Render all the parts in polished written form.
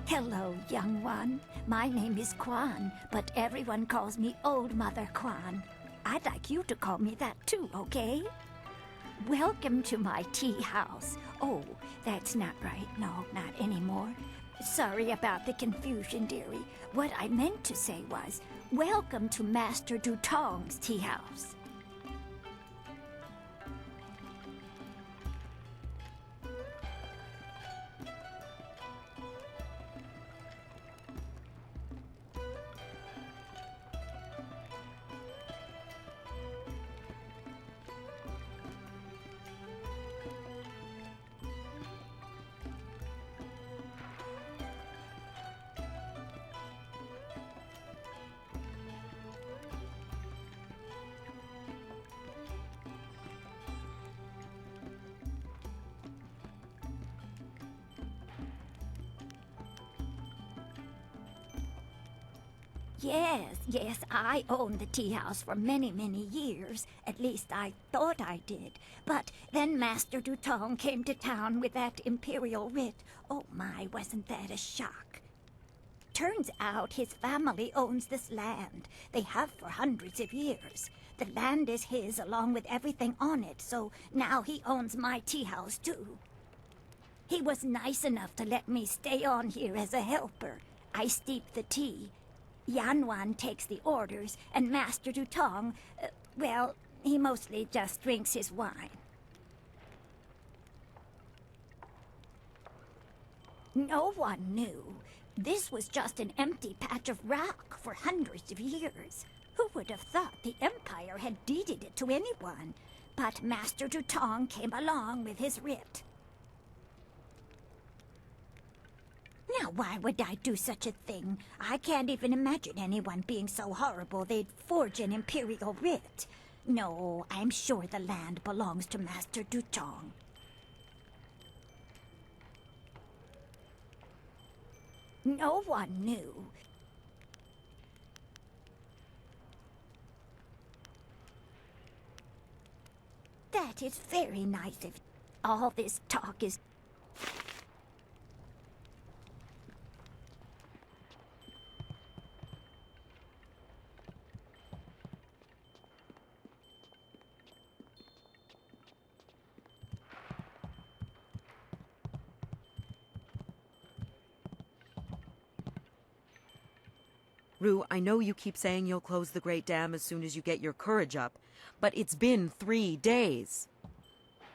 Hello, young one. My name is Kwan, but everyone calls me Old Mother Kwan. I'd like you to call me that too, okay? Welcome to my tea house. Oh, that's not right. No, not anymore. Sorry about the confusion, dearie. What I meant to say was, welcome to Master Dutong's tea house. Yes, I owned the tea house for many, many years. At least I thought I did. But then Master Dutong came to town with that imperial writ. Oh my, wasn't that a shock? Turns out his family owns this land. They have for hundreds of years. The land is his along with everything on it, so now he owns my tea house too. He was nice enough to let me stay on here as a helper. I steep the tea. Yanwan takes the orders, and Master Dutong, well, he mostly just drinks his wine. No one knew. This was just an empty patch of rock for hundreds of years. Who would have thought the Empire had deeded it to anyone? But Master Dutong came along with his writ. Now, why would I do such a thing? I can't even imagine anyone being so horrible they'd forge an imperial writ. No, I'm sure the land belongs to Master Dutong. No one knew. That is very nice of you. All this talk is... Rue, I know you keep saying you'll close the Great Dam as soon as you get your courage up, but it's been 3 days.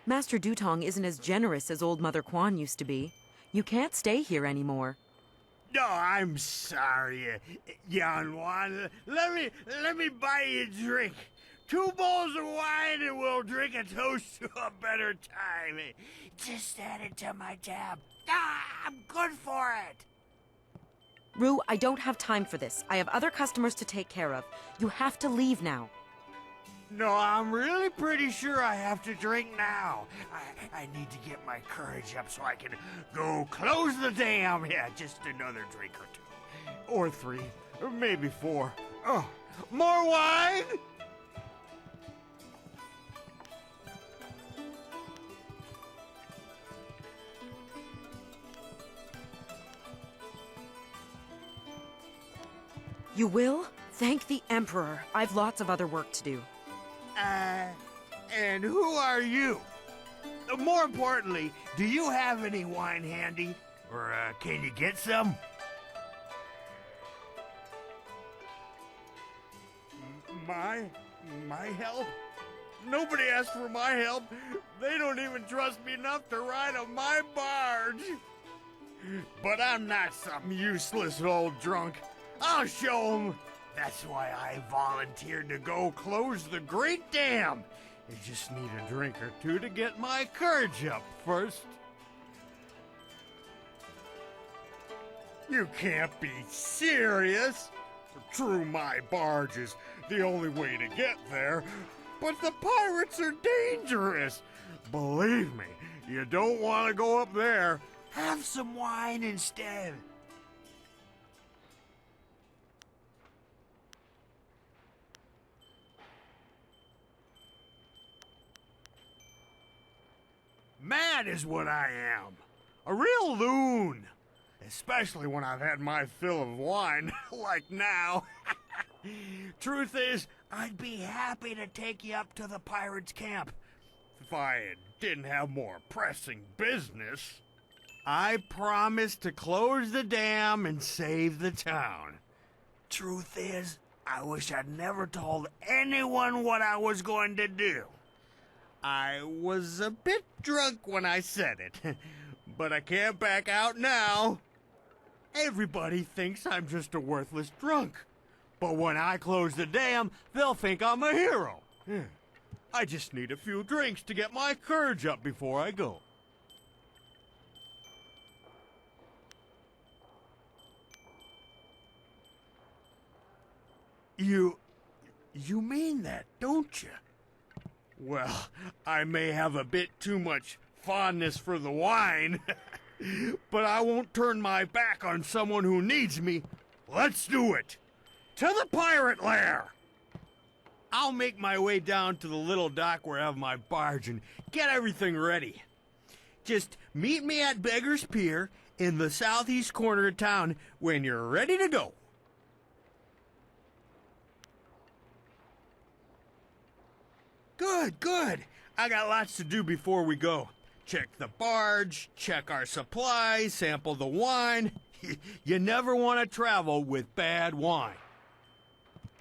Master Dutong isn't as generous as old Mother Kwan used to be. You can't stay here anymore. No, I'm sorry, Yanwan. Let me buy you a drink. 2 bowls of wine and we'll drink a toast to a better time. Just add it to my tab. I'm good for it. Rue, I don't have time for this. I have other customers to take care of. You have to leave now. No, I'm really pretty sure I have to drink now. I need to get my courage up so I can go close the dam. Yeah, just another drink or 2. Or 3. Or maybe 4. Oh, more wine? You will? Thank the Emperor. I've lots of other work to do. And who are you? More importantly, do you have any wine handy? Or, can you get some? My help? Nobody asked for my help. They don't even trust me enough to ride on my barge. But I'm not some useless old drunk. I'll show them. That's why I volunteered to go close the Great Dam. I just need a drink or 2 to get my courage up first. You can't be serious. True, my barge is the only way to get there, but the pirates are dangerous. Believe me, you don't want to go up there. Have some wine instead. Mad is what I am. A real loon. especially when I've had my fill of wine, like now. Truth is, I'd be happy to take you up to the pirates' camp if I didn't have more pressing business. I promised to close the dam and save the town. Truth is, I wish I'd never told anyone what I was going to do. I was a bit drunk when I said it, but I can't back out now. Everybody thinks I'm just a worthless drunk, but when I close the dam, they'll think I'm a hero. I just need a few drinks to get my courage up before I go. You mean that, don't you? Well, I may have a bit too much fondness for the wine, but I won't turn my back on someone who needs me. Let's do it! To the pirate lair! I'll make my way down to the little dock where I have my barge and get everything ready. Just meet me at Beggar's Pier in the southeast corner of town when you're ready to go. Good, good. I got lots to do before we go. Check the barge, check our supplies, sample the wine. You never want to travel with bad wine.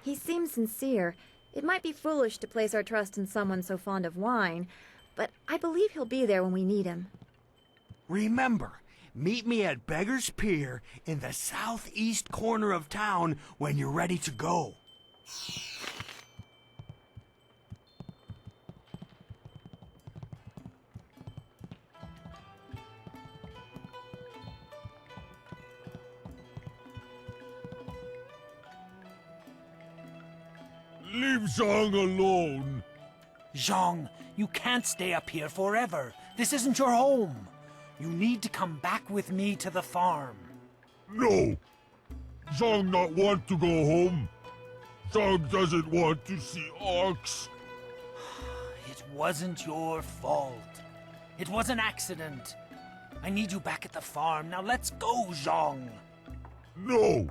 He seems sincere. It might be foolish to place our trust in someone so fond of wine, but I believe he'll be there when we need him. Remember, meet me at Beggar's Pier in the southeast corner of town when you're ready to go. Leave Zhang alone. Zhang, you can't stay up here forever. This isn't your home. You need to come back with me to the farm. No. Zhang not want to go home. Zhang doesn't want to see Ox. It wasn't your fault. It was an accident. I need you back at the farm. Now let's go, Zhang. No.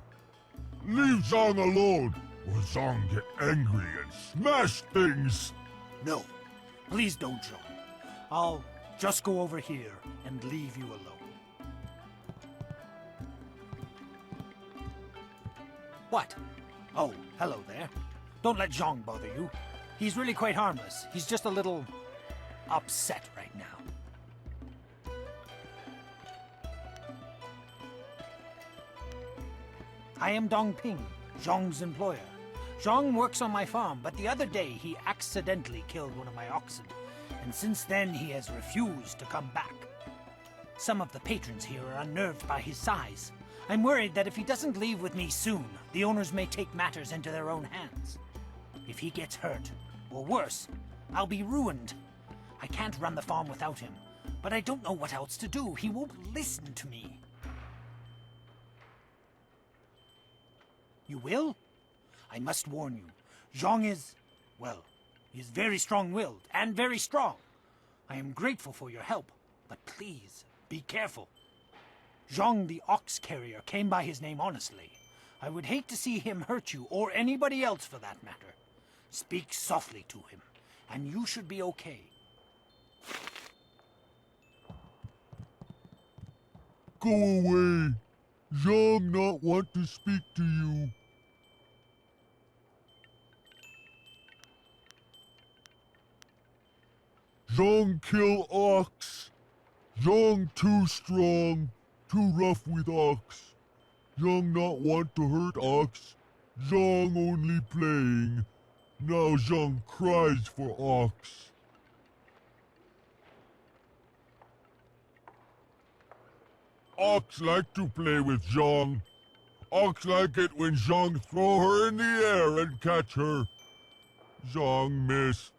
Leave Zhang alone, or Zhang get angry and smash things. No, please don't, Zhang. I'll just go over here and leave you alone. What? Oh, hello there. Don't let Zhang bother you. He's really quite harmless. He's just a little upset right now. I am Dong Ping, Zhang's employer. Zhang works on my farm, but the other day he accidentally killed one of my oxen, and since then he has refused to come back. Some of the patrons here are unnerved by his size. I'm worried that if he doesn't leave with me soon, the owners may take matters into their own hands. If he gets hurt, or worse, I'll be ruined. I can't run the farm without him, but I don't know what else to do. He won't listen to me. You will? I must warn you, Zhang is, well, he is very strong-willed and very strong. I am grateful for your help, but please, be careful. Zhang the ox carrier came by his name honestly. I would hate to see him hurt you, or anybody else for that matter. Speak softly to him, and you should be okay. Go away. Zhang not want to speak to you. Zhang kill ox. Zhang too strong, too rough with ox. Zhang not want to hurt ox. Zhang only playing. Now Zhang cries for ox. Ox like to play with Zhang. Ox like it when Zhang throw her in the air and catch her. Zhang missed.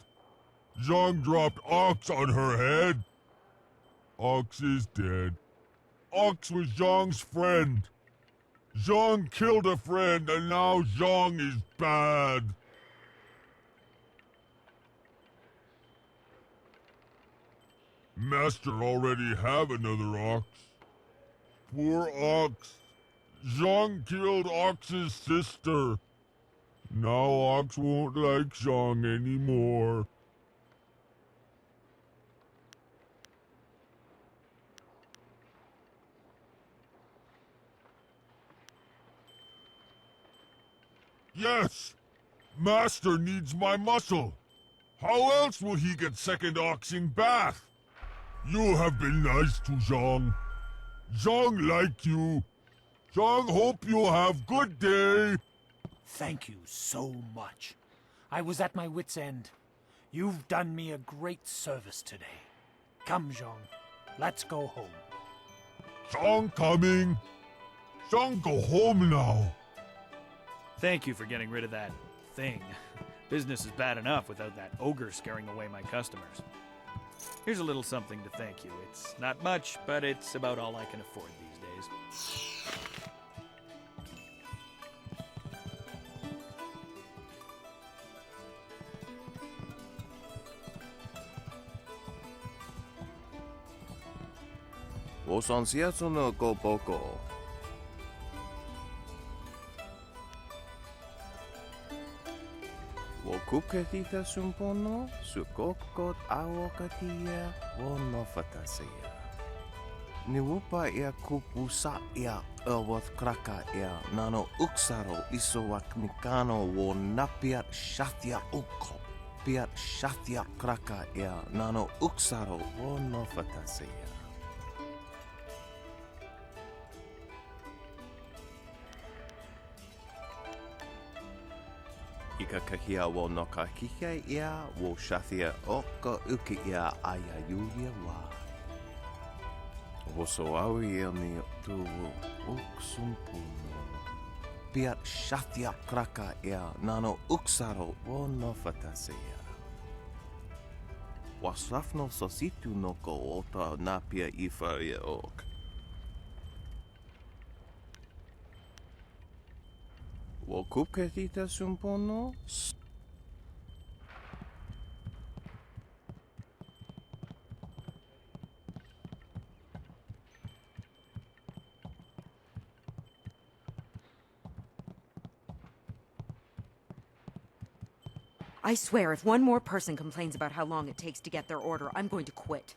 Zhang dropped Ox on her head. Ox is dead. Ox was Zhang's friend. Zhang killed a friend and now Zhang is bad. Master already have another ox. poor Ox. Zhang killed Ox's sister. Now Ox won't like Zhang anymore. Yes! Master needs my muscle. How else will he get second oxing bath? You have been nice to Zhang. Zhang like you. Zhang hope you have good day. Thank you so much. I was at my wit's end. You've done me a great service today. Come, Zhang. Let's go home. Zhang coming. Zhang go home now. Thank you for getting rid of that thing. Business is bad enough without that ogre scaring away my customers. Here's a little something to thank you. It's not much, but it's about all I can afford these days. 我上次一送了个报告。我 kuketita sumpono sukokot awakatia wono fatasia. Niwupa ia kupusa ia awat kraka ia nano uksaro isowak mikano wo napiat shatia uko. Piat shatia kraka ia nano uksaro wono fatasia. Ika kahia wo no ka kike ia wo shathia o ka uki ia aya yulia wa. Wo so awi ia ni tu wo uksumpuno. Piat shathia kraka ia nano uksaro wo no fatasia. Wasrafno sositu no ko ota napia ifa ia ok. Wo kuketita sumpono? I swear, if one more person complains about how long it takes to get their order, I'm going to quit.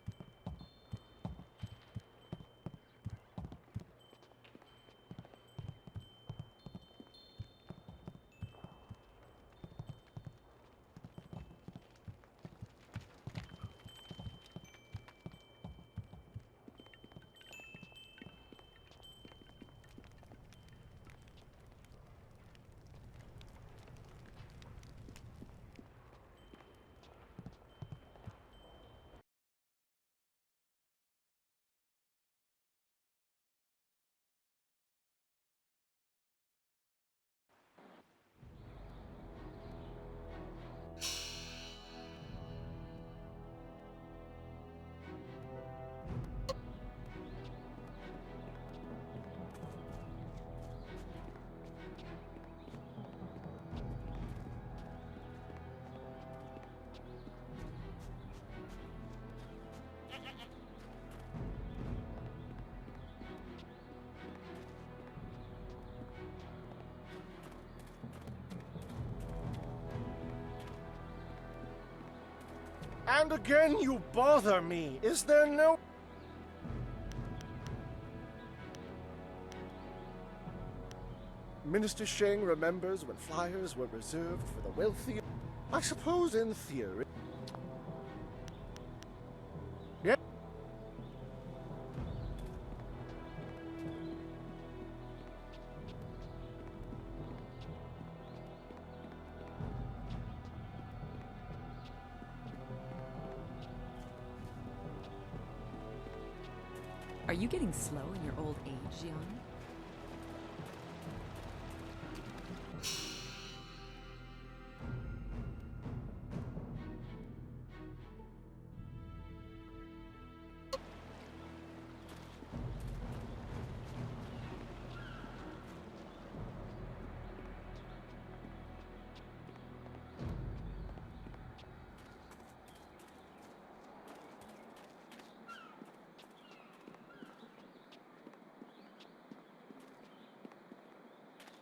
And again you bother me. Is there no... Minister Sheng remembers when flyers were reserved for the wealthy. I suppose in theory... Yeah. Are you getting slow in your old age, Jian?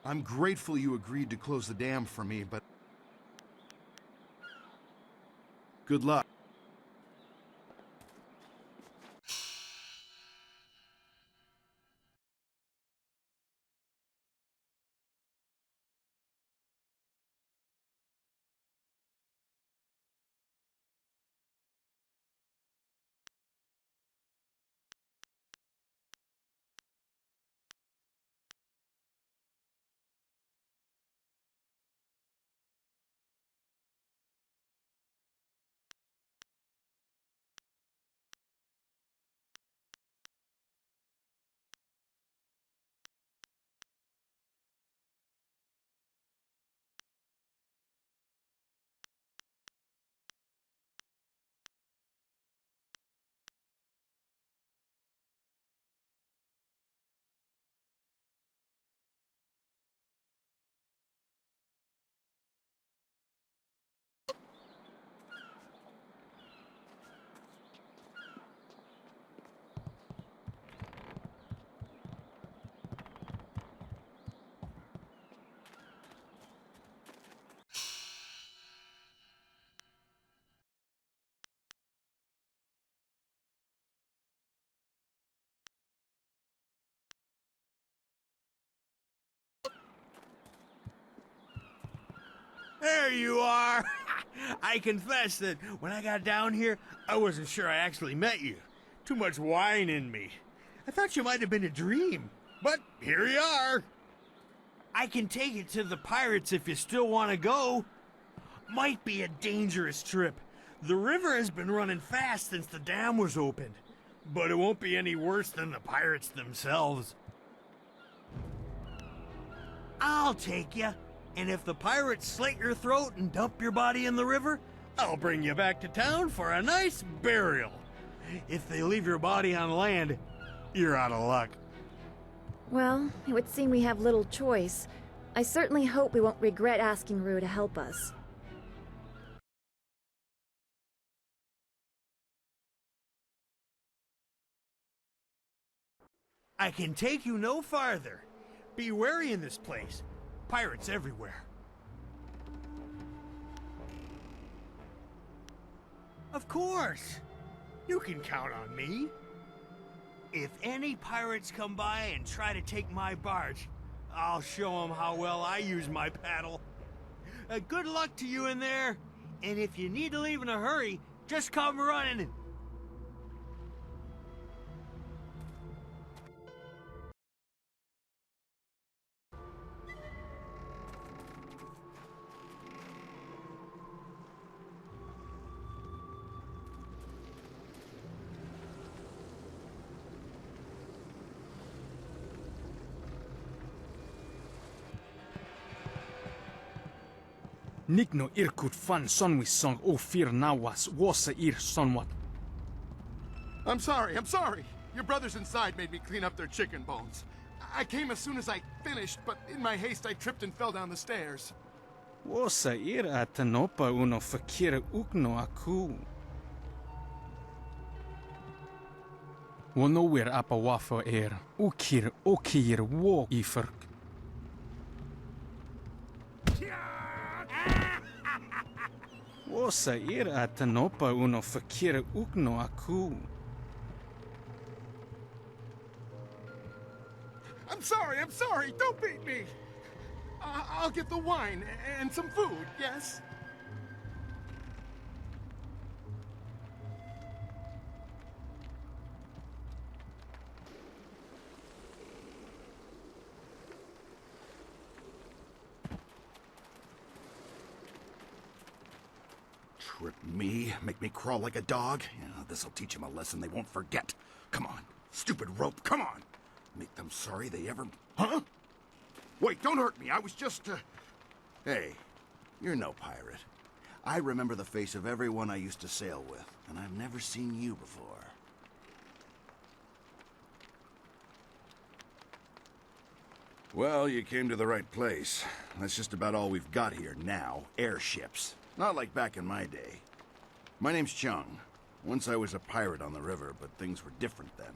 I'm grateful you agreed to close the dam for me, but... Good luck. There you are! I confess that when I got down here, I wasn't sure I actually met you. Too much wine in me. I thought you might have been a dream. But here you are. I can take it to the pirates if you still want to go. Might be a dangerous trip. The river has been running fast since the dam was opened. But it won't be any worse than the pirates themselves. I'll take you. And if the pirates slit your throat and dump your body in the river, I'll bring you back to town for a nice burial. If they leave your body on land, you're out of luck. Well, it would seem we have little choice. I certainly hope we won't regret asking Rue to help us. I can take you no farther. Be wary in this place. Pirates everywhere. Of course. You can count on me. If any pirates come by and try to take my barge, I'll show them how well I use my paddle. Good luck to you in there. And if you need to leave in a hurry, just come running. Nikno irkut fan sonwissong o fir nawas wasa ir sonwat. I'm sorry. Your brothers inside made me clean up their chicken bones. I came as soon as I finished, but in my haste I tripped and fell down the stairs. Wasa ir atanopa uno fakir ukno aku. Wanowir apa wafa er ukir okir wo iferk. Wasa ir atanopa uno fakir ukno aku. I'm sorry. Don't beat me. I'll get the wine and some food, yes? Trip me? Make me crawl like a dog? Yeah, this'll teach them a lesson they won't forget. Come on, stupid rope, come on! Make them sorry they ever... Huh? Wait, don't hurt me, I was just, Hey, you're no pirate. I remember the face of everyone I used to sail with, and I've never seen you before. Well, you came to the right place. That's just about all we've got here now, airships. Not like back in my day. My name's Chung. Once I was a pirate on the river, but things were different then.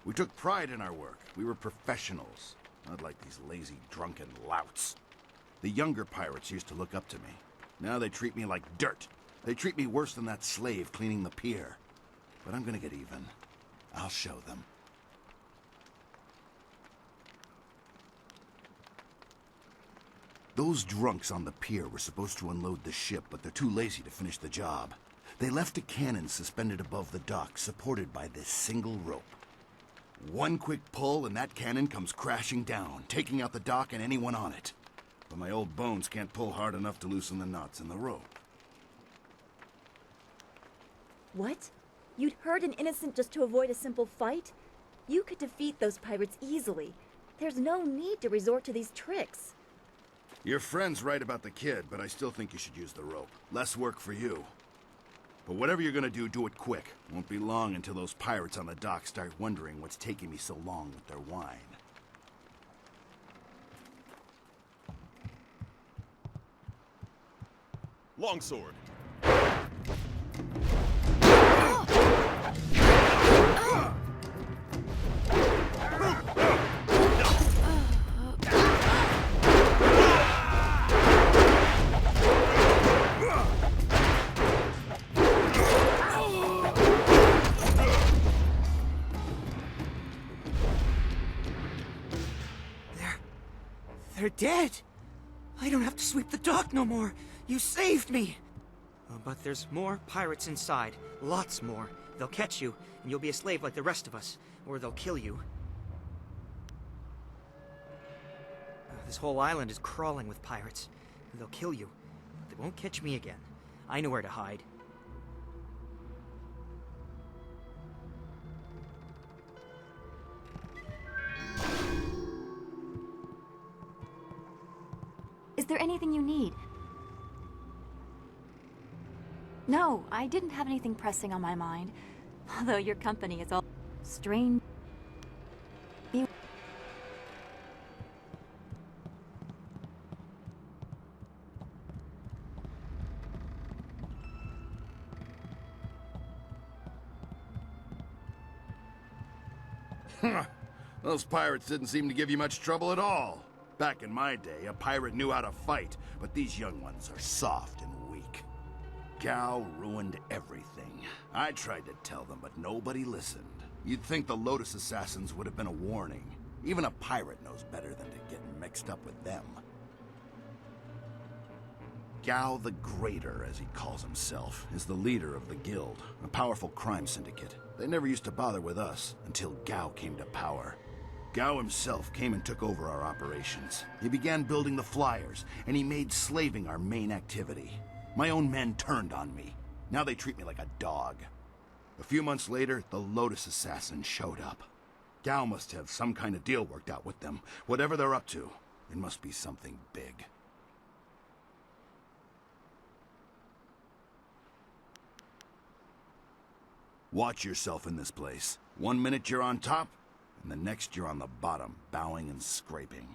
We took pride in our work. We were professionals. Not like these lazy, drunken louts. The younger pirates used to look up to me. Now they treat me like dirt. They treat me worse than that slave cleaning the pier. But I'm gonna get even. I'll show them. Those drunks on the pier were supposed to unload the ship, but they're too lazy to finish the job. They left a cannon suspended above the dock, supported by this single rope. One quick pull and that cannon comes crashing down, taking out the dock and anyone on it. But my old bones can't pull hard enough to loosen the knots in the rope. What? You'd hurt an innocent just to avoid a simple fight? You could defeat those pirates easily. There's no need to resort to these tricks. Your friend's right about the kid, but I still think you should use the rope. Less work for you. But whatever you're gonna do it quick. Won't be long until those pirates on the dock start wondering what's taking me so long with their wine. Longsword. They're dead. I don't have to sweep the dock no more. You saved me. But there's more pirates inside. Lots more. They'll catch you, and you'll be a slave like the rest of us. Or they'll kill you. This whole island is crawling with pirates. They'll kill you, but they won't catch me again. I know where to hide. Is there anything you need? No, I didn't have anything pressing on my mind. Although your company is all strange. Those pirates didn't seem to give you much trouble at all. Back in my day, a pirate knew how to fight, but these young ones are soft and weak. Gao ruined everything. I tried to tell them, but nobody listened. You'd think the Lotus Assassins would have been a warning. Even a pirate knows better than to get mixed up with them. Gao the Greater, as he calls himself, is the leader of the Guild, a powerful crime syndicate. They never used to bother with us until Gao came to power. Gao himself came and took over our operations. He began building the flyers, and he made slaving our main activity. My own men turned on me. Now they treat me like a dog. A few months later, the Lotus Assassins showed up. Gao must have some kind of deal worked out with them. Whatever they're up to, it must be something big. Watch yourself in this place. 1 minute you're on top, and the next you're on the bottom, bowing and scraping.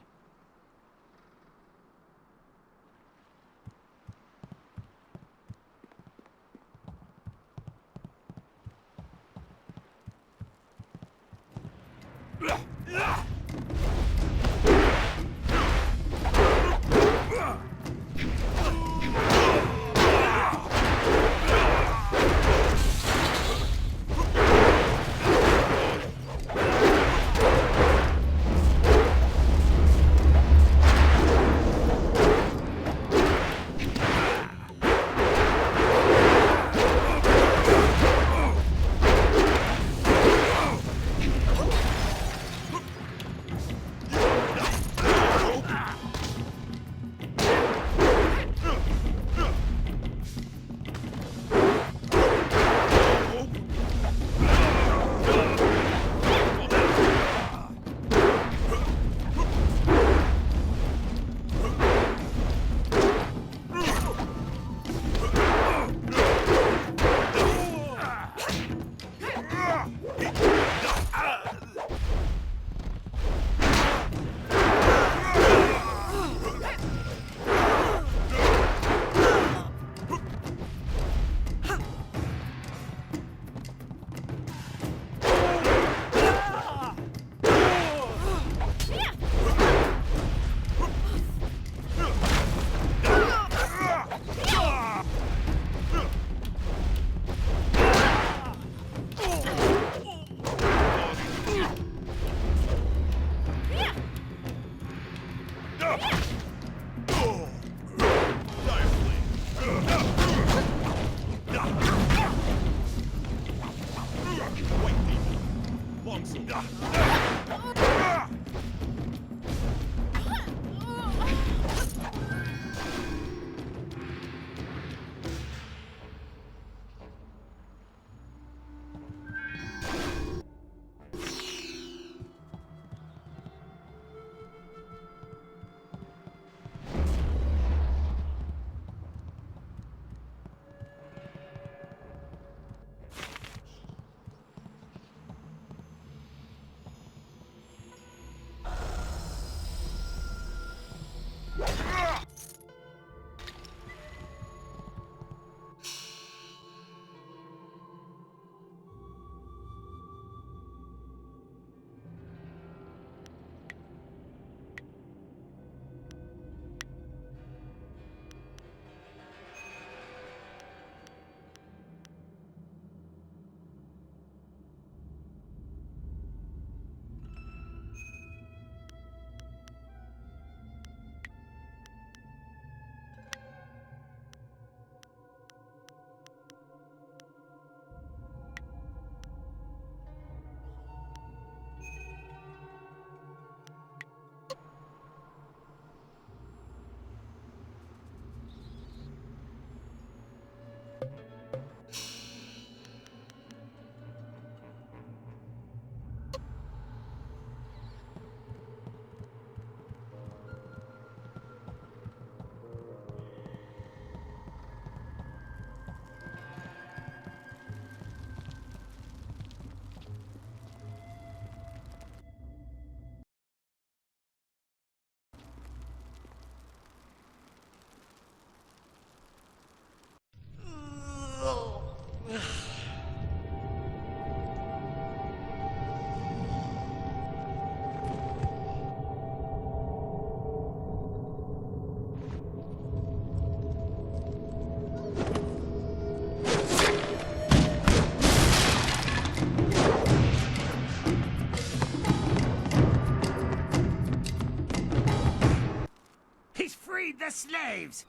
Freed the slaves!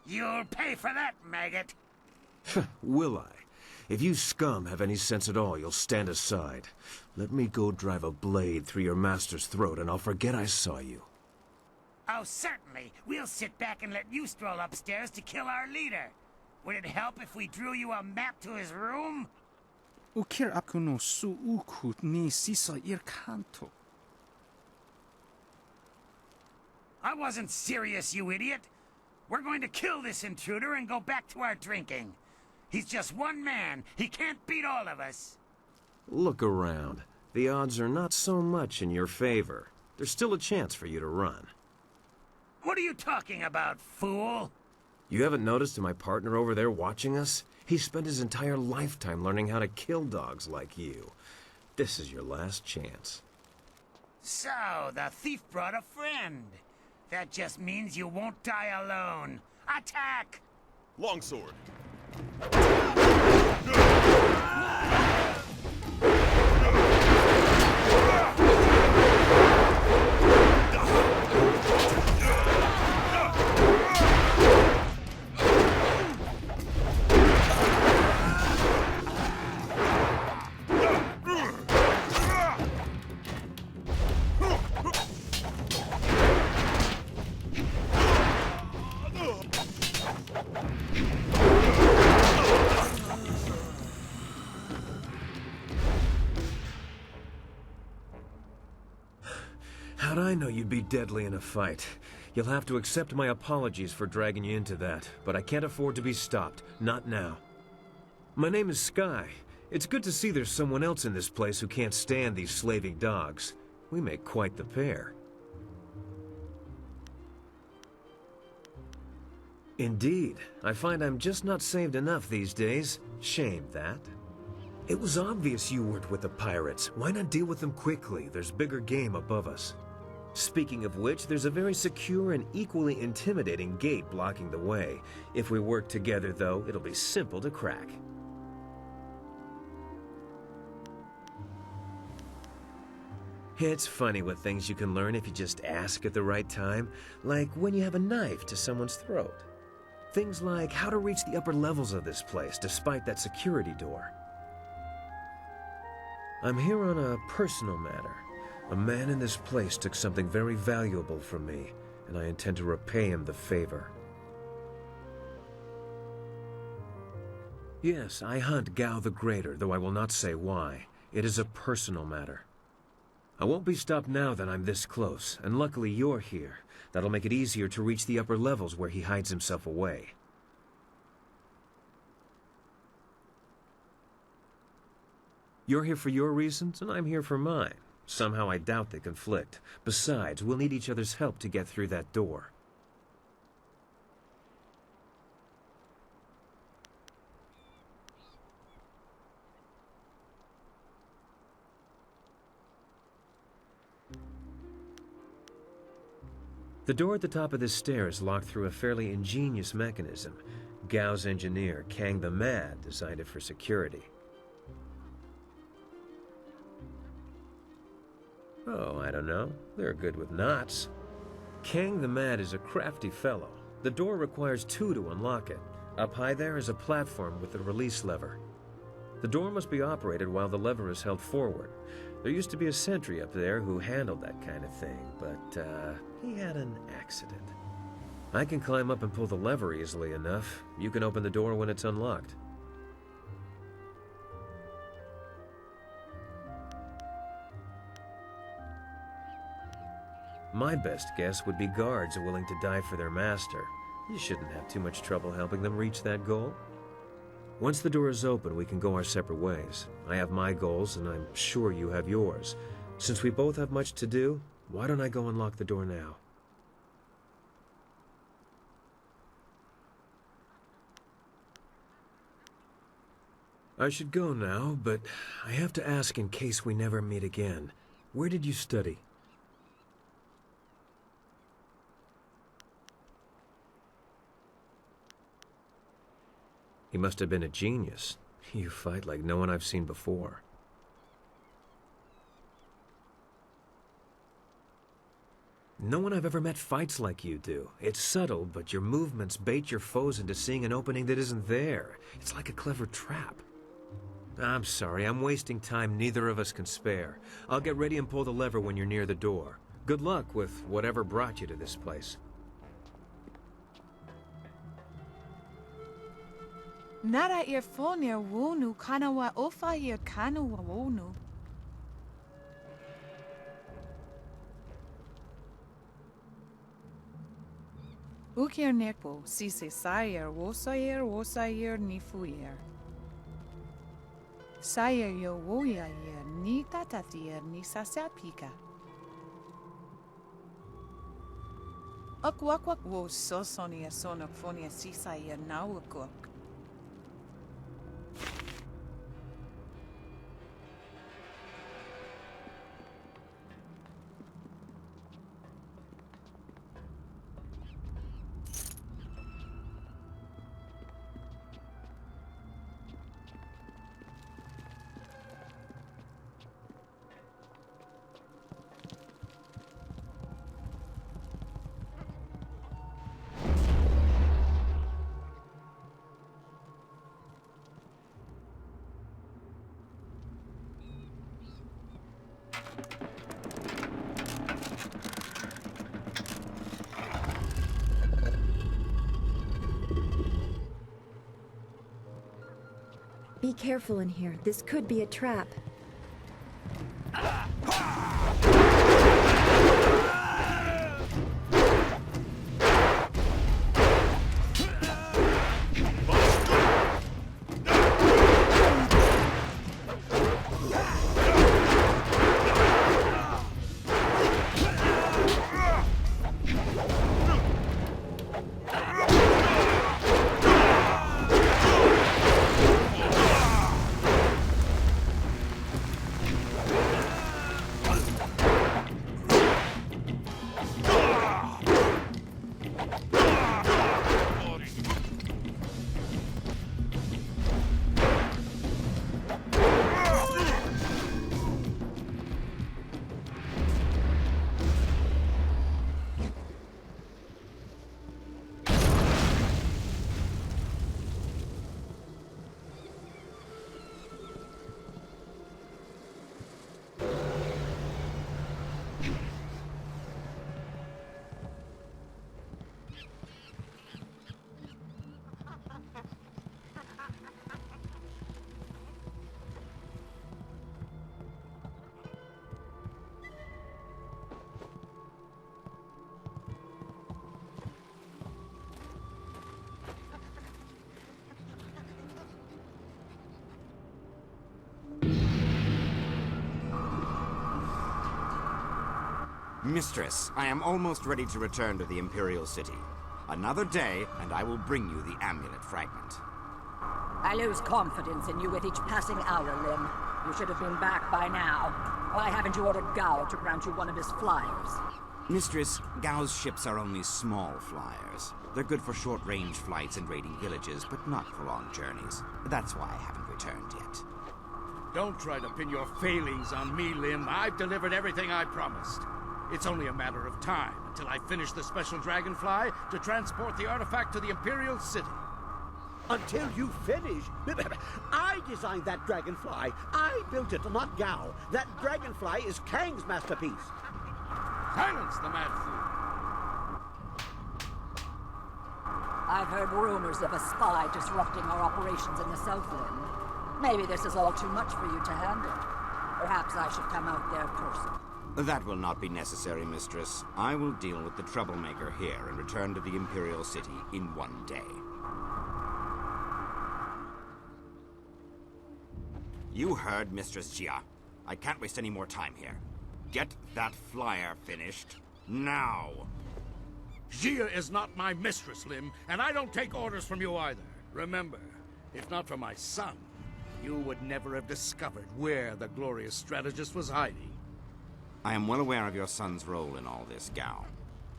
You'll pay for that, maggot! Will I? If you scum have any sense at all, you'll stand aside. Let me go drive a blade through your master's throat, and I'll forget I saw you. Oh, certainly. We'll sit back and let you stroll upstairs to kill our leader. Would it help if we drew you a map to his room? Ukir aku no suukut ni sisa ir kanto. I wasn't serious, you idiot. We're going to kill this intruder and go back to our drinking. He's just one man. He can't beat all of us. Look around. The odds are not so much in your favor. There's still a chance for you to run. What are you talking about, fool? You haven't noticed my partner over there watching us? He spent his entire lifetime learning how to kill dogs like you. This is your last chance. So, the thief brought a friend. That just means you won't die alone. Attack! Longsword. How'd I know you'd be deadly in a fight? You'll have to accept my apologies for dragging you into that, but I can't afford to be stopped. Not now. My name is Sky. It's good to see there's someone else in this place who can't stand these slaving dogs. We make quite the pair. Indeed. I find I'm just not saved enough these days. Shame, that. It was obvious you weren't with the pirates. Why not deal with them quickly? There's bigger game above us. Speaking of which, there's a very secure and equally intimidating gate blocking the way. If we work together, though, it'll be simple to crack. It's funny what things you can learn if you just ask at the right time, like when you have a knife to someone's throat. Things like how to reach the upper levels of this place despite that security door. I'm here on a personal matter. A man in this place took something very valuable from me, and I intend to repay him the favor. Yes, I hunt Gao the Greater, though I will not say why. It is a personal matter. I won't be stopped now that I'm this close, and luckily you're here. That'll make it easier to reach the upper levels where he hides himself away. You're here for your reasons, and I'm here for mine. Somehow I doubt they conflict. Besides, we'll need each other's help to get through that door. The door at the top of this stair is locked through a fairly ingenious mechanism. Gao's engineer, Kang the Mad, designed it for security. Oh, I don't know. They're good with knots. Kang the Mad is a crafty fellow. The door requires 2 to unlock it. Up high there is a platform with a release lever. The door must be operated while the lever is held forward. There used to be a sentry up there who handled that kind of thing, but he had an accident. I can climb up and pull the lever easily enough. You can open the door when it's unlocked. My best guess would be guards willing to die for their master. You shouldn't have too much trouble helping them reach that goal. Once the door is open, we can go our separate ways. I have my goals, and I'm sure you have yours. Since we both have much to do, why don't I go unlock the door now? I should go now, but I have to ask in case we never meet again. Where did you study? He must have been a genius. You fight like no one I've seen before. No one I've ever met fights like you do. It's subtle, but your movements bait your foes into seeing an opening that isn't there. It's like a clever trap. I'm sorry, I'm wasting time neither of us can spare. I'll get ready and pull the lever when you're near the door. Good luck with whatever brought you to this place. Nara irfonia wonu kanawa ofa ir kanawa wonu. Ukir nekpo, sise sayer wosayer nifuyer. Sayer yo woya yer ni tatatier ni sasapika. Akwakwak wo sosonia sonok fonia sisayer nawakok. Be careful in here. This could be a trap. Mistress, I am almost ready to return to the Imperial City. Another day, and I will bring you the amulet fragment. I lose confidence in you with each passing hour, Lim. You should have been back by now. Why haven't you ordered Gao to grant you one of his flyers? Mistress, Gao's ships are only small flyers. They're good for short-range flights and raiding villages, but not for long journeys. That's why I haven't returned yet. Don't try to pin your failings on me, Lim. I've delivered everything I promised. It's only a matter of time until I finish the special dragonfly to transport the artifact to the Imperial City. Until you finish? I designed that dragonfly. I built it, not Gao. That dragonfly is Kang's masterpiece. Silence the mad fool! I've heard rumors of a spy disrupting our operations in the Southland. Maybe this is all too much for you to handle. Perhaps I should come out there personally. That will not be necessary, Mistress. I will deal with the troublemaker here and return to the Imperial City in one day. You heard Mistress Jia. I can't waste any more time here. Get that flyer finished now. Jia is not my mistress, Lim, and I don't take orders from you either. Remember, if not for my son, you would never have discovered where the glorious strategist was hiding. I am well aware of your son's role in all this, Gao.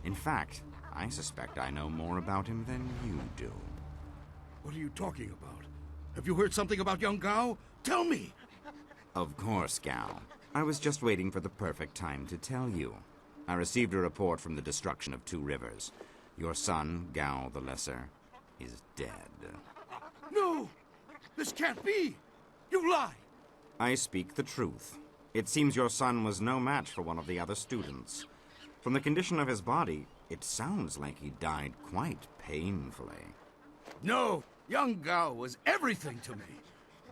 In fact, I suspect I know more about him than you do. What are you talking about? Have you heard something about young Gao? Tell me! Of course, Gao. I was just waiting for the perfect time to tell you. I received a report from the destruction of 2 rivers. Your son, Gao the Lesser, is dead. No! This can't be! You lie! I speak the truth. It seems your son was no match for one of the other students. From the condition of his body, it sounds like he died quite painfully. No! Young Gao was everything to me.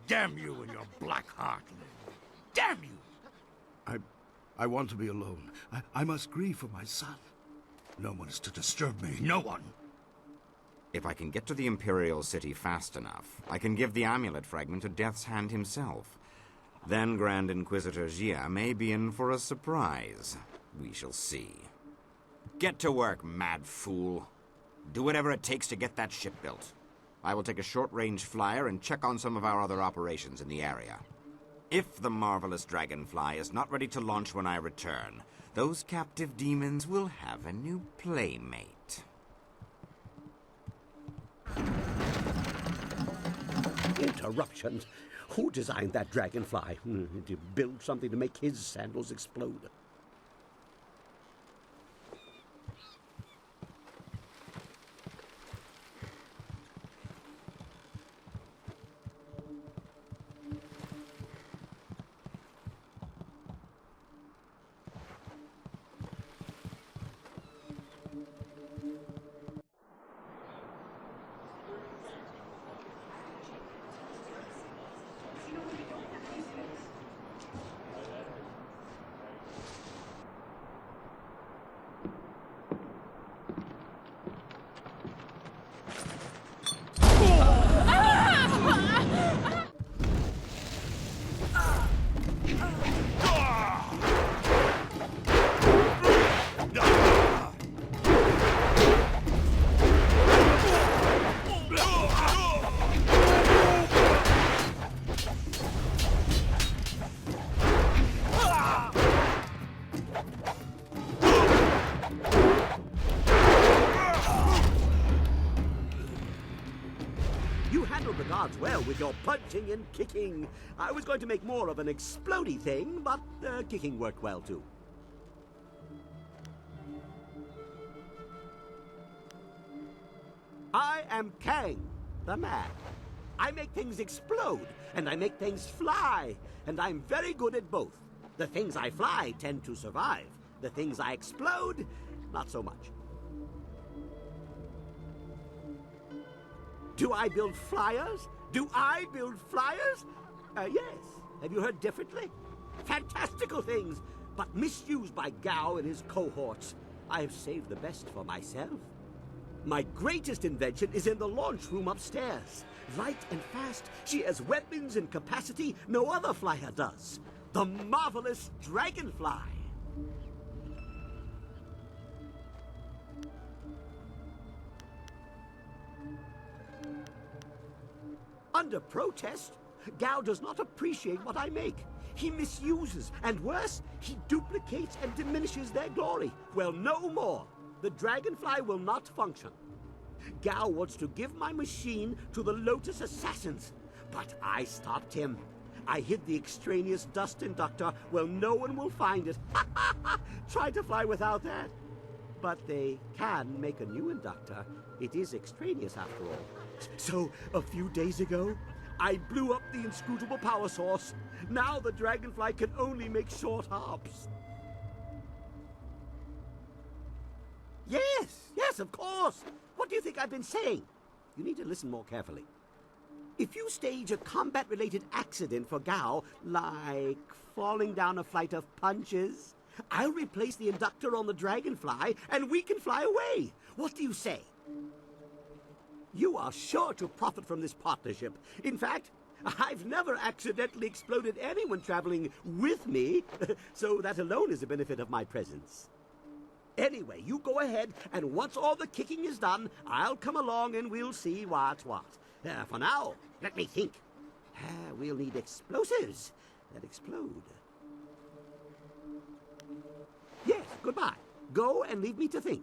Damn you and your black heart, Lin. Damn you! I want to be alone. I must grieve for my son. No one is to disturb me. No one. If I can get to the Imperial City fast enough, I can give the amulet fragment to Death's Hand himself. Then Grand Inquisitor Jia may be in for a surprise. We shall see. Get to work, mad fool. Do whatever it takes to get that ship built. I will take a short-range flyer and check on some of our other operations in the area. If the marvelous dragonfly is not ready to launch when I return, those captive demons will have a new playmate. Interruptions? Who designed that dragonfly? Did he build something to make his sandals explode? Well, with your punching and kicking. I was going to make more of an explodey thing, but kicking worked well too. I am Kang, the man. I make things explode, and I make things fly, and I'm very good at both. The things I fly tend to survive. The things I explode, not so much. Do I build flyers? Do I build flyers? Yes. Have you heard differently? Fantastical things, but misused by Gao and his cohorts. I have saved the best for myself. My greatest invention is in the launch room upstairs. Light and fast, she has weapons and capacity no other flyer does. The marvelous dragonfly. Under protest, Gao does not appreciate what I make. He misuses, and worse, he duplicates and diminishes their glory. Well, no more. The dragonfly will not function. Gao wants to give my machine to the Lotus Assassins, but I stopped him. I hid the extraneous dust inductor where no one will find it. Try to fly without that. But they can make a new inductor. It is extraneous after all. So, a few days ago, I blew up the inscrutable power source. Now the dragonfly can only make short hops. Yes, of course. What do you think I've been saying? You need to listen more carefully. If you stage a combat-related accident for Gao, like falling down a flight of punches, I'll replace the inductor on the dragonfly and we can fly away. What do you say? You are sure to profit from this partnership. In fact, I've never accidentally exploded anyone traveling with me, so that alone is a benefit of my presence. Anyway, you go ahead, and once all the kicking is done, I'll come along and we'll see what's what. For now, let me think. We'll need explosives that explode. Yes, goodbye. Go and leave me to think.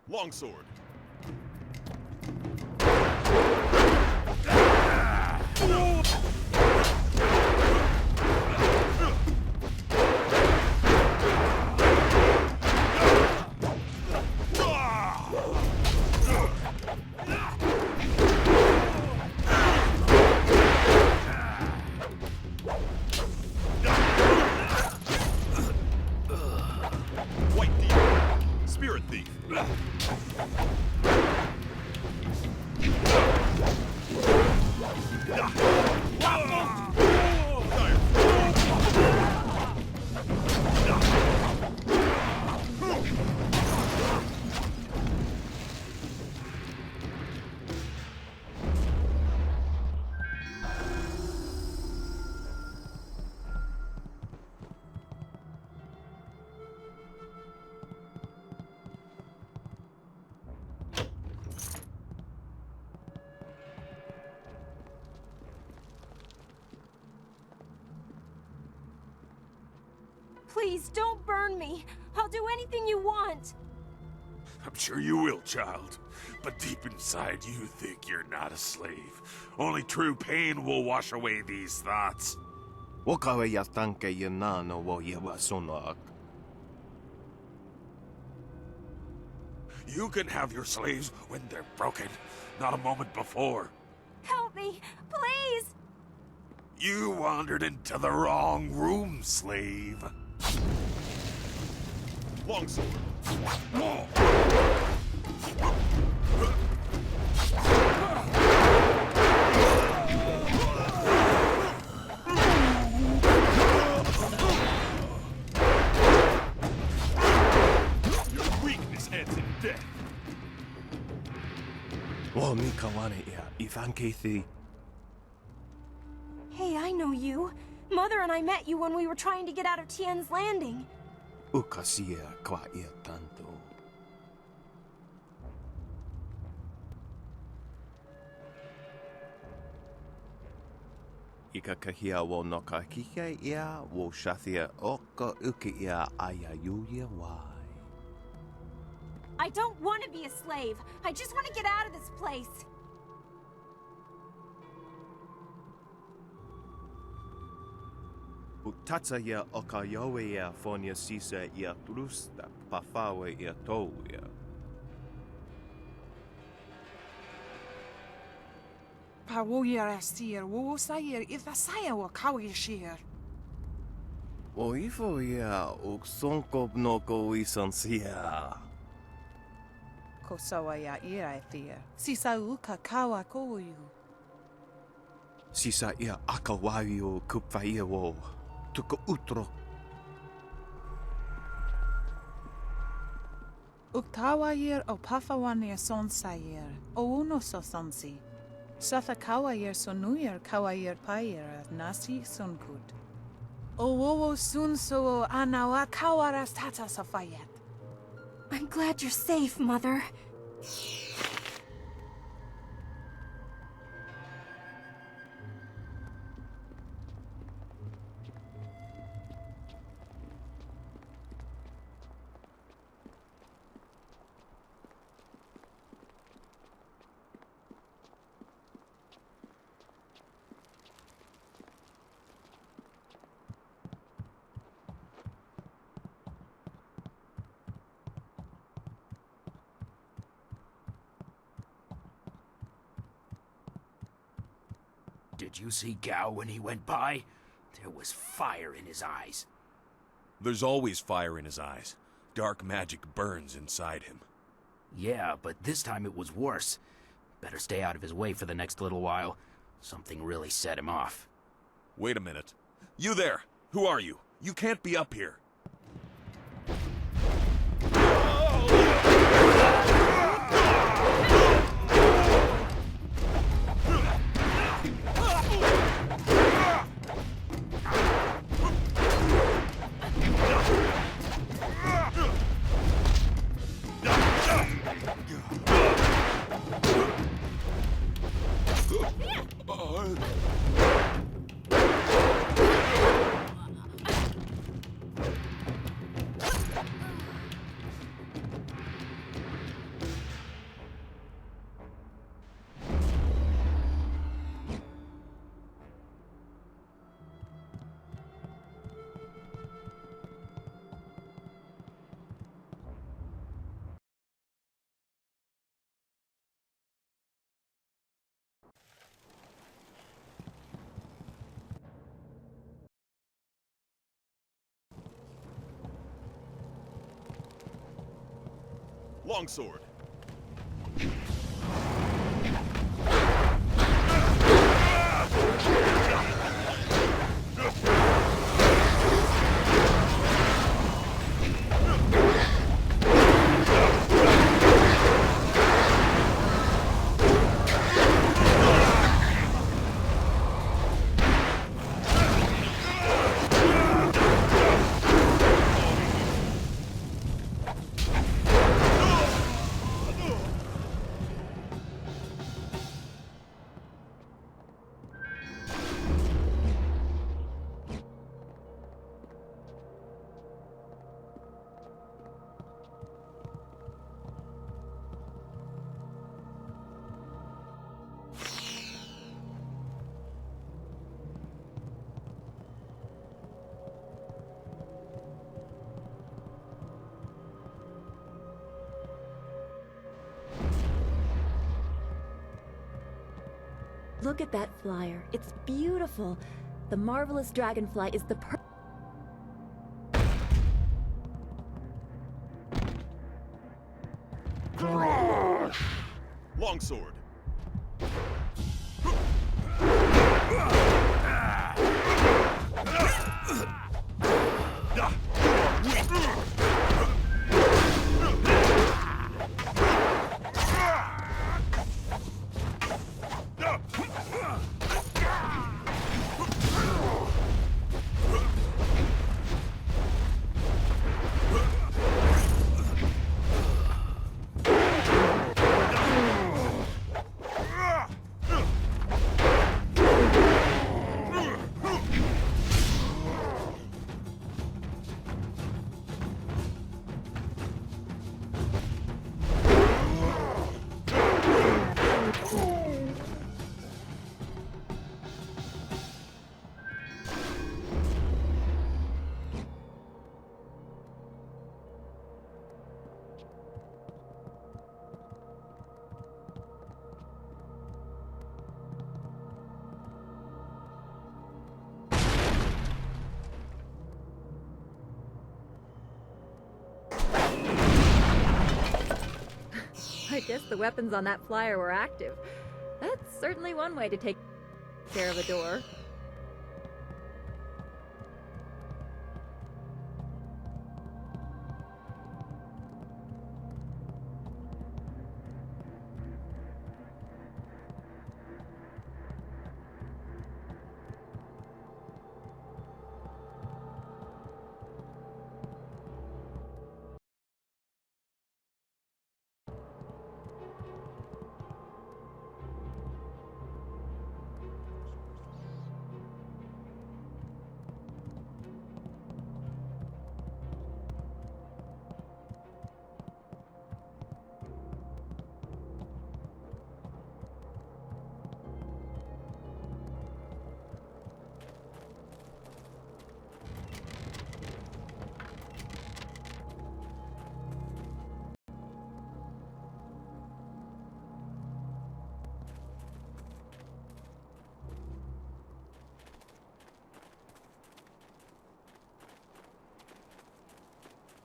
Longsword. White Thief. Spirit Thief. Please, don't burn me. I'll do anything you want. I'm sure you will, child. But deep inside, you think you're not a slave. Only true pain will wash away these thoughts. Wakawe ya tanke ya nano wo yewa sonak. You can have your slaves when they're broken, not a moment before. Help me, please! You wandered into the wrong room, slave. Longsword. Your weakness ends in death. Wo mi kawane ya ifankethi. Hey, I know you. Mother and I met you when we were trying to get out of Tien's Landing. Ukasia kwa ia tanto. Ika kahia wo no ka kike ia wo shathia oka uki ia aya yuya wai. I don't want to be a slave. I just want to get out of this place. Utatsa ia oka yowe ia fonia sisa ia trusta pafawe ia touia. Pa wo yer astir, wo sayer if a saya wa kawi sheer. O ifo ia uksonko noko isansia. Ko sawa ya ira thea. Sisa uka kawa koyu. Sisa ia akawawi o kupfaia wo. Tuko utro. Uktawa yer o pafawania son sayer. O uno so sonsi. Satha kawa yer sonuyer kawa yer payer nasi sunkut. O wowo sun so anawa kawaras tata safayet. I'm glad you're safe, Mother. Did you see Gao when he went by? There was fire in his eyes. There's always fire in his eyes. Dark magic burns inside him. Yeah, but this time it was worse. Better stay out of his way for the next little while. Something really set him off. Wait a minute. You there! Who are you? You can't be up here. Longsword. Look at that flyer. It's beautiful. The marvelous dragonfly is the Longsword. Guess the weapons on that flyer were active. That's certainly one way to take care of a door.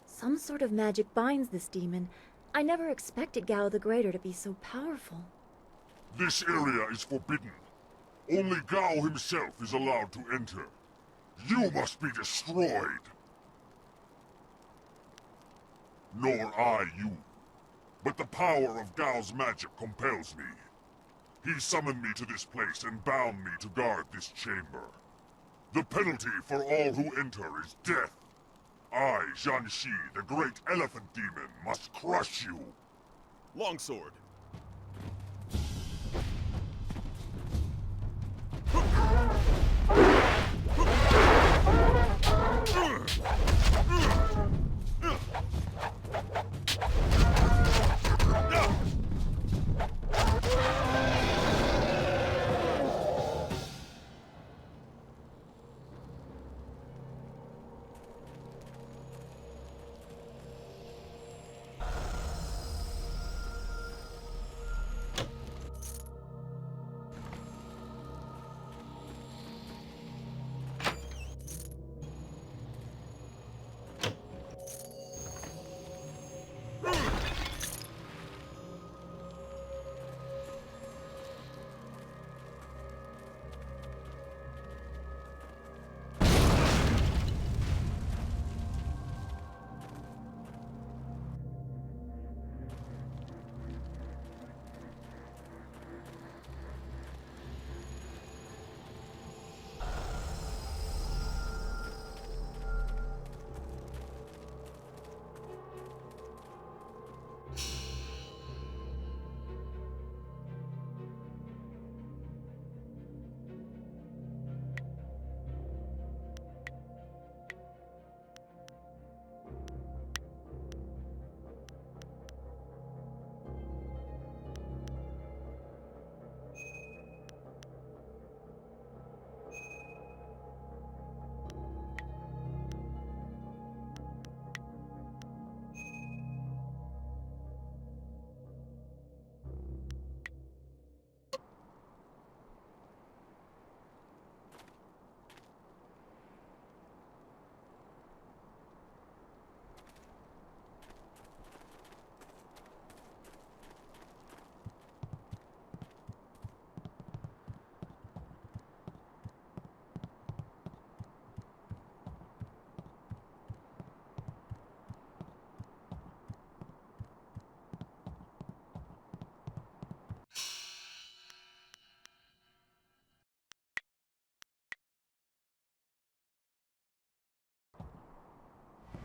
Some sort of magic binds this demon. I never expected Gao the Greater to be so powerful. This area is forbidden. Only Gao himself is allowed to enter. You must be destroyed. Nor I you. But the power of Gao's magic compels me. He summoned me to this place and bound me to guard this chamber. The penalty for all who enter is death. I, Zhanxi, the great elephant demon, must crush you. Longsword.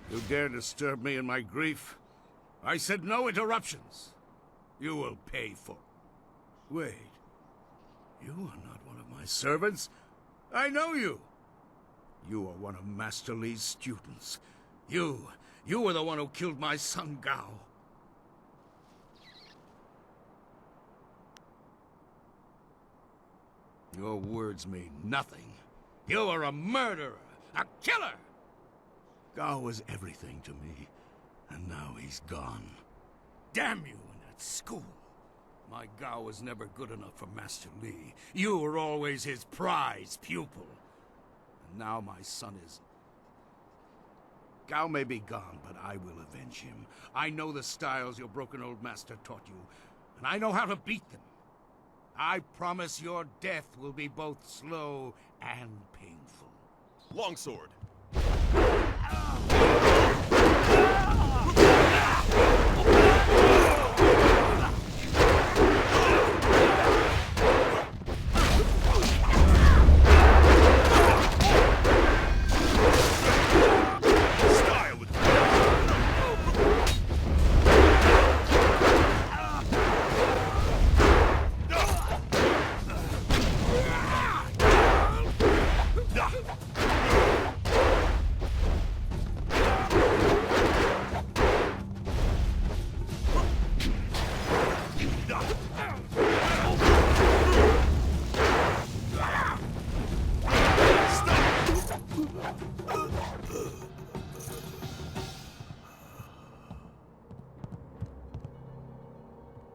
You dare disturb me in my grief? I said no interruptions. You will pay for... Wait. You are not one of my servants. I know you. You are one of Master Li's students. You were the one who killed my son Gao. Your words mean nothing. You are a murderer, a killer! Gao was everything to me, and now he's gone. Damn you and that school! My Gao was never good enough for Master Li. You were always his prize pupil. And now my son is... Gao may be gone, but I will avenge him. I know the styles your broken old master taught you. and I know how to beat them. I promise your death will be both slow and painful. Longsword.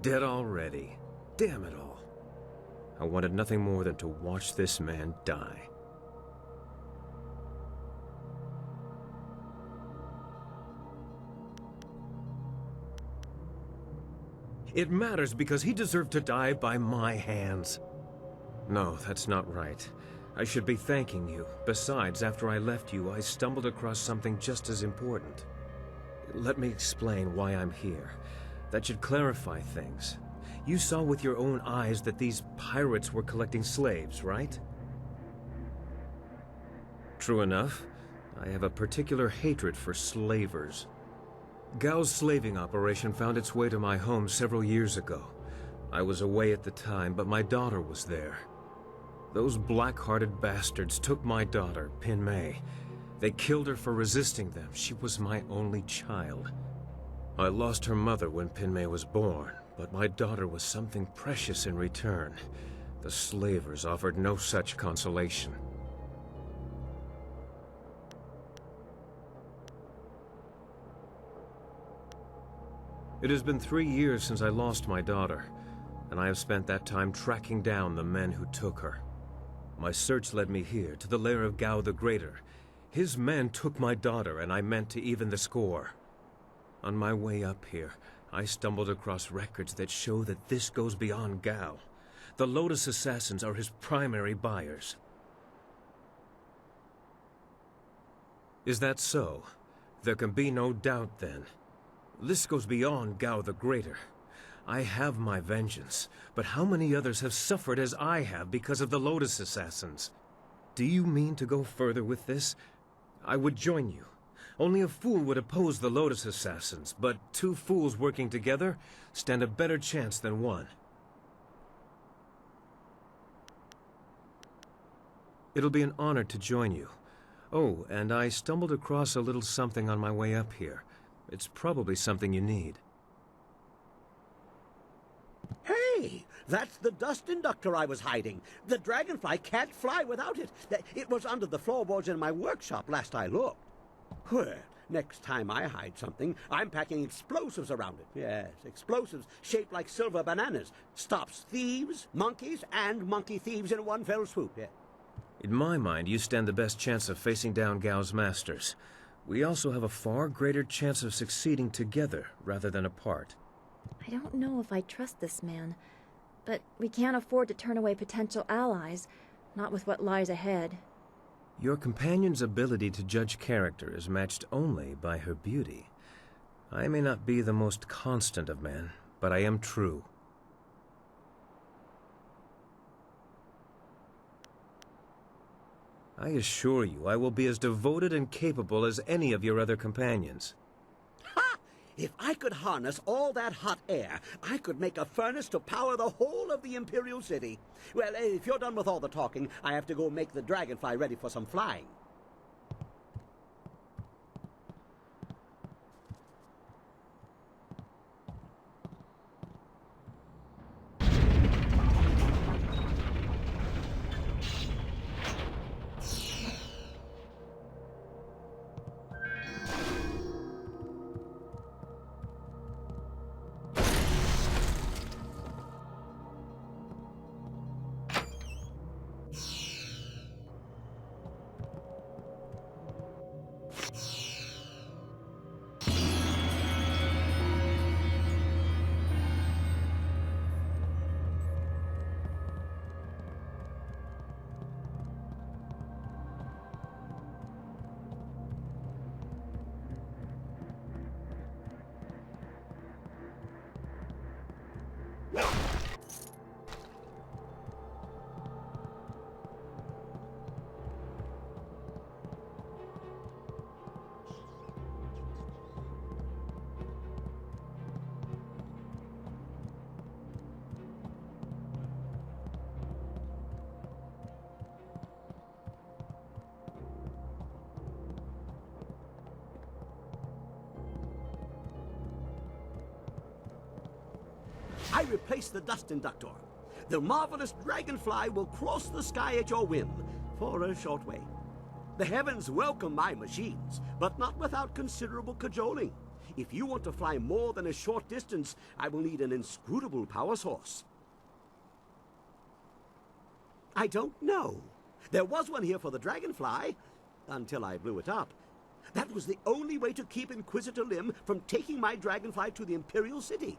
Dead already. Damn it all. I wanted nothing more than to watch this man die. It matters because he deserved to die by my hands. No, that's not right. I should be thanking you. Besides, after I left you, I stumbled across something just as important. Let me explain why I'm here. That should clarify things. You saw with your own eyes that these pirates were collecting slaves, right? True enough. I have a particular hatred for slavers. Gao's slaving operation found its way to my home several years ago. I was away at the time, but my daughter was there. Those black-hearted bastards took my daughter, Pin Mei. They killed her for resisting them. She was my only child. I lost her mother when Pin Mei was born, but my daughter was something precious in return. The slavers offered no such consolation. It has been 3 years since I lost my daughter, and I have spent that time tracking down the men who took her. My search led me here, to the lair of Gao the Greater. His men took my daughter, and I meant to even the score. On my way up here, I stumbled across records that show that this goes beyond Gao. The Lotus Assassins are his primary buyers. Is that so? There can be no doubt then. This goes beyond Gao the Greater. I have my vengeance, but how many others have suffered as I have because of the Lotus Assassins? Do you mean to go further with this? I would join you. Only a fool would oppose the Lotus Assassins, but 2 fools working together stand a better chance than one. It'll be an honor to join you. Oh, and I stumbled across a little something on my way up here. It's probably something you need. Hey, that's the dust inductor I was hiding. The dragonfly can't fly without it. It was under the floorboards in my workshop last I looked. Well, next time I hide something, I'm packing explosives around it. Yes, explosives shaped like silver bananas. Stops thieves, monkeys, and monkey thieves in one fell swoop. Yeah. In my mind, you stand the best chance of facing down Gao's masters. We also have a far greater chance of succeeding together rather than apart. I don't know if I trust this man, but we can't afford to turn away potential allies, not with what lies ahead. Your companion's ability to judge character is matched only by her beauty. I may not be the most constant of men, but I am true. I assure you, I will be as devoted and capable as any of your other companions. Ha! If I could harness all that hot air, I could make a furnace to power the whole of the Imperial City. Well, if you're done with all the talking, I have to go make the dragonfly ready for some flying. I replace the dust inductor. The marvelous dragonfly will cross the sky at your whim for a short way. The heavens welcome my machines, but not without considerable cajoling. If you want to fly more than a short distance, I will need an inscrutable power source. I don't know. There was one here for the dragonfly, until I blew it up. That was the only way to keep Inquisitor Lim from taking my dragonfly to the Imperial City.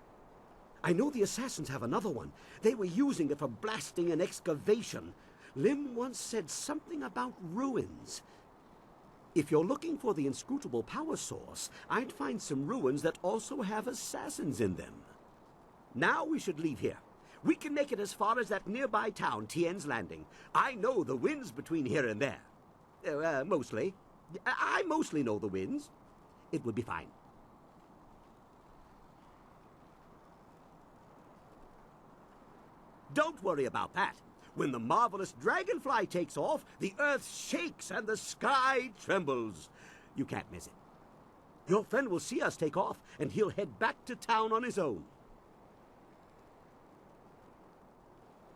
I know the assassins have another one. They were using it for blasting an excavation. Lim once said something about ruins. If you're looking for the inscrutable power source, I'd find some ruins that also have assassins in them. Now we should leave here. We can make it as far as that nearby town, Tien's Landing. I know the winds between here and there. Mostly. I mostly know the winds. It would be fine. Don't worry about that. When the marvelous dragonfly takes off, the earth shakes and the sky trembles. You can't miss it. Your friend will see us take off, and he'll head back to town on his own.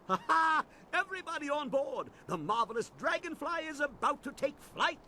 Ha-ha! Everybody on board! The marvelous dragonfly is about to take flight!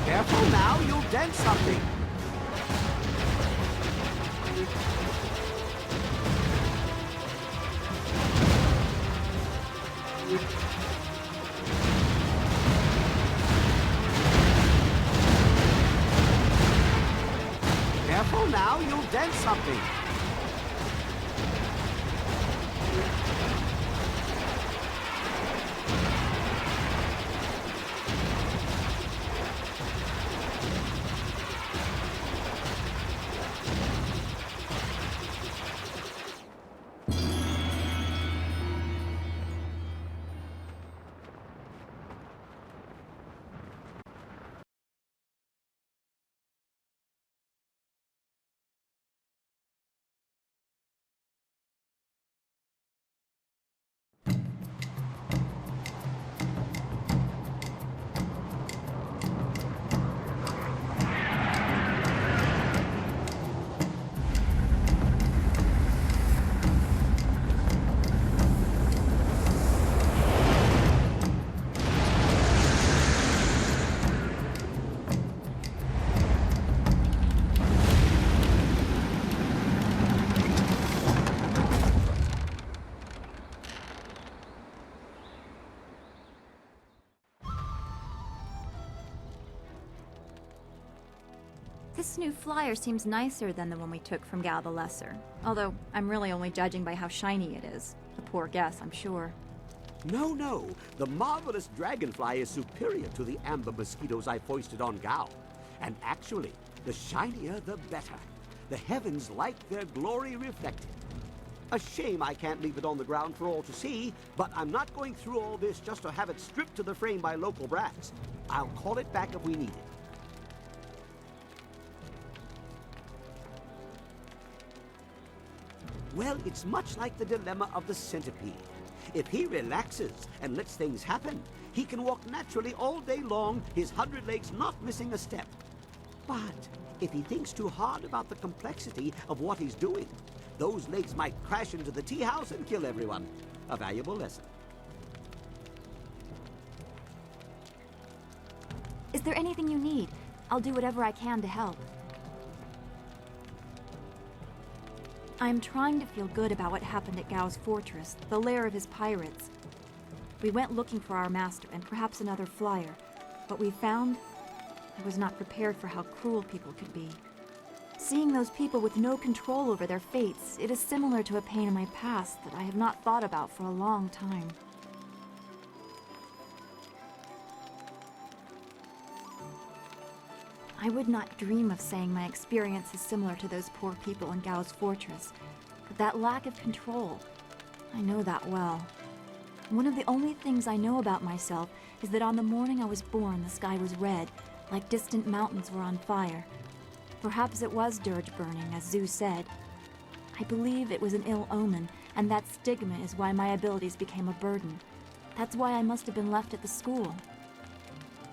Careful now, you'll dent something. Careful now, you'll dent something. This new flyer seems nicer than the one we took from Gal the Lesser. Although, I'm really only judging by how shiny it is. A poor guess, I'm sure. No. The marvelous dragonfly is superior to the amber mosquitoes I foisted on Gao. And actually, the shinier the better. The heavens like their glory reflected. A shame I can't leave it on the ground for all to see, but I'm not going through all this just to have it stripped to the frame by local brats. I'll call it back if we need it. Well, it's much like the dilemma of the centipede. If he relaxes and lets things happen, he can walk naturally all day long, his 100 legs not missing a step. But if he thinks too hard about the complexity of what he's doing, those legs might crash into the tea house and kill everyone. A valuable lesson. Is there anything you need? I'll do whatever I can to help. I'm trying to feel good about what happened at Gao's fortress, the lair of his pirates. We went looking for our master and perhaps another flyer. What we found, I was not prepared for how cruel people could be. Seeing those people with no control over their fates, it is similar to a pain in my past that I have not thought about for a long time. I would not dream of saying my experience is similar to those poor people in Gao's fortress, but that lack of control, I know that well. One of the only things I know about myself is that on the morning I was born, the sky was red, like distant mountains were on fire. Perhaps it was dirge burning, as Zeus said. I believe it was an ill omen, and that stigma is why my abilities became a burden. That's why I must have been left at the school.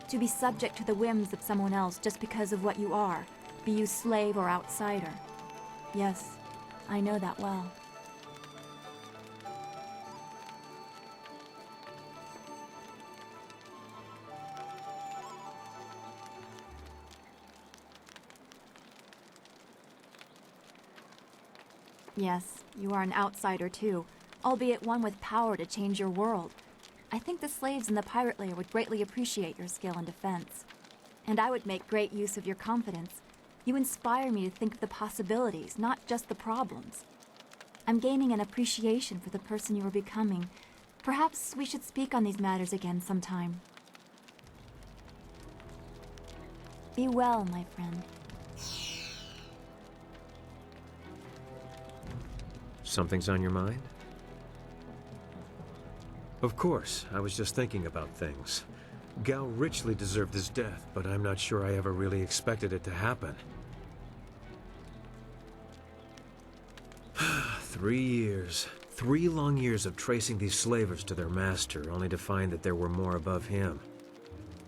To be subject to the whims of someone else just because of what you are, be you slave or outsider. Yes, I know that well. Yes, you are an outsider too, albeit one with power to change your world. I think the slaves in the pirate lair would greatly appreciate your skill in defense. And I would make great use of your confidence. You inspire me to think of the possibilities, not just the problems. I'm gaining an appreciation for the person you are becoming. Perhaps we should speak on these matters again sometime. Be well, my friend. Something's on your mind? Of course, I was just thinking about things. Gao richly deserved his death, but I'm not sure I ever really expected it to happen. 3 years. 3 long years of tracing these slavers to their master, only to find that there were more above him.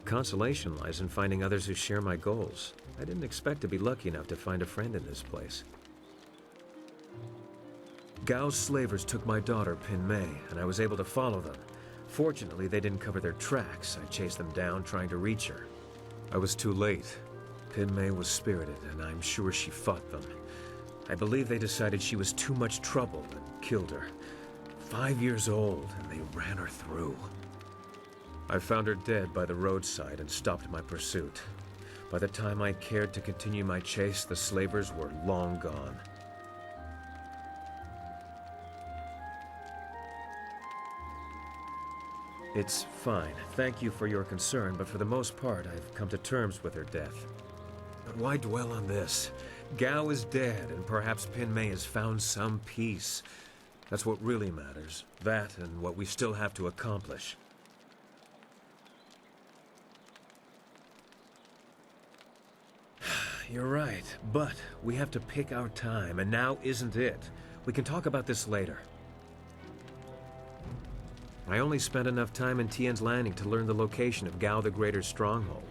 Consolation lies in finding others who share my goals. I didn't expect to be lucky enough to find a friend in this place. Gao's slavers took my daughter, Pin Mei, and I was able to follow them. Fortunately, they didn't cover their tracks. I chased them down, trying to reach her. I was too late. Pin Mei was spirited, and I'm sure she fought them. I believe they decided she was too much trouble and killed her. 5 years old, and they ran her through. I found her dead by the roadside and stopped my pursuit. By the time I cared to continue my chase, the slavers were long gone. It's fine. Thank you for your concern, but for the most part, I've come to terms with her death. But why dwell on this? Gao is dead, and perhaps Pin Mei has found some peace. That's what really matters. That and what we still have to accomplish. You're right, but we have to pick our time, and now isn't it. We can talk about this later. I only spent enough time in Tien's Landing to learn the location of Gao the Greater's stronghold.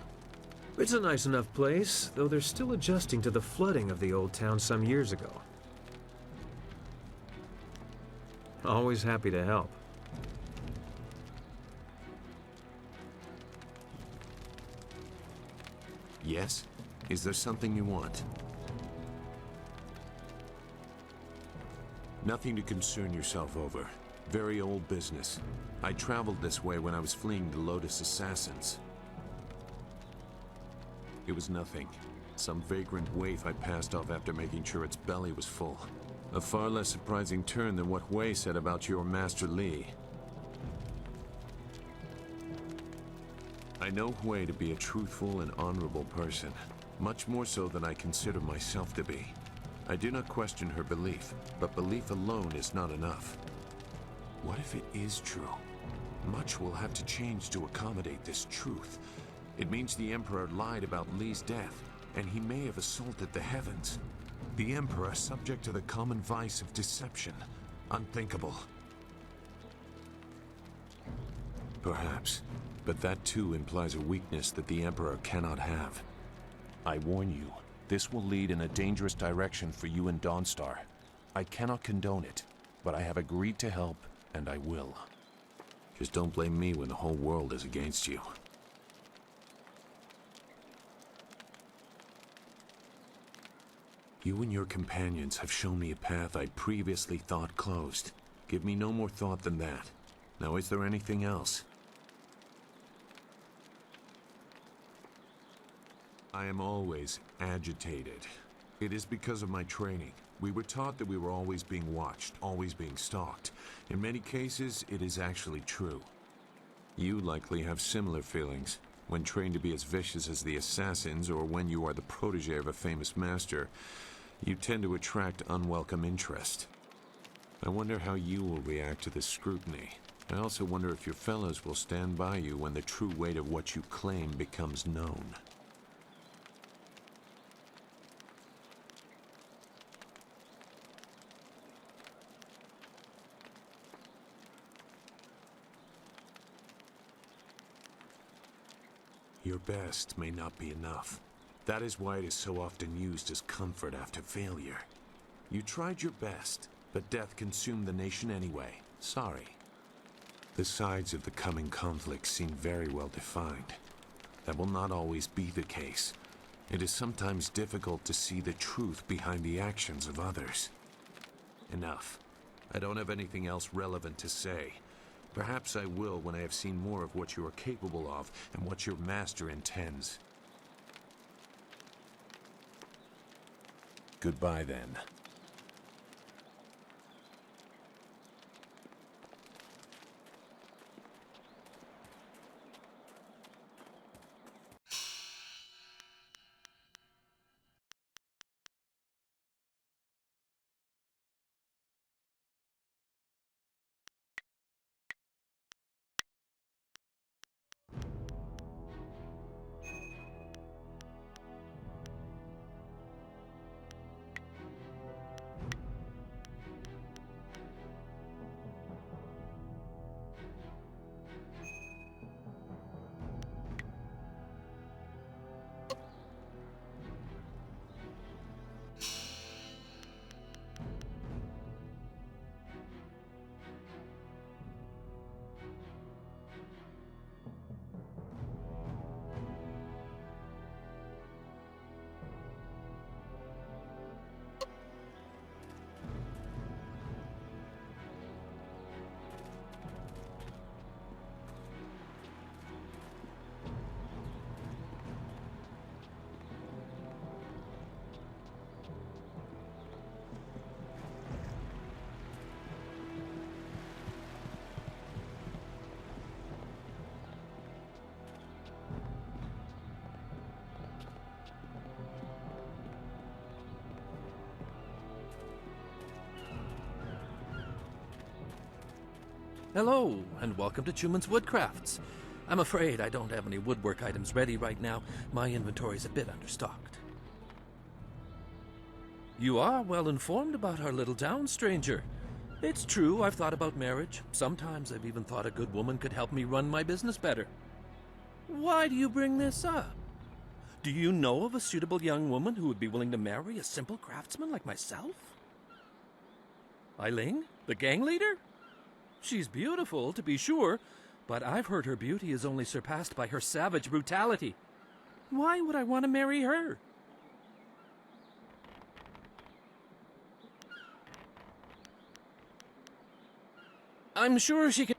It's a nice enough place, though they're still adjusting to the flooding of the old town some years ago. Always happy to help. Yes? Is there something you want? Nothing to concern yourself over. Very old business. I traveled this way when I was fleeing the Lotus assassins. It was nothing. Some vagrant waif I passed off after making sure its belly was full. A far less surprising turn than what Wei said about your Master Li. I know Hui to be a truthful and honorable person, much more so than I consider myself to be. I do not question her belief, but belief alone is not enough. What if it is true? Much will have to change to accommodate this truth. It means the Emperor lied about Li's death, and he may have assaulted the heavens. The Emperor subject to the common vice of deception. Unthinkable. Perhaps, but that too implies a weakness that the Emperor cannot have. I warn you, This will lead in a dangerous direction for you and Dawnstar. I cannot condone it, but I have agreed to help, and I will. Just don't blame me when the whole world is against you. You and your companions have shown me a path I previously thought closed. Give me no more thought than that. Now, is there anything else? I am always agitated. It is because of my training. We were taught that we were always being watched, always being stalked. In many cases, it is actually true. You likely have similar feelings. When trained to be as vicious as the assassins, or when you are the protege of a famous master, you tend to attract unwelcome interest. I wonder how you will react to this scrutiny. I also wonder if your fellows will stand by you when the true weight of what you claim becomes known. Your best may not be enough. That is why it is so often used as comfort after failure. You tried your best, but death consumed the nation anyway. Sorry. The sides of the coming conflict seem very well defined. That will not always be the case. It is sometimes difficult to see the truth behind the actions of others. Enough. I don't have anything else relevant to say. Perhaps I will when I have seen more of what you are capable of and what your master intends. Goodbye, then. Hello, and welcome to Chuman's Woodcrafts. I'm afraid I don't have any woodwork items ready right now. My inventory's a bit understocked. You are well informed about our little town, stranger. It's true, I've thought about marriage. Sometimes I've even thought a good woman could help me run my business better. Why do you bring this up? Do you know of a suitable young woman who would be willing to marry a simple craftsman like myself? Eiling, the gang leader? She's beautiful, to be sure, but I've heard her beauty is only surpassed by her savage brutality. Why would I want to marry her? I'm sure she can...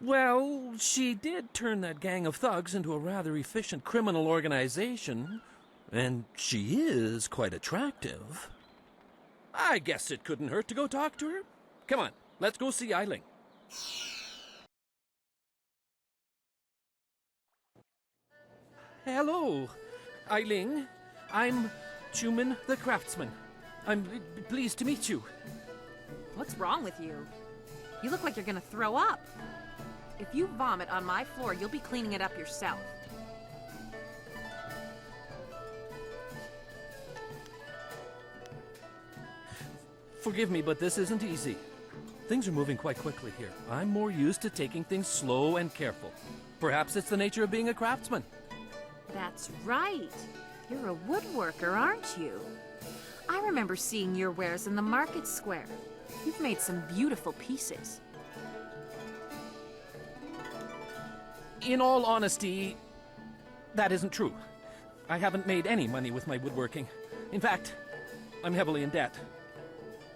Well, she did turn that gang of thugs into a rather efficient criminal organization, and she is quite attractive. I guess it couldn't hurt to go talk to her. Come on, let's go see Eiling. Hello, Eiling. I'm Chuman the Craftsman. I'm pleased to meet you. What's wrong with you? You look like you're gonna throw up. If you vomit on my floor, you'll be cleaning it up yourself. Forgive me, but this isn't easy. Things are moving quite quickly here. I'm more used to taking things slow and careful. Perhaps it's the nature of being a craftsman. That's right. You're a woodworker, aren't you? I remember seeing your wares in the market square. You've made some beautiful pieces. In all honesty, that isn't true. I haven't made any money with my woodworking. In fact, I'm heavily in debt.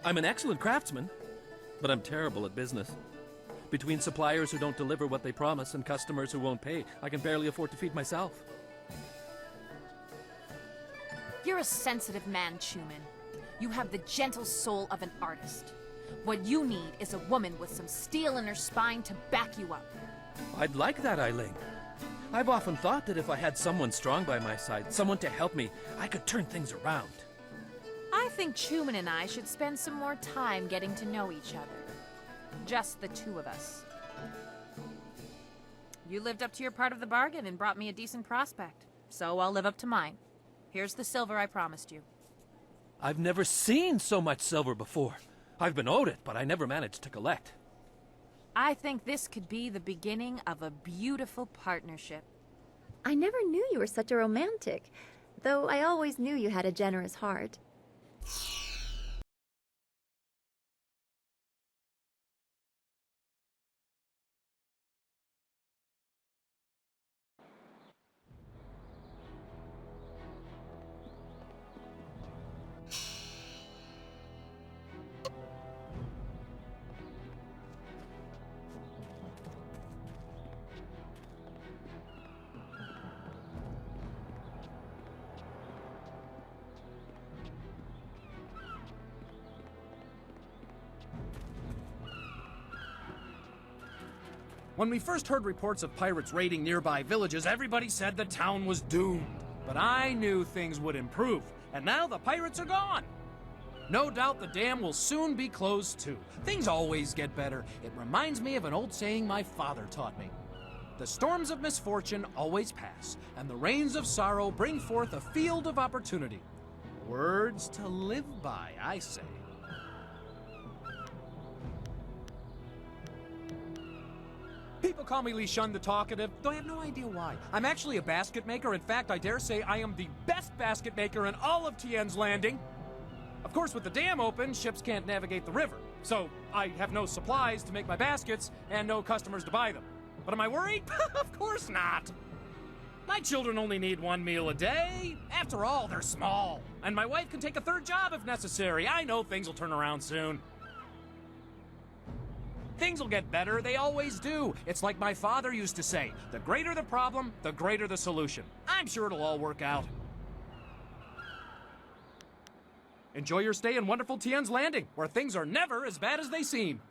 I'm an excellent craftsman, but I'm terrible at business. Between suppliers who don't deliver what they promise and customers who won't pay, I can barely afford to feed myself. You're a sensitive man, Chuman. You have the gentle soul of an artist. What you need is a woman with some steel in her spine to back you up. I'd like that, Eileen. I've often thought that if I had someone strong by my side, someone to help me, I could turn things around. I think Chuman and I should spend some more time getting to know each other. Just the two of us. You lived up to your part of the bargain and brought me a decent prospect, so I'll live up to mine. Here's the silver I promised you. I've never seen so much silver before. I've been owed it, but I never managed to collect. I think this could be the beginning of a beautiful partnership. I never knew you were such a romantic, though I always knew you had a generous heart. When we first heard reports of pirates raiding nearby villages, everybody said the town was doomed. But I knew things would improve, and now the pirates are gone. No doubt the dam will soon be closed too. Things always get better. It reminds me of an old saying my father taught me. The storms of misfortune always pass, and the rains of sorrow bring forth a field of opportunity. Words to live by, I say. People call me Li Shun the Talkative, though I have no idea why. I'm actually a basket maker. In fact, I dare say I am the best basket maker in all of Tien's Landing. Of course, with the dam open, ships can't navigate the river. So I have no supplies to make my baskets and no customers to buy them. But am I worried? Of course not. My children only need one meal a day. After all, they're small. And my wife can take a third job if necessary. I know things will turn around soon. Things will get better, they always do. It's like my father used to say, the greater the problem, the greater the solution. I'm sure it'll all work out. Enjoy your stay in wonderful Tien's Landing, where things are never as bad as they seem.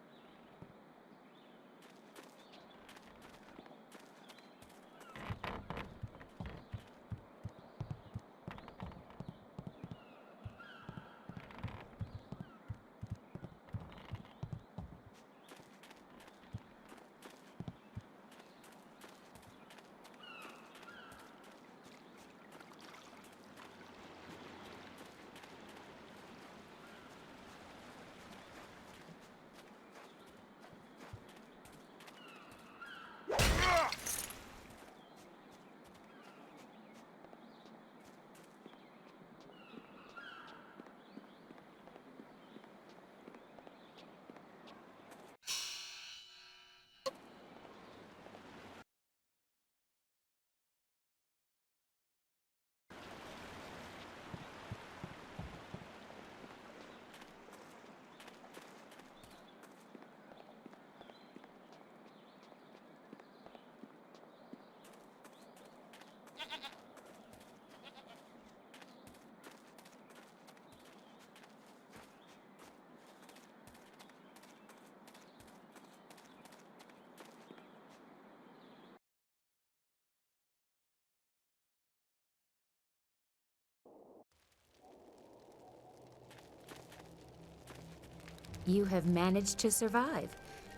You have managed to survive.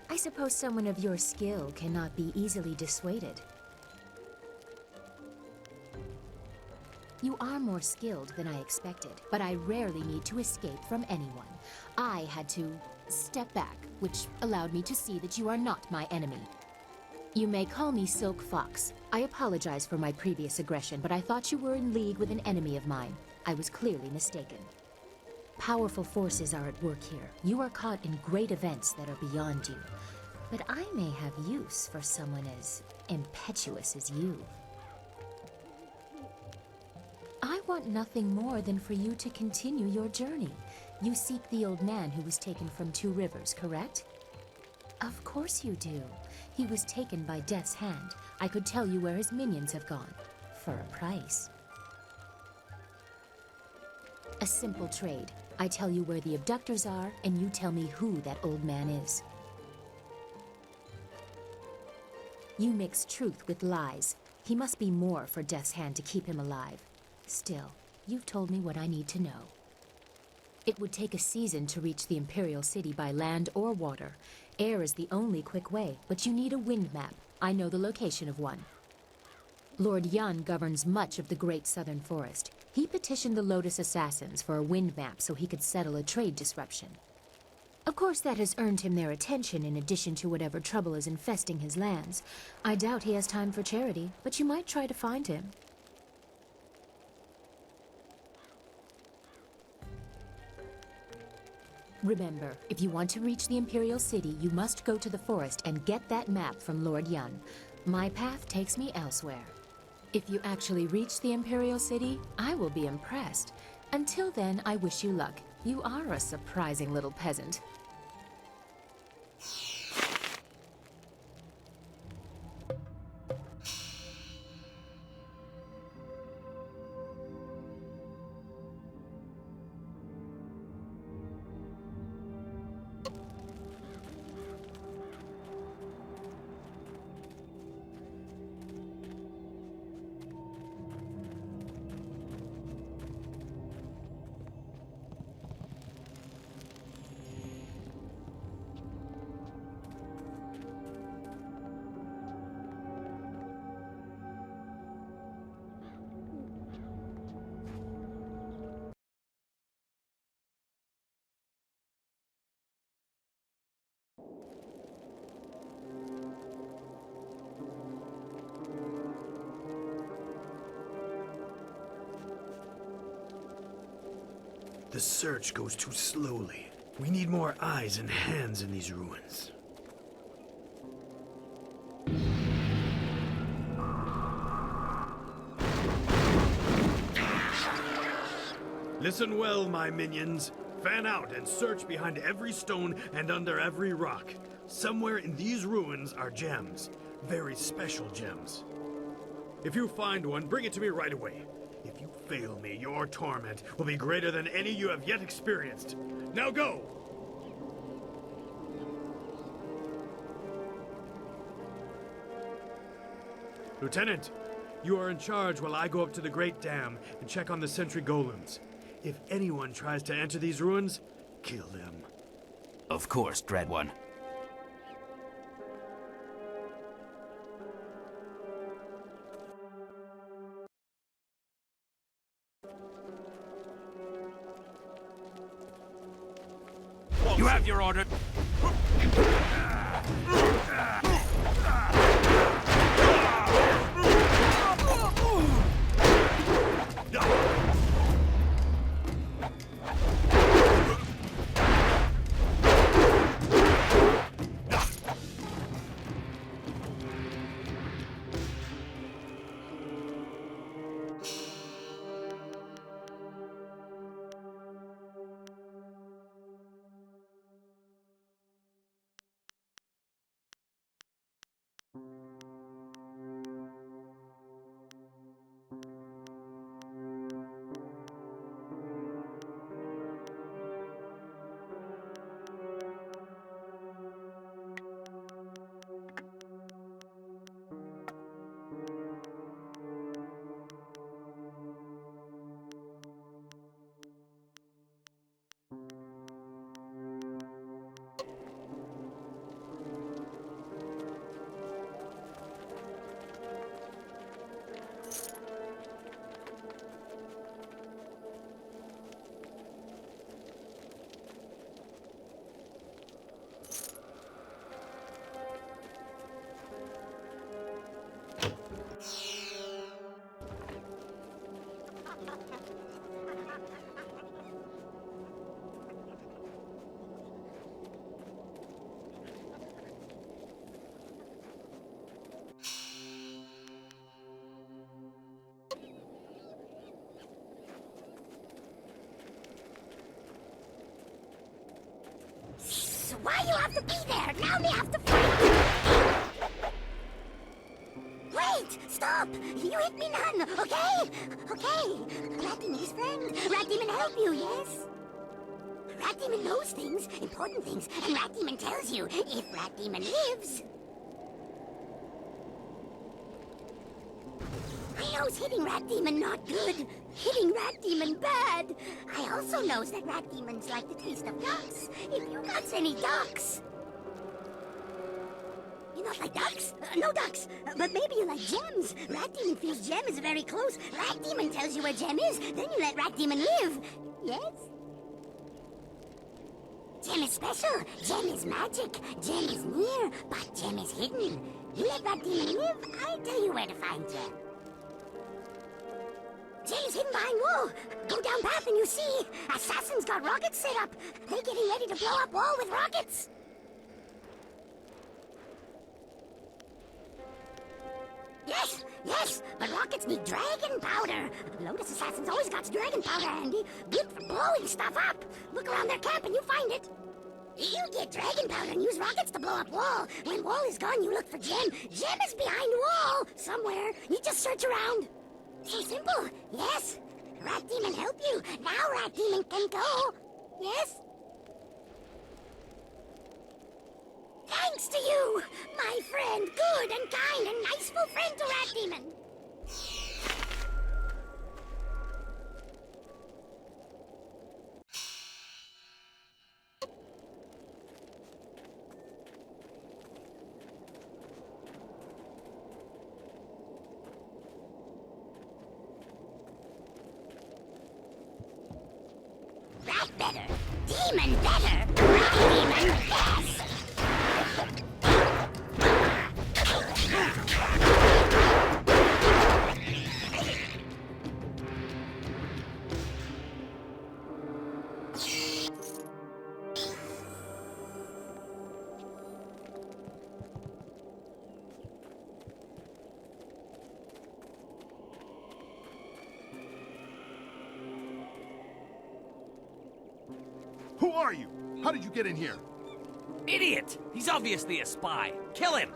I suppose someone of your skill cannot be easily dissuaded. You are more skilled than I expected, but I rarely need to escape from anyone. I had to step back, which allowed me to see that you are not my enemy. You may call me Silk Fox. I apologize for my previous aggression, but I thought you were in league with an enemy of mine. I was clearly mistaken. Powerful forces are at work here. You are caught in great events that are beyond you. But I may have use for someone as impetuous as you. I want nothing more than for you to continue your journey. You seek the old man who was taken from Two Rivers, correct? Of course you do. He was taken by Death's Hand. I could tell you where his minions have gone. For a price. A simple trade. I tell you where the abductors are, and you tell me who that old man is. You mix truth with lies. He must be more for Death's Hand to keep him alive. Still, you've told me what I need to know. It would take a season to reach the Imperial City by land or water. Air is the only quick way, but you need a wind map. I know the location of one. Lord Yun governs much of the Great Southern Forest. He petitioned the Lotus Assassins for a wind map so he could settle a trade disruption. Of course, that has earned him their attention in addition to whatever trouble is infesting his lands. I doubt he has time for charity, but you might try to find him. Remember, if you want to reach the Imperial City, you must go to the forest and get that map from Lord Yun. My path takes me elsewhere. If you actually reach the Imperial City, I will be impressed. Until then, I wish you luck. You are a surprising little peasant. The search goes too slowly. We need more eyes and hands in these ruins. Listen well, my minions. Fan out and search behind every stone and under every rock. Somewhere in these ruins are gems. Very special gems. If you find one, bring it to me right away. If you fail me, your torment will be greater than any you have yet experienced. Now go! Lieutenant, you are in charge while I go up to the Great Dam and check on the sentry golems. If anyone tries to enter these ruins, kill them. Of course, Dread One. You have your order. Why you have to be there? Now we have to fight! Wait! Stop! You hit me none, okay? Okay. Rat Demon's friend. Rat Demon help you, yes? Rat Demon knows things, important things, and Rat Demon tells you if Rat Demon lives. I knows hitting Rat Demon not good. Hitting Rat Demon bad. I also knows that Rat Demons like the taste of ducks. If you got any ducks. You not like ducks? No ducks. But maybe you like gems. Rat Demon feels gem is very close. Rat Demon tells you where gem is. Then you let Rat Demon live. Yes? Gem is special. Gem is magic. Gem is near. But gem is hidden. You let Rat Demon live, I tell you where to find gem. Gem is hidden behind wall. Go down path and you see. Assassins got rockets set up. They getting ready to blow up wall with rockets. Yes, yes, but rockets need dragon powder. Lotus Assassins always got dragon powder handy. Good for blowing stuff up. Look around their camp and you find it. You get dragon powder and use rockets to blow up wall. When wall is gone, you look for gem. Gem is behind wall. Somewhere. You just search around. So simple. Yes. Rat Demon help you. Now Rat Demon can go. Yes? Thanks to you, my friend. Good and kind and niceful friend to Rat Demon. Rat better. Demon better. Rat Demon, yes. Who are you? How did you get in here? Idiot! He's obviously a spy. Kill him!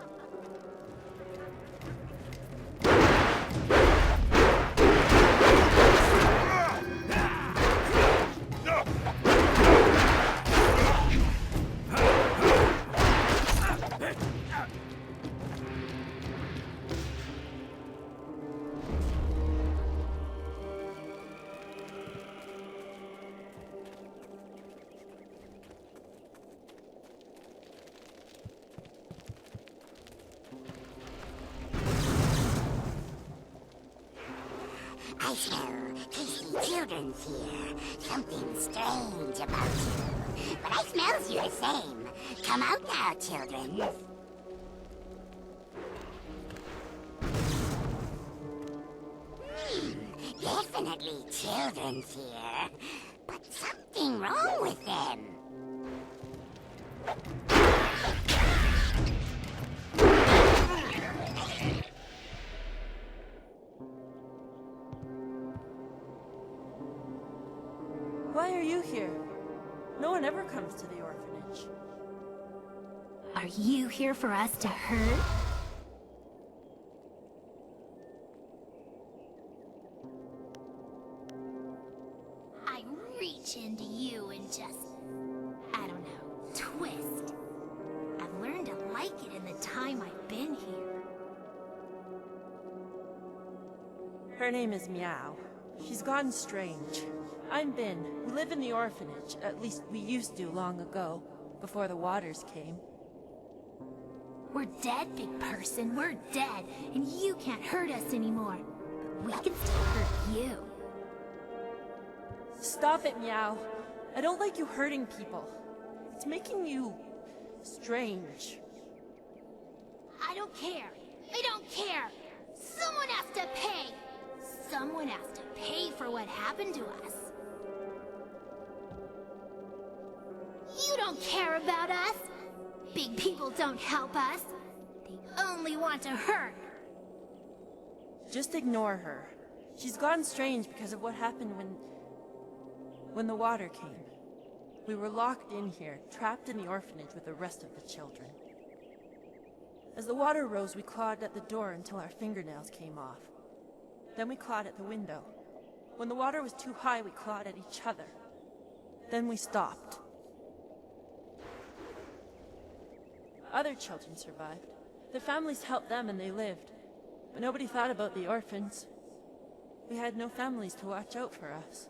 I smell tasty children's here. Something strange about you. But I smells you the same. Come out now, children. Definitely children's here. But something wrong with them. Why are you here? No one ever comes to the orphanage. Are you here for us to hurt? I reach into you and just, I don't know, twist. I've learned to like it in the time I've been here. Her name is Meow. She's gone strange. I'm Bin. We live in the orphanage. At least we used to long ago, before the waters came. We're dead, big person. We're dead, and you can't hurt us anymore. But we can still hurt you. Stop it, Meow. I don't like you hurting people. It's making you strange. I don't care. I don't care. Someone has to pay. Someone has to pay for what happened to us. You don't care about us. Big people don't help us. They only want to hurt. Just ignore her. She's gone strange because of what happened when the water came. We were locked in here, trapped in the orphanage with the rest of the children. As the water rose, we clawed at the door until our fingernails came off. Then we clawed at the window. When the water was too high, we clawed at each other. Then we stopped. Other children survived. Their families helped them and they lived. But nobody thought about the orphans. We had no families to watch out for us.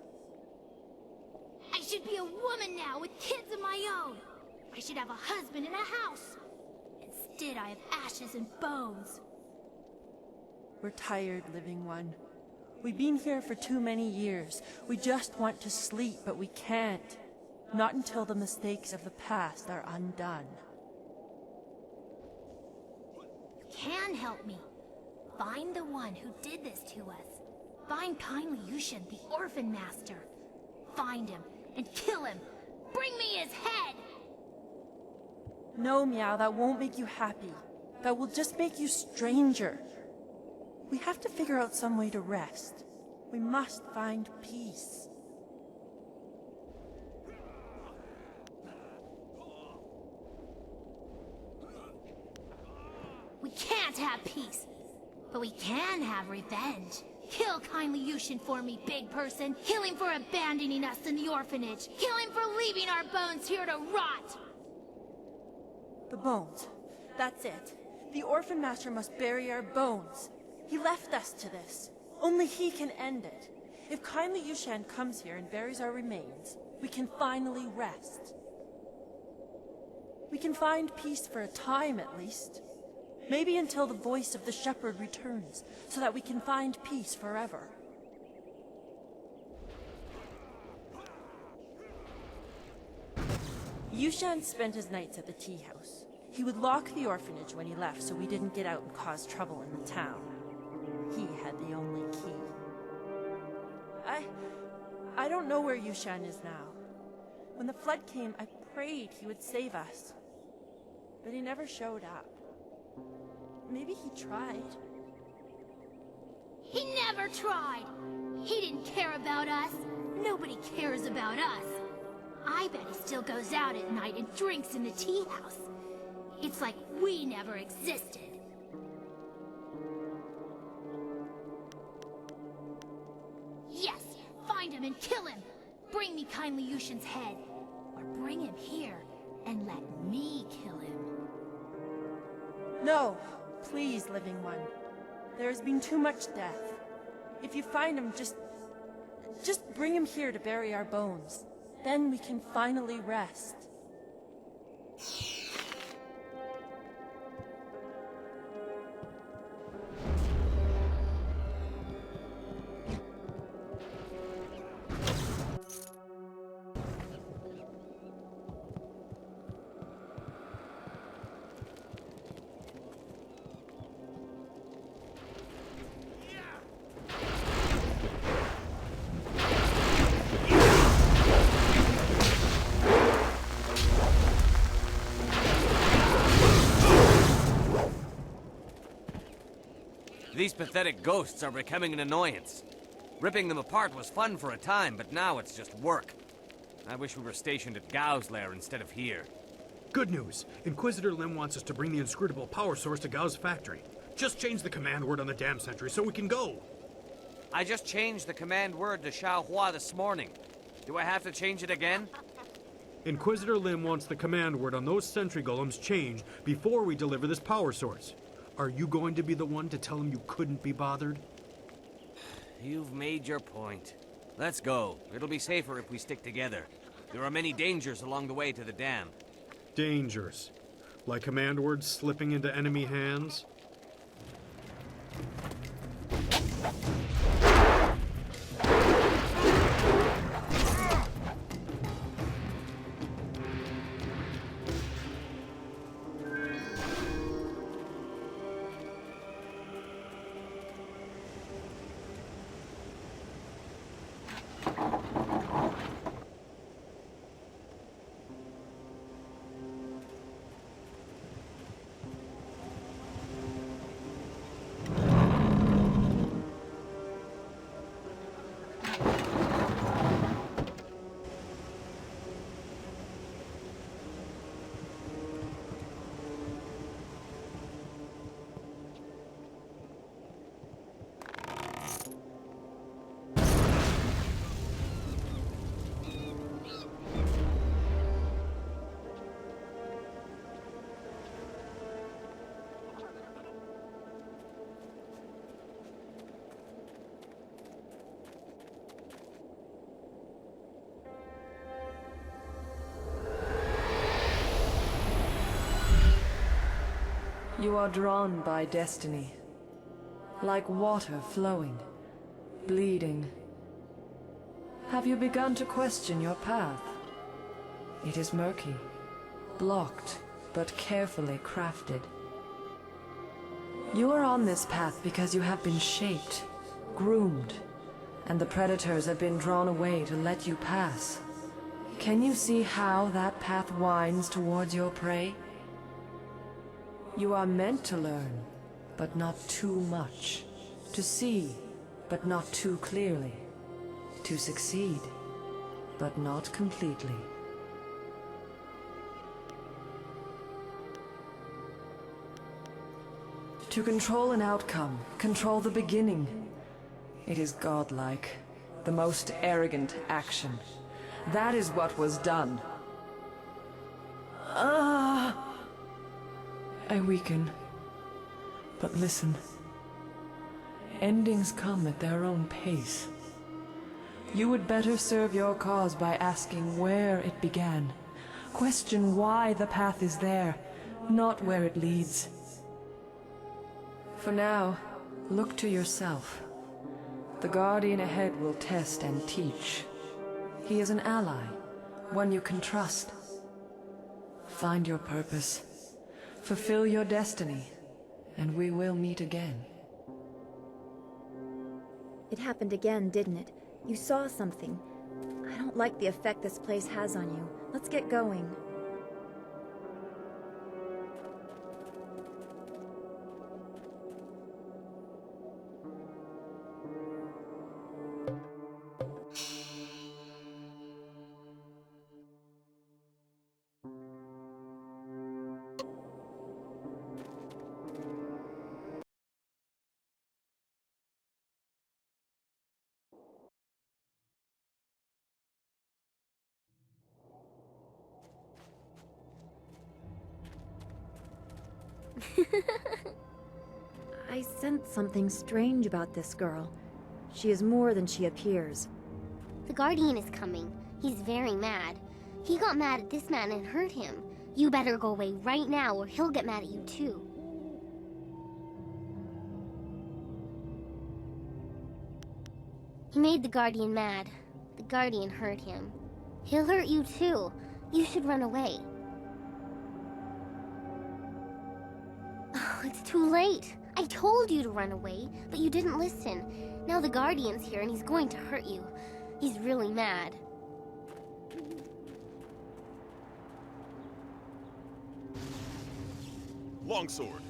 I should be a woman now with kids of my own. I should have a husband and a house. Instead, I have ashes and bones. We're tired, Living One. We've been here for too many years. We just want to sleep, but we can't. Not until the mistakes of the past are undone. You can help me. Find the one who did this to us. Find Kindly Yushin, the orphan master. Find him and kill him. Bring me his head! No, Meow, that won't make you happy. That will just make you stranger. We have to figure out some way to rest. We must find peace. We can't have peace, but we can have revenge. Kill Kindly Yushin for me, big person. Kill him for abandoning us in the orphanage. Kill him for leaving our bones here to rot. The bones. That's it. The orphan master must bury our bones. He left us to this. Only he can end it. If Kindly Yushan comes here and buries our remains, we can finally rest. We can find peace for a time, at least. Maybe until the voice of the shepherd returns, so that we can find peace forever. Yushan spent his nights at the tea house. He would lock the orphanage when he left so we didn't get out and cause trouble in the town. He had the only key. I don't know where Yushan is now. When the flood came, I prayed he would save us. But he never showed up. Maybe he tried. He never tried. He didn't care about us. Nobody cares about us. I bet he still goes out at night and drinks in the tea house. It's like we never existed. Yes, find him and kill him. Bring me Kindly Yushin's head. Or bring him here and let me kill him. No, please, Living One. There has been too much death. If you find him, just bring him here to bury our bones. Then we can finally rest. These pathetic ghosts are becoming an annoyance. Ripping them apart was fun for a time, but now it's just work. I wish we were stationed at Gao's lair instead of here. Good news. Inquisitor Lim wants us to bring the inscrutable power source to Gao's factory. Just change the command word on the dam sentry so we can go. I just changed the command word to Xiaohua this morning. Do I have to change it again? Inquisitor Lim wants the command word on those sentry golems changed before we deliver this power source. Are you going to be the one to tell him you couldn't be bothered? You've made your point. Let's go. It'll be safer if we stick together. There are many dangers along the way to the dam. Dangers? Like command words slipping into enemy hands? You are drawn by destiny, like water flowing, bleeding. Have you begun to question your path? It is murky, blocked, but carefully crafted. You are on this path because you have been shaped, groomed, and the predators have been drawn away to let you pass. Can you see how that path winds towards your prey? You are meant to learn, but not too much. To see, but not too clearly. To succeed, but not completely. To control an outcome, control the beginning. It is godlike, the most arrogant action. That is what was done. I weaken. But listen. Endings come at their own pace. You would better serve your cause by asking where it began. Question why the path is there, not where it leads. For now, look to yourself. The Guardian ahead will test and teach. He is an ally, one you can trust. Find your purpose, fulfill your destiny, and we will meet again. It happened again, didn't it? You saw something. I don't like the effect this place has on you. Let's get going. I sense something strange about this girl. She is more than she appears. The Guardian is coming. He's very mad. He got mad at this man and hurt him. You better go away right now or he'll get mad at you too. He made the Guardian mad. The Guardian hurt him. He'll hurt you too. You should run away. Oh, it's too late. I told you to run away, but you didn't listen. Now the Guardian's here and he's going to hurt you. He's really mad. Longsword.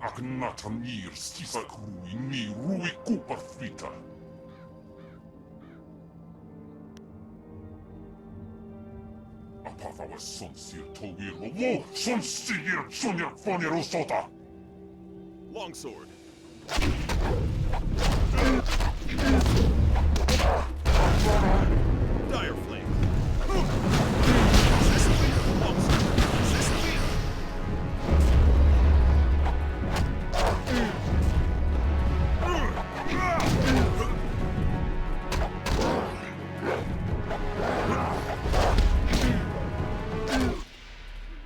Aknatanir sisakru inni rui kuparfita. Apathawa sonsir towir wo sonsigir sonya fonerosota. Longsword. Dire flame.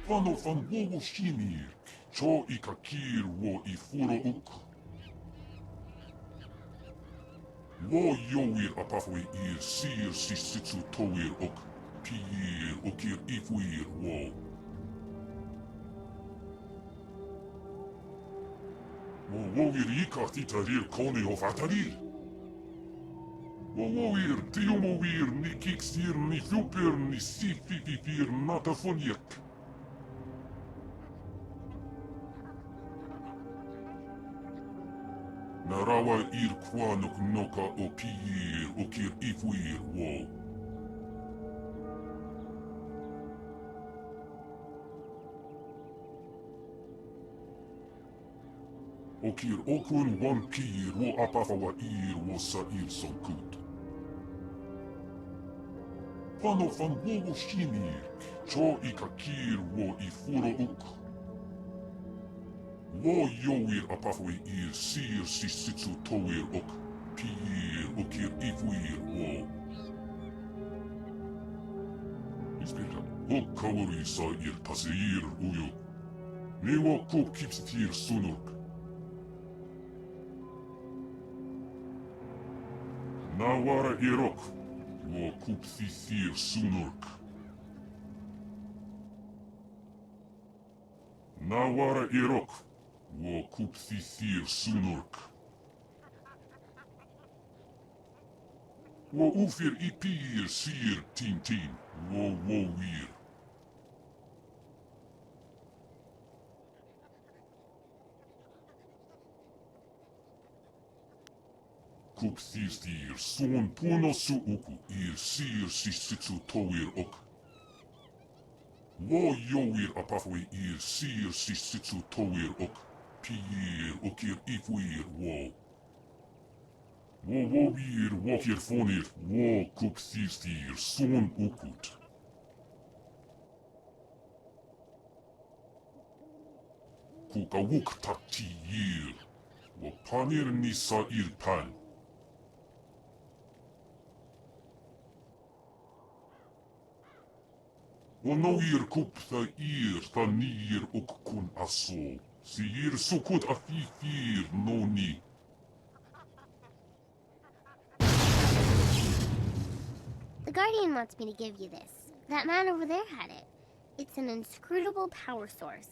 Vano van wowo shimir, cho ikakir wo ifuro uk. Wo yowir apafwe ir sir sisitsu towir ok, pir okir ifuir wo. Wo wowir ikatitarir kone of atarir. Wo wowir tiomovir ni kiksir ni fuper ni sifififir natafoniek. Narawa ir kwanok noka o pir okir ifuir wo. Okir okun wan pir wo apafawa ir wo sa ir sonkut. Vano van wowo shimir, Cho ikakir wo ifuro uk. Wo yowir apafwe ir sir sisitsu towir ok. Pir okir ifuir wo. Ispilka. Ok kawari sa ir pasir uyo. Ni wo kop kipsitir sunurk. Nawara irok. Wo kop thithir sunurk. Nawara irok. Wo kop thithir sunurk. Wo ufir ipir sir tin. Wo wir. Kop thithir son puno su uku ir sir sisitsu towir ok. Wo yowir apafwe ir sir sisitsu towir ok. Pir okir ifuir wo. Wo wir wokir fonir wo kop thithir son ukut. Kuka wuk takti yir. Wo panir nisa ir pan. Wo noir kop tha nir ok kun aso. Si ir sukut a thithir no ni. The Guardian wants me to give you this. That man over there had it. It's an inscrutable power source.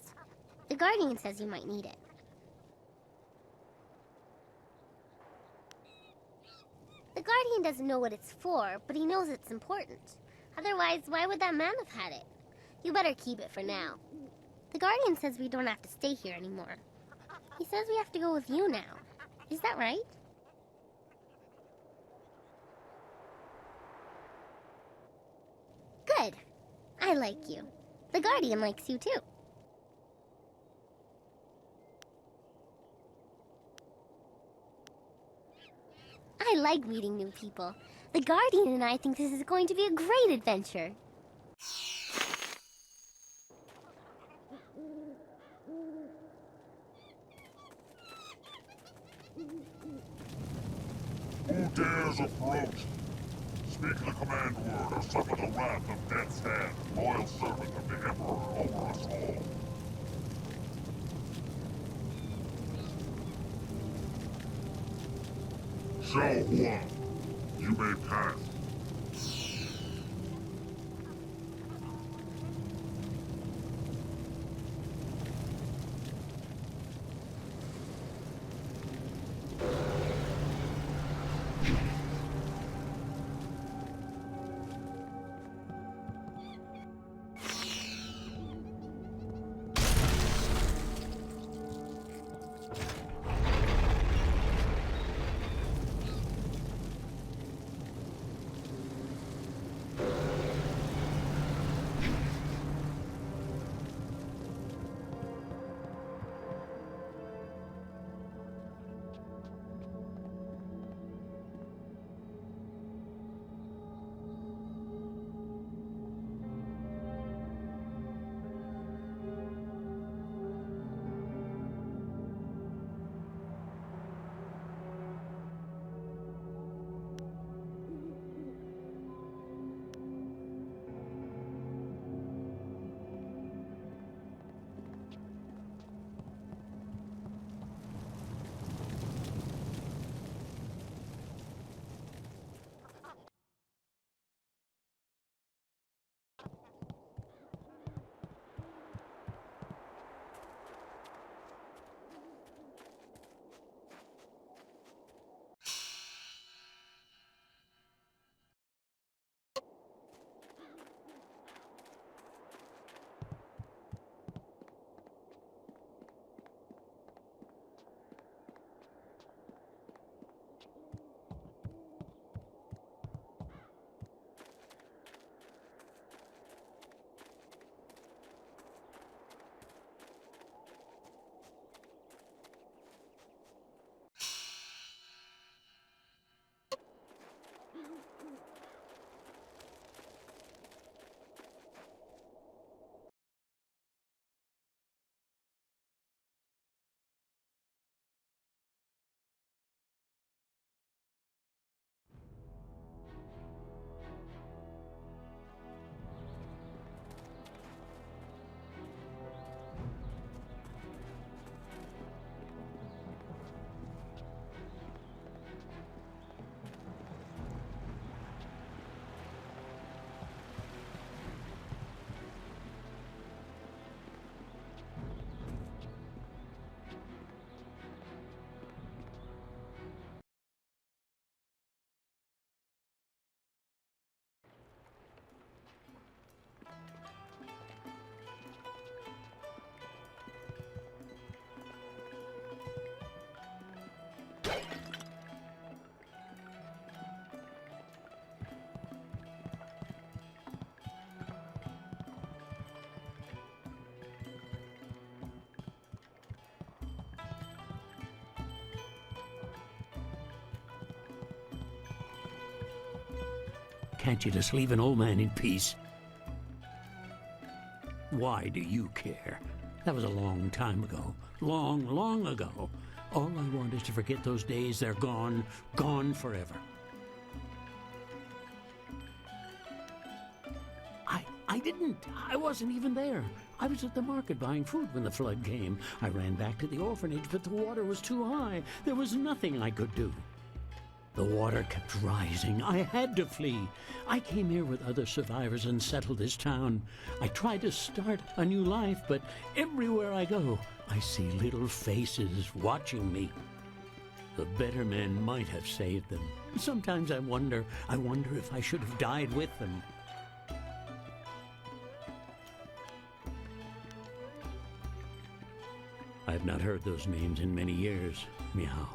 The Guardian says you might need it. The Guardian doesn't know what it's for, but he knows it's important. Otherwise, why would that man have had it? You better keep it for now. The Guardian says we don't have to stay here anymore. He says we have to go with you now. Is that right? Good. I like you. The Guardian likes you too. I like meeting new people. The Guardian and I think this is going to be a great adventure. Who dares approach? Speak the command word or suffer the wrath of Death's Hand, loyal servant of the Emperor over us all. Shao Huan, you may pass. can't you just leave an old man in peace? Why do you care? That was a long time ago. Long, long ago. All I want is to forget those days. They're gone. Gone forever. I didn't. I wasn't even there. I was at the market buying food when the flood came. I ran back to the orphanage, but the water was too high. There was nothing I could do. The water kept rising. I had to flee. I came here with other survivors and settled this town. I tried to start a new life, but everywhere I go, I see little faces watching me. The better men might have saved them. Sometimes I wonder if I should have died with them. I've not heard those names in many years. Meow.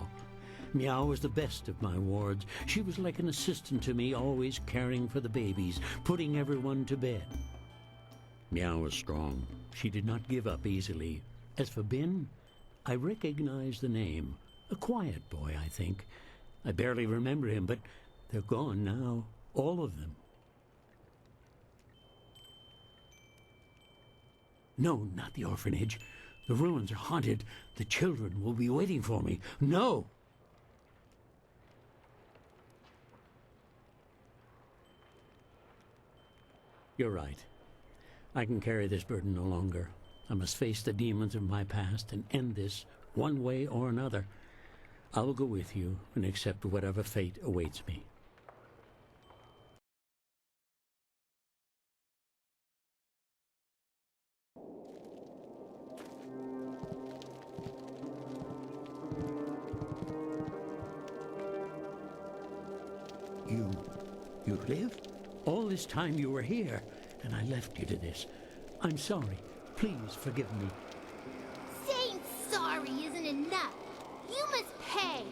Meow was the best of my wards. She was like an assistant to me, always caring for the babies, putting everyone to bed. Meow was strong. She did not give up easily. As for Bin, I recognize the name. A quiet boy, I think. I barely remember him, but they're gone now. All of them. No, not the orphanage. The ruins are haunted. The children will be waiting for me. No! You're right. I can carry this burden no longer. I must face the demons of my past and end this one way or another. I will go with you and accept whatever fate awaits me. You live? All this time you were here, and I left you to this. I'm sorry. Please forgive me. Saying sorry isn't enough. You must pay.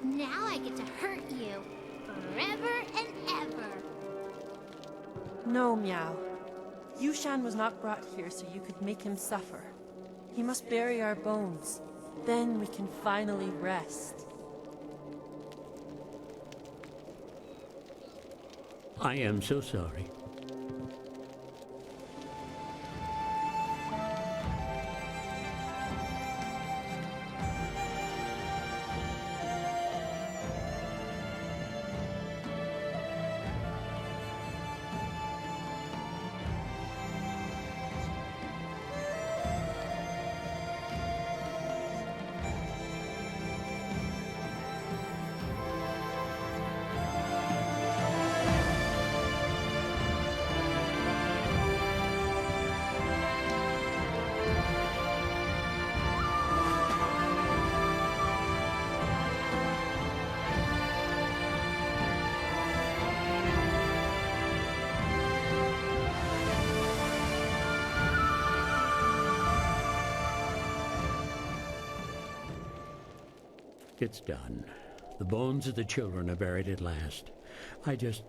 Now I get to hurt you. Forever and ever. No, Meow. Yushan was not brought here so you could make him suffer. He must bury our bones. Then we can finally rest. I am so sorry. It's done. The bones of the children are buried at last. I just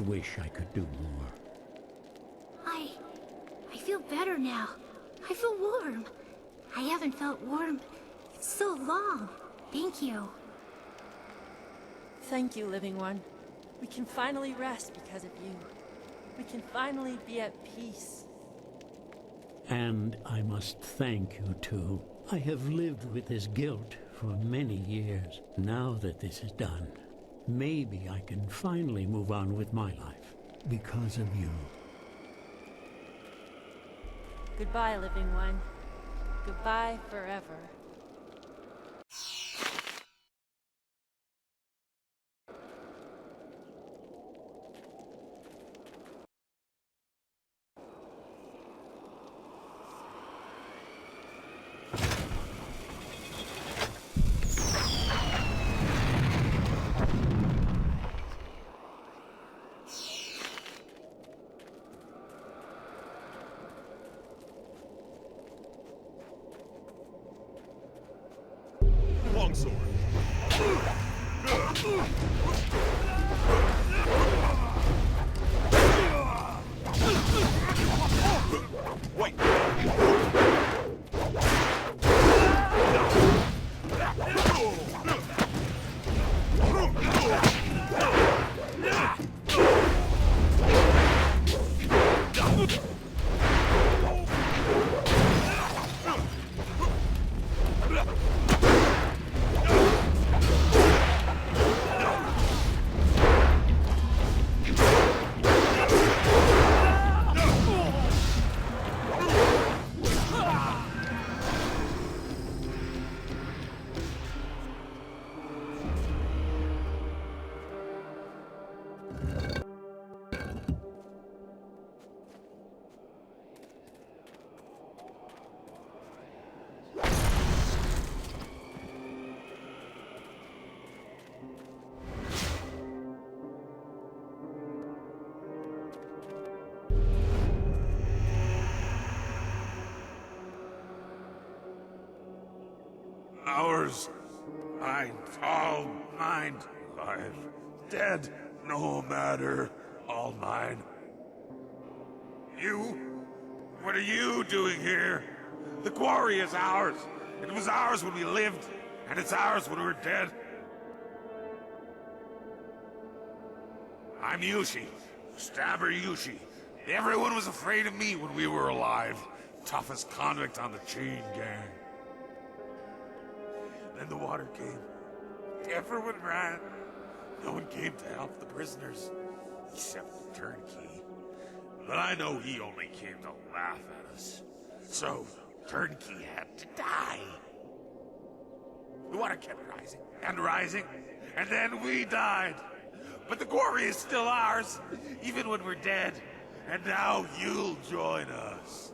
wish I could do more. I feel better now. I feel warm. I haven't felt warm in so long. Thank you. Thank you, Living One. We can finally rest because of you. We can finally be at peace. And I must thank you, too. I have lived with this guilt for many years. Now that this is done, maybe I can finally move on with my life because of you. Goodbye, Living One. Goodbye forever. Longsword. Wait. Ours. Mine. All mine. Alive. Dead. No matter. All mine. You? What are you doing here? The quarry is ours. It was ours when we lived, and it's ours when we're dead. I'm Yushi. Stabber Yushi. Everyone was afraid of me when we were alive. Toughest convict on the chain gang. Then the water came. Everyone ran. No one came to help the prisoners, except the turnkey. But I know he only came to laugh at us. So, turnkey had to die. The water kept rising, and then we died. But the quarry is still ours, even when we're dead. And now you'll join us.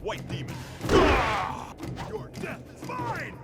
White demon. Your death is mine!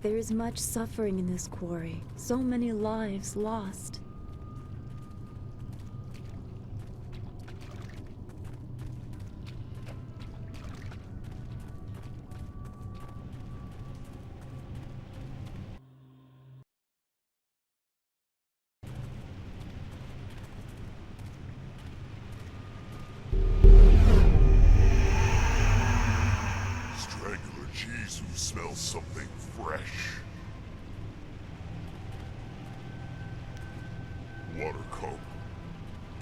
There is much suffering in this quarry. So many lives lost. Strangler Jesus smells something fresh. Water come.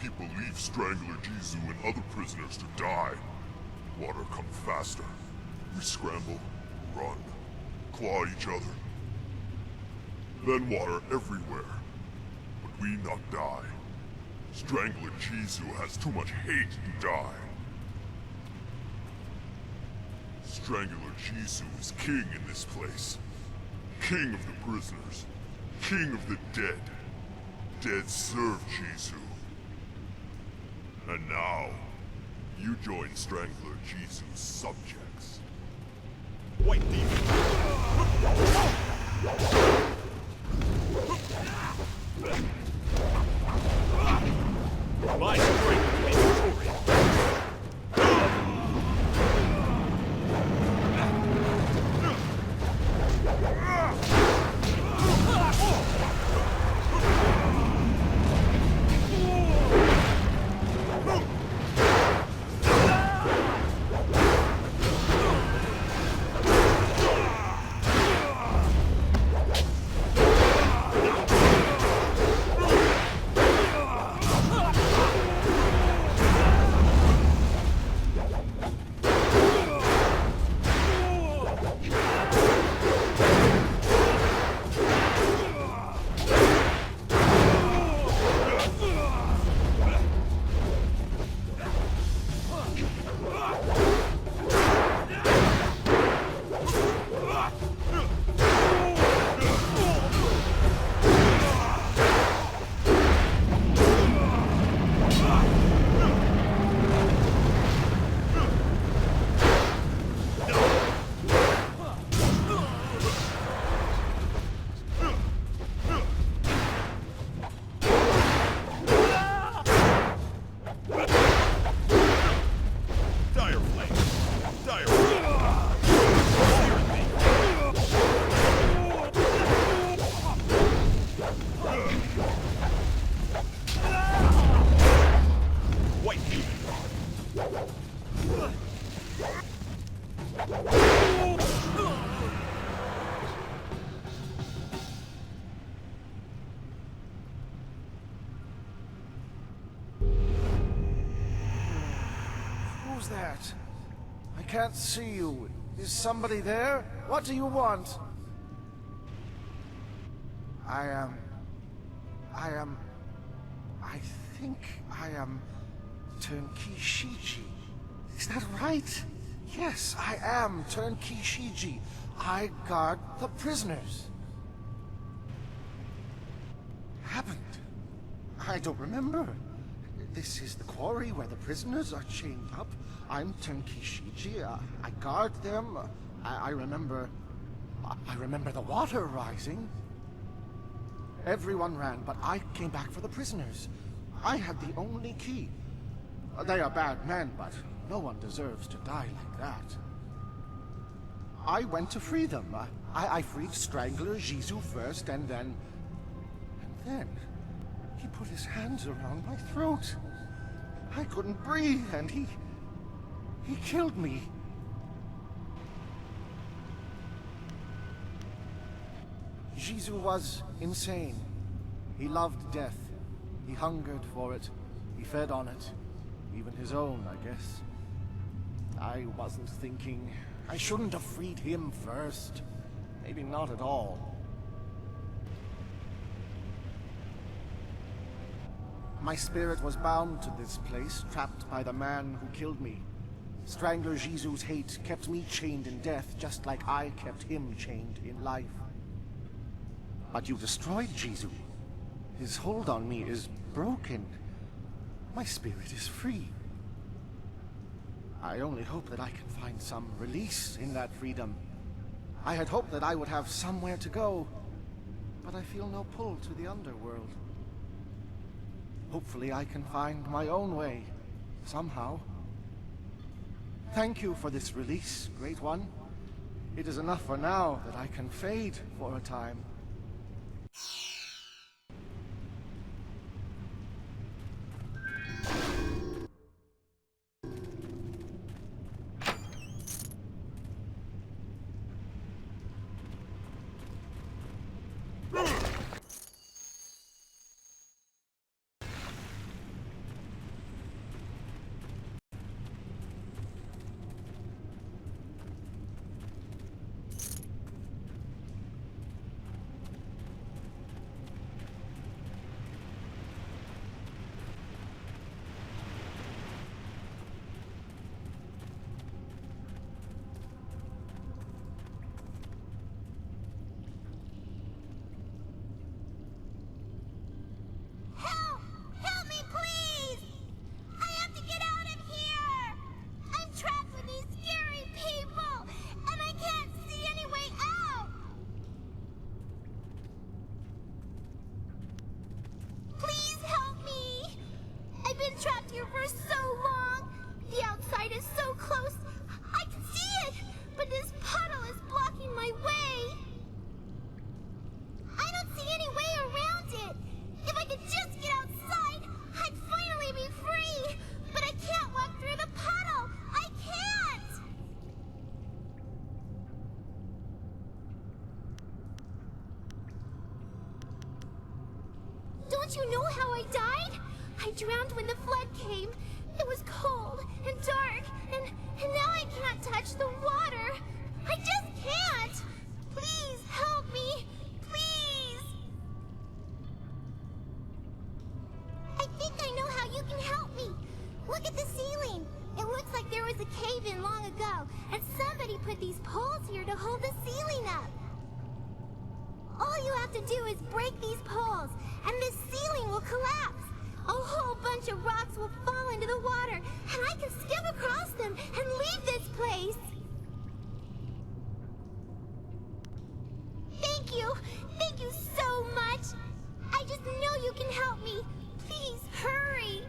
People leave Strangler Jesus and other prisoners to die. Water come faster. We scramble, run, claw each other. Then water everywhere. But we not die. Strangler Jesus has too much hate to die. Strangler Jesus is king in this place. King of the prisoners. King of the dead. Dead serve Jesus. And now, you join Strangler Jesus' subjects. Wait, demon! My strength is victorious. Who's that? I can't see you. Is somebody there? What do you want? I think I am Turnkey Shiji. Is that right? Yes, I am Turnkey Shiji. I guard the prisoners. Happened? I don't remember. This is the quarry where the prisoners are chained up. I'm Turnkey Shiji. I guard them. I remember the water rising. Everyone ran, but I came back for the prisoners. I had the only key. They are bad men, but no one deserves to die like that. I went to free them. I freed Strangler Jesus first, and then he put his hands around my throat. I couldn't breathe, and he killed me. Jesus was insane. He loved death. He hungered for it. He fed on it. Even his own, I guess. I wasn't thinking. I shouldn't have freed him first. Maybe not at all. My spirit was bound to this place, trapped by the man who killed me. Strangler Jesus' hate kept me chained in death, just like I kept him chained in life. But you destroyed Jesus. His hold on me is broken. My spirit is free. I only hope that I can find some release in that freedom. I had hoped that I would have somewhere to go, but I feel no pull to the underworld. Hopefully I can find my own way, somehow. Thank you for this release, Great One. It is enough for now that I can fade for a time. Help me, please! I have to get out of here! I'm trapped with these scary people, and I can't see any way out! Please help me! I've been trapped here for so long. The outside is so close. I can see it, but this puddle is blocking my way. I don't see any way around it. If I could just get outside, I'd finally be free. But I can't walk through the puddle. I can't. Don't you know how I died? I drowned when the flood came. It was cold and dark, and now I can't touch the water. I just can't. Please help me. Please. I think I know how you can help me. Look at the ceiling. It looks like there was a cave-in long ago, and somebody put these poles here to hold the ceiling up. All you have to do is break these poles, and this ceiling will collapse. A whole bunch of rocks will fall into the water, and I can skip across them and leave this place. Thank you. Thank you so much. I just know you can help me. Please, hurry.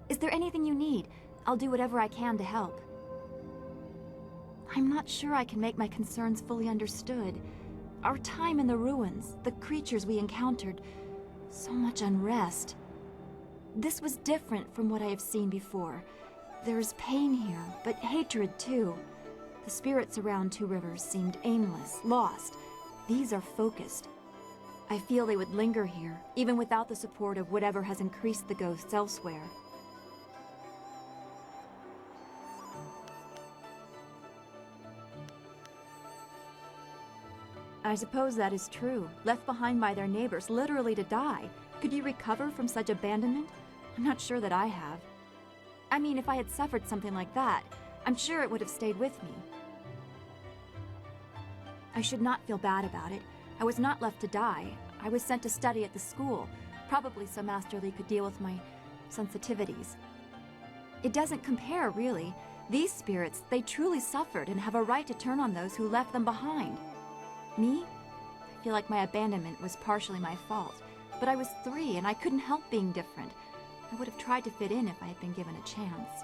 Is there anything you need? I'll do whatever I can to help. I'm not sure I can make my concerns fully understood. Our time in the ruins, the creatures we encountered, so much unrest. This was different from what I have seen before. There is pain here, but hatred too. The spirits around Two Rivers seemed aimless, lost. These are focused. I feel they would linger here, even without the support of whatever has increased the ghosts elsewhere. I suppose that is true. Left behind by their neighbors, literally to die. Could you recover from such abandonment? I'm not sure that I have. I mean, if I had suffered something like that, I'm sure it would have stayed with me. I should not feel bad about it. I was not left to die. I was sent to study at the school, probably so Master Li could deal with my sensitivities. It doesn't compare, really. These spirits, they truly suffered and have a right to turn on those who left them behind. Me? I feel like my abandonment was partially my fault, but I was 3 and I couldn't help being different. I would have tried to fit in if I had been given a chance.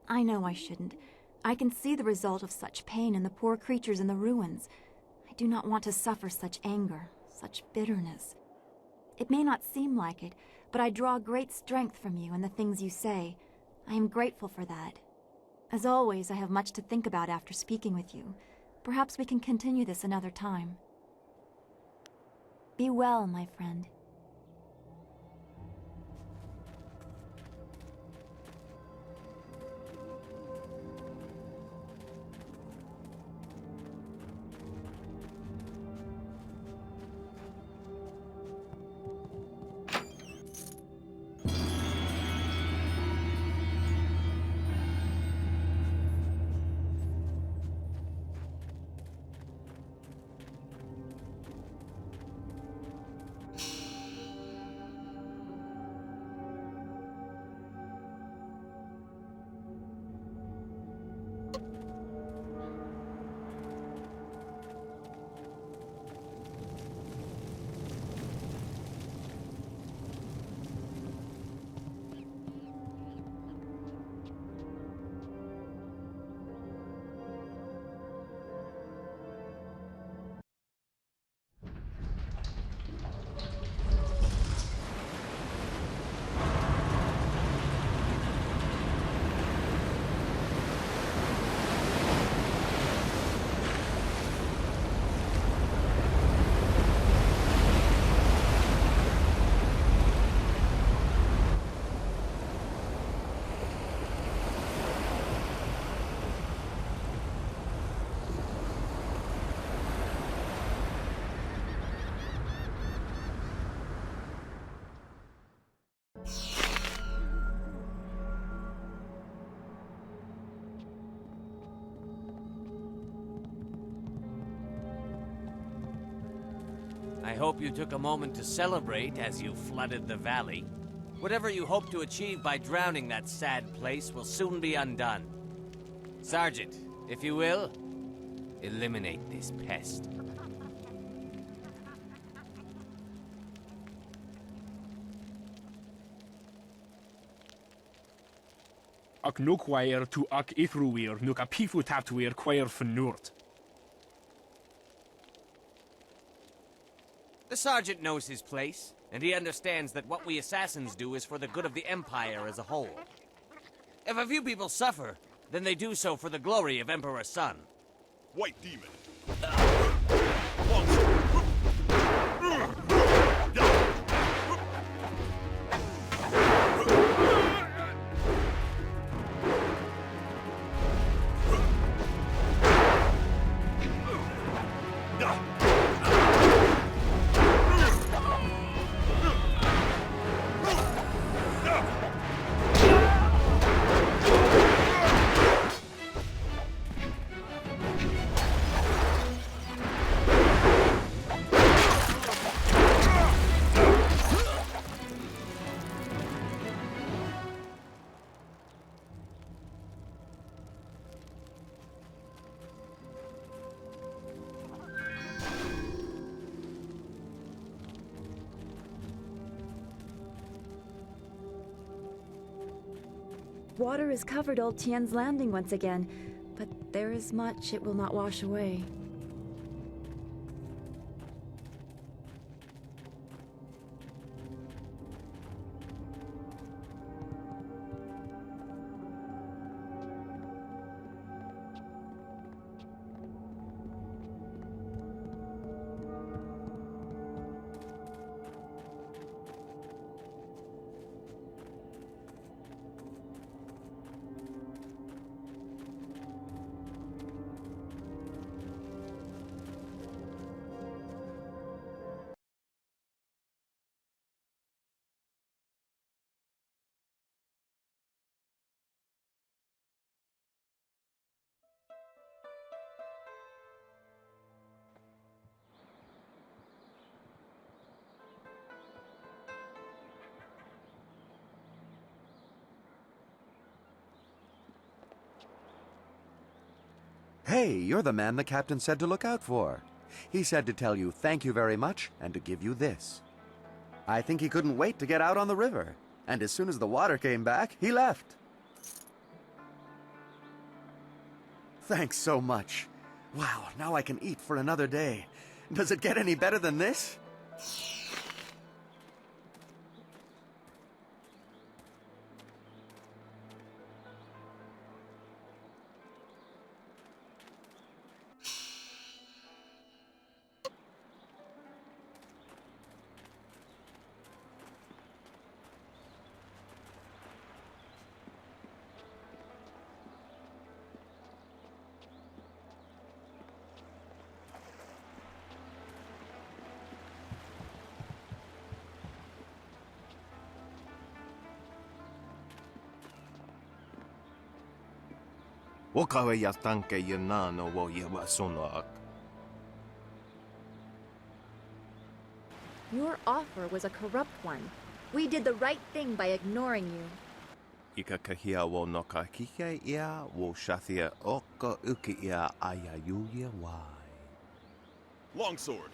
I know I shouldn't. I can see the result of such pain in the poor creatures in the ruins. I do not want to suffer such anger, such bitterness. It may not seem like it, but I draw great strength from you and the things you say. I am grateful for that. As always, I have much to think about after speaking with you. Perhaps we can continue this another time. Be well, my friend. I hope you took a moment to celebrate as you flooded the valley. Whatever you hope to achieve by drowning that sad place will soon be undone. Sergeant, if you will, eliminate this pest. Ac no choir to ac ithrwyr nw ca pifu tatwyr choir fynwrt. The sergeant knows his place, and he understands that what we assassins do is for the good of the Empire as a whole. If a few people suffer, then they do so for the glory of Emperor Sun. White demon. Water has covered Old Tien's Landing once again, but there is much it will not wash away. Hey, you're the man the captain said to look out for. He said to tell you thank you very much and to give you this. I think he couldn't wait to get out on the river, and as soon as the water came back, he left. Thanks so much. Wow, now I can eat for another day. Does it get any better than this? Your offer was a corrupt one. We did the right thing by ignoring you. Ikakahia wo no ka kike ia wo shathia oka uki ia ayayuya wai. Longsword.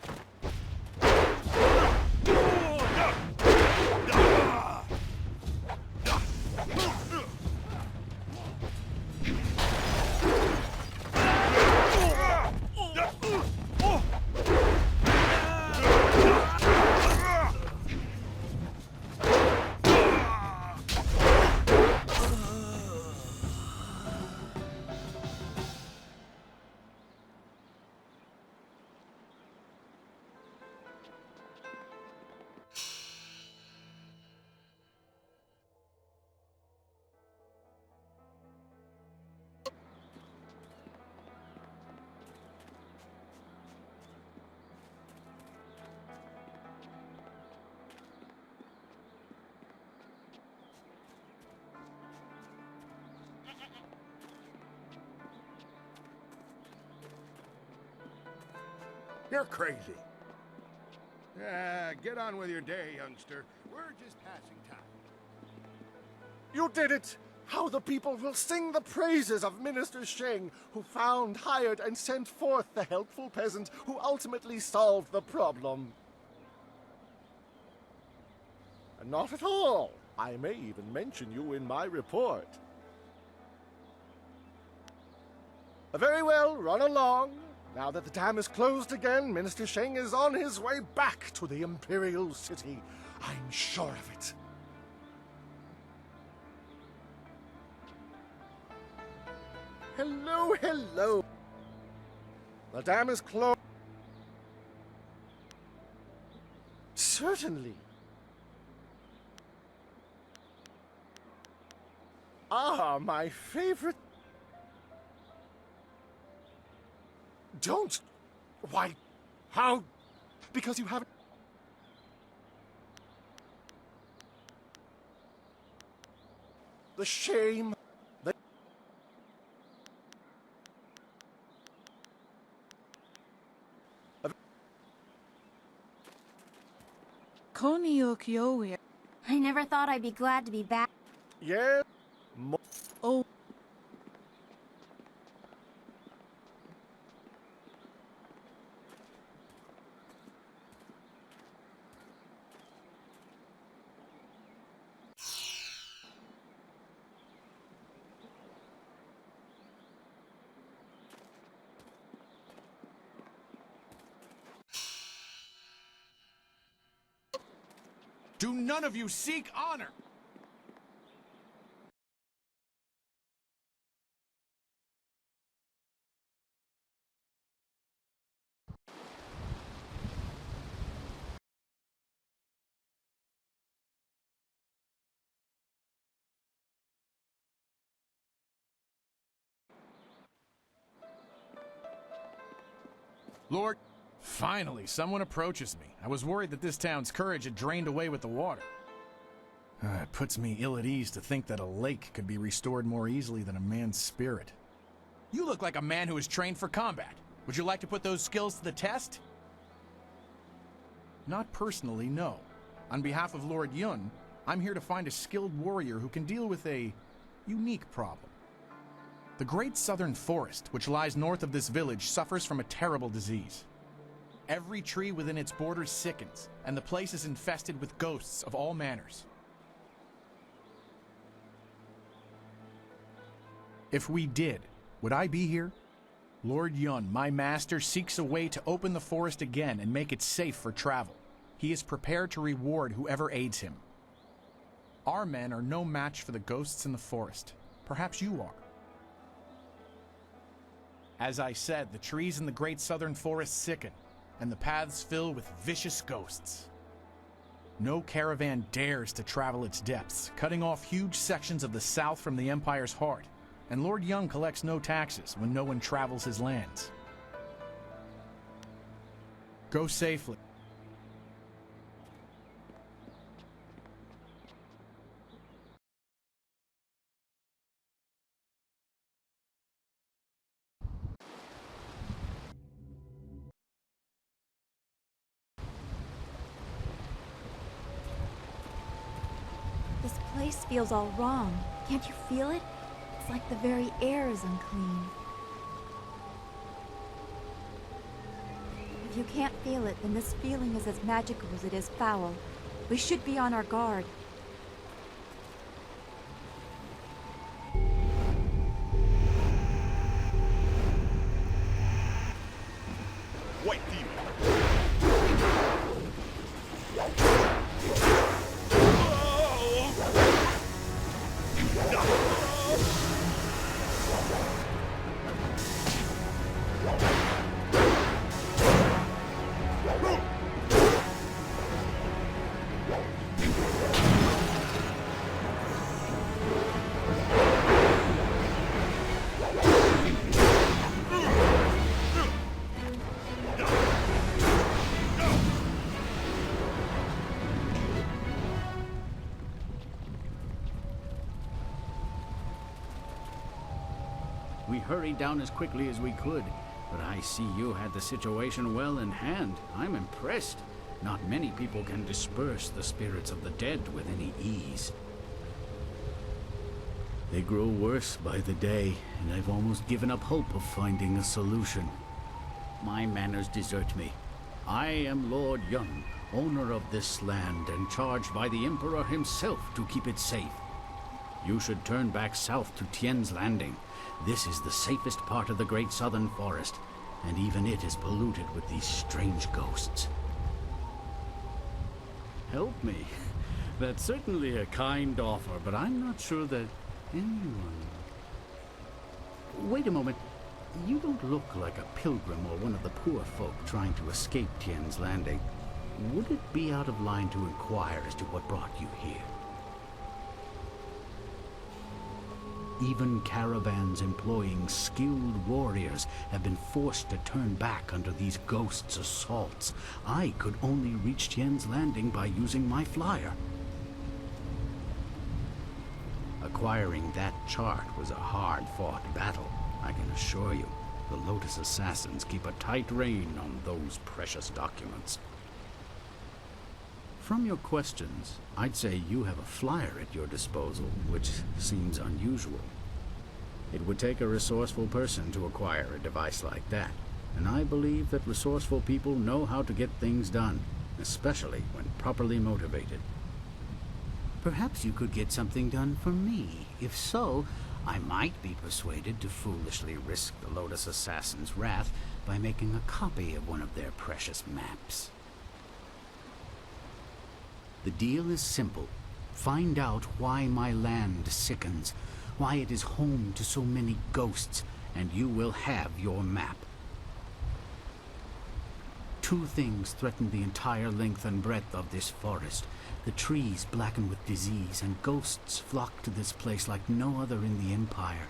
You're crazy. Get on with your day, youngster. We're just passing time. You did it! How the people will sing the praises of Minister Sheng, who found, hired, and sent forth the helpful peasant who ultimately solved the problem. Not at all. I may even mention you in my report. Very well, run along. Now that the dam is closed again, Minister Sheng is on his way back to the Imperial City. I'm sure of it. Hello, hello. The dam is closed. Certainly. Ah, my favorite. Don't. Why? How? Because you haven't. The shame. The. I never thought I'd be glad to be back. Yeah. Oh. Do none of you seek honor? Lord, finally, someone approaches me. I was worried that this town's courage had drained away with the water. It puts me ill at ease to think that a lake could be restored more easily than a man's spirit. You look like a man who is trained for combat. Would you like to put those skills to the test? Not personally, no. On behalf of Lord Yun, I'm here to find a skilled warrior who can deal with a unique problem. The Great Southern Forest, which lies north of this village, suffers from a terrible disease. Every tree within its borders sickens, and the place is infested with ghosts of all manners. If we did, would I be here? Lord Yun, my master, seeks a way to open the forest again and make it safe for travel. He is prepared to reward whoever aids him. Our men are no match for the ghosts in the forest. Perhaps you are. As I said, the trees in the Great Southern Forest sicken, and the paths fill with vicious ghosts. No caravan dares to travel its depths, cutting off huge sections of the south from the Empire's heart, and Lord Young collects no taxes when no one travels his lands. Go safely. This place feels all wrong. Can't you feel it? It's like the very air is unclean. If you can't feel it, then this feeling is as magical as it is foul. We should be on our guard. White demon. We hurried down as quickly as we could, but I see you had the situation well in hand. I'm impressed. Not many people can disperse the spirits of the dead with any ease. They grow worse by the day, and I've almost given up hope of finding a solution. My manners desert me. I am Lord Yun, owner of this land, and charged by the Emperor himself to keep it safe. You should turn back south to Tien's Landing. This is the safest part of the Great Southern Forest, and even it is polluted with these strange ghosts. Help me. That's certainly a kind offer, but I'm not sure that anyone... Wait a moment. You don't look like a pilgrim or one of the poor folk trying to escape Tien's Landing. Would it be out of line to inquire as to what brought you here? Even caravans employing skilled warriors have been forced to turn back under these ghosts' assaults. I could only reach Tien's Landing by using my flyer. Acquiring that chart was a hard-fought battle, I can assure you. The Lotus Assassins keep a tight rein on those precious documents. From your questions, I'd say you have a flyer at your disposal, which seems unusual. It would take a resourceful person to acquire a device like that, and I believe that resourceful people know how to get things done, especially when properly motivated. Perhaps you could get something done for me. If so, I might be persuaded to foolishly risk the Lotus Assassin's wrath by making a copy of one of their precious maps. The deal is simple. Find out why my land sickens, why it is home to so many ghosts, and you will have your map. Two things threaten the entire length and breadth of this forest. The trees blacken with disease, and ghosts flock to this place like no other in the Empire.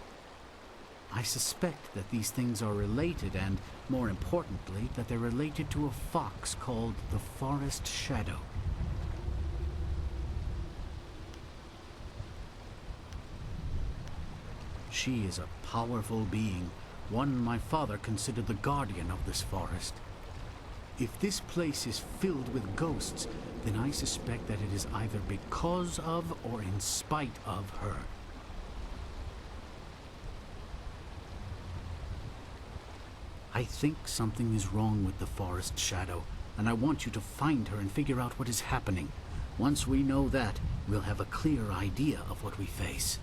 I suspect that these things are related, and, more importantly, that they're related to a fox called the Forest Shadow. She is a powerful being, one my father considered the guardian of this forest. If this place is filled with ghosts, then I suspect that it is either because of or in spite of her. I think something is wrong with the Forest Shadow, and I want you to find her and figure out what is happening. Once we know that, we'll have a clear idea of what we face.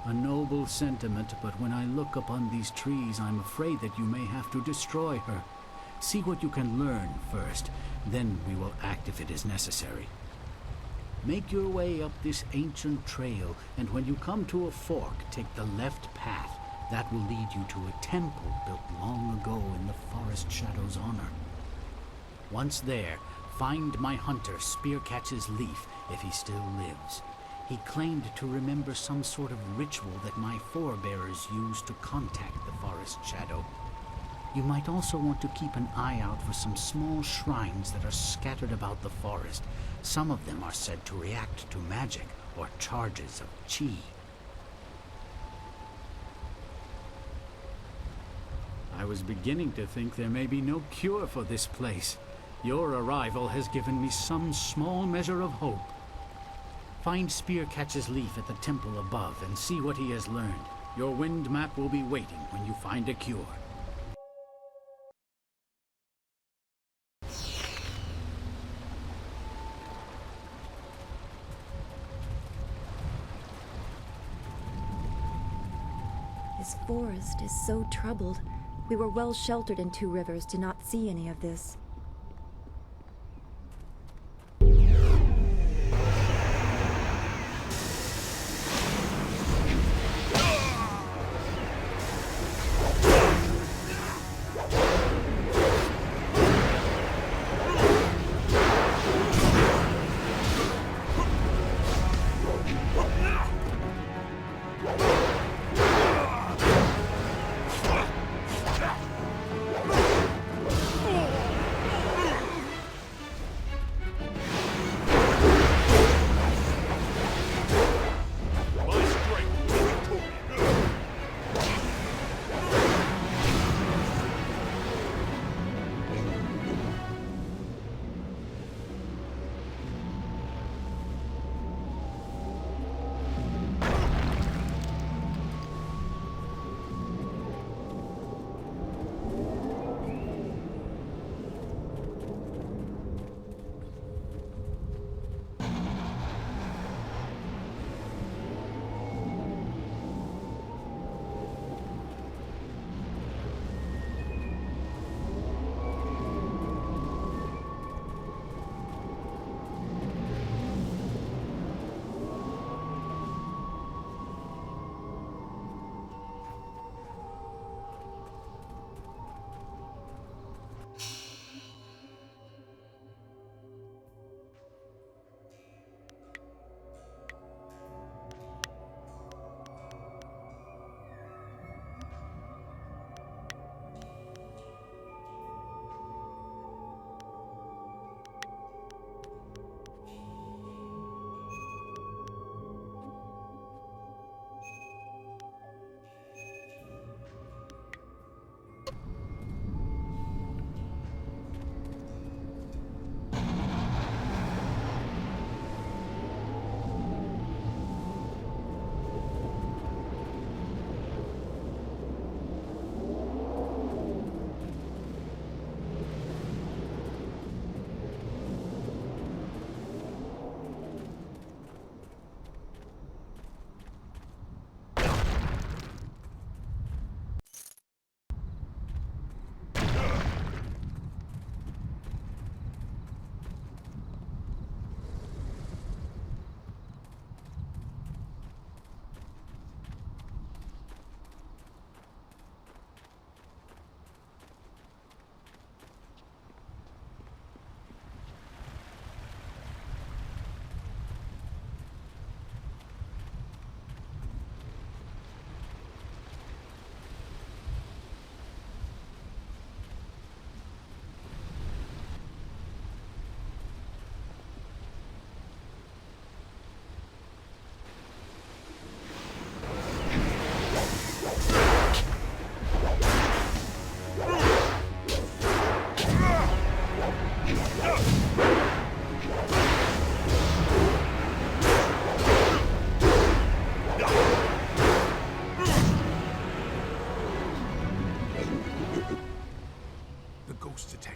A noble sentiment, but when I look upon these trees, I'm afraid that you may have to destroy her. See what you can learn first, then we will act if it is necessary. Make your way up this ancient trail, and when you come to a fork, take the left path. That will lead you to a temple built long ago in the Forest Shadow's honor. Once there, find my hunter Spearcatch's Leaf, if he still lives. He claimed to remember some sort of ritual that my forebears used to contact the Forest Shadow. You might also want to keep an eye out for some small shrines that are scattered about the forest. Some of them are said to react to magic or charges of chi. I was beginning to think there may be no cure for this place. Your arrival has given me some small measure of hope. Find Spearcatch's Leaf at the temple above and see what he has learned. Your wind map will be waiting when you find a cure. This forest is so troubled. We were well sheltered in Two Rivers to not see any of this.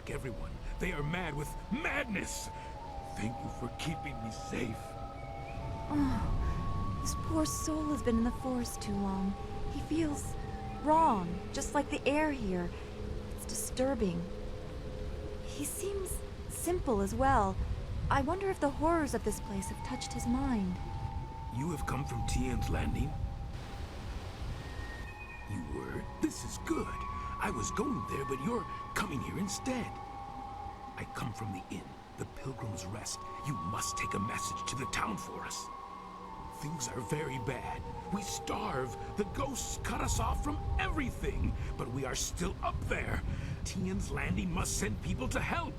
attack everyone. They are mad with madness. Thank you for keeping me safe. Oh, this poor soul has been in the forest too long. He feels wrong, just like the air here. It's disturbing. He seems simple as well. I wonder if the horrors of this place have touched his mind. You have come from Tien's Landing? You were? This is good. I was going there, but you're coming here instead. I come from the inn, the Pilgrim's Rest. You must take a message to the town for us. Things are very bad. We starve. The ghosts cut us off from everything. But we are still up there. Tien's Landing must send people to help.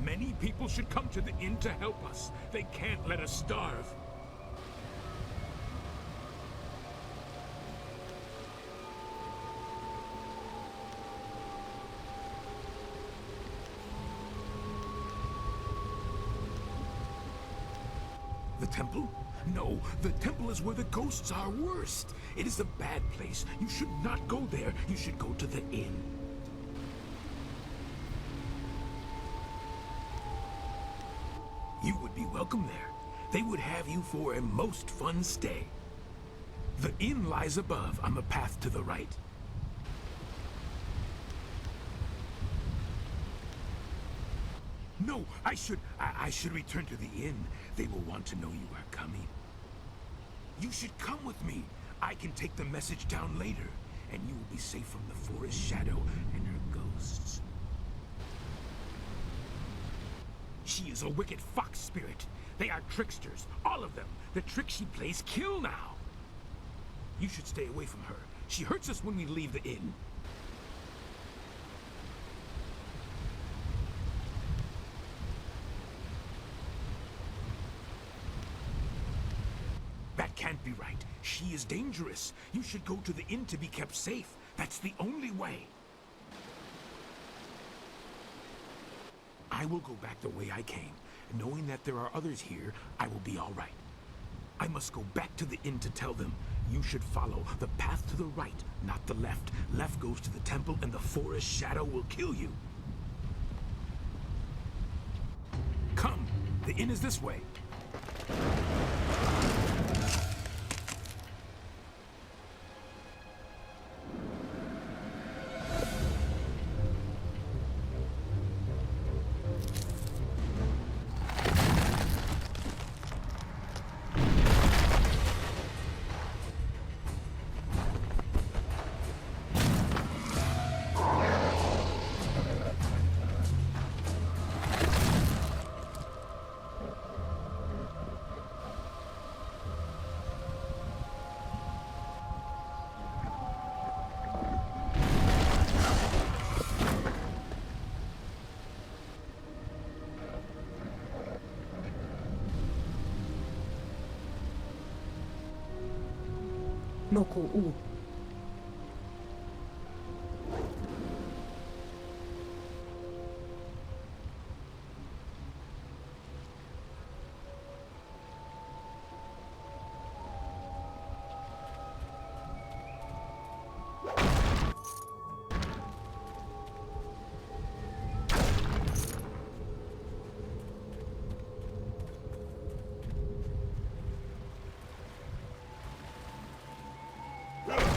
Many people should come to the inn to help us. They can't let us starve. The temple? No, the temple is where the ghosts are worst. It is a bad place. You should not go there. You should go to the inn. You would be welcome there. They would have you for a most fun stay. The inn lies above on the path to the right. No, I should return to the inn. They will want to know you are coming. You should come with me. I can take the message down later, and you will be safe from the forest shadow and her ghosts. She is a wicked fox spirit. They are tricksters, all of them. The tricks she plays kill now. You should stay away from her. She hurts us when we leave the inn. That can't be right. She is dangerous. You should go to the inn to be kept safe. That's the only way. I will go back the way I came. Knowing that there are others here, I will be all right. I must go back to the inn to tell them. You should follow the path to the right, not the left. Left goes to the temple, and the forest shadow will kill you. Come, the inn is this way. Noko u. Ah!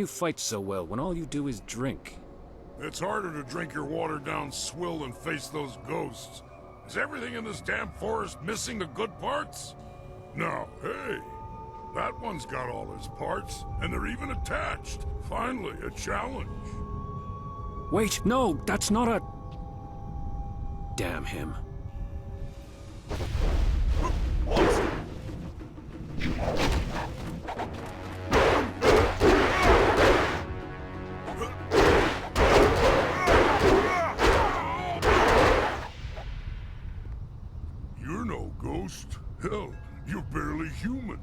you fight so well when all you do is drink? It's harder to drink your watered-down swill than face those ghosts. Is everything in this damn forest missing the good parts? No, hey, that one's got all his parts, and they're even attached. Finally, a challenge. Wait, no, that's not a... Damn him. You're no ghost. Hell, you're barely human.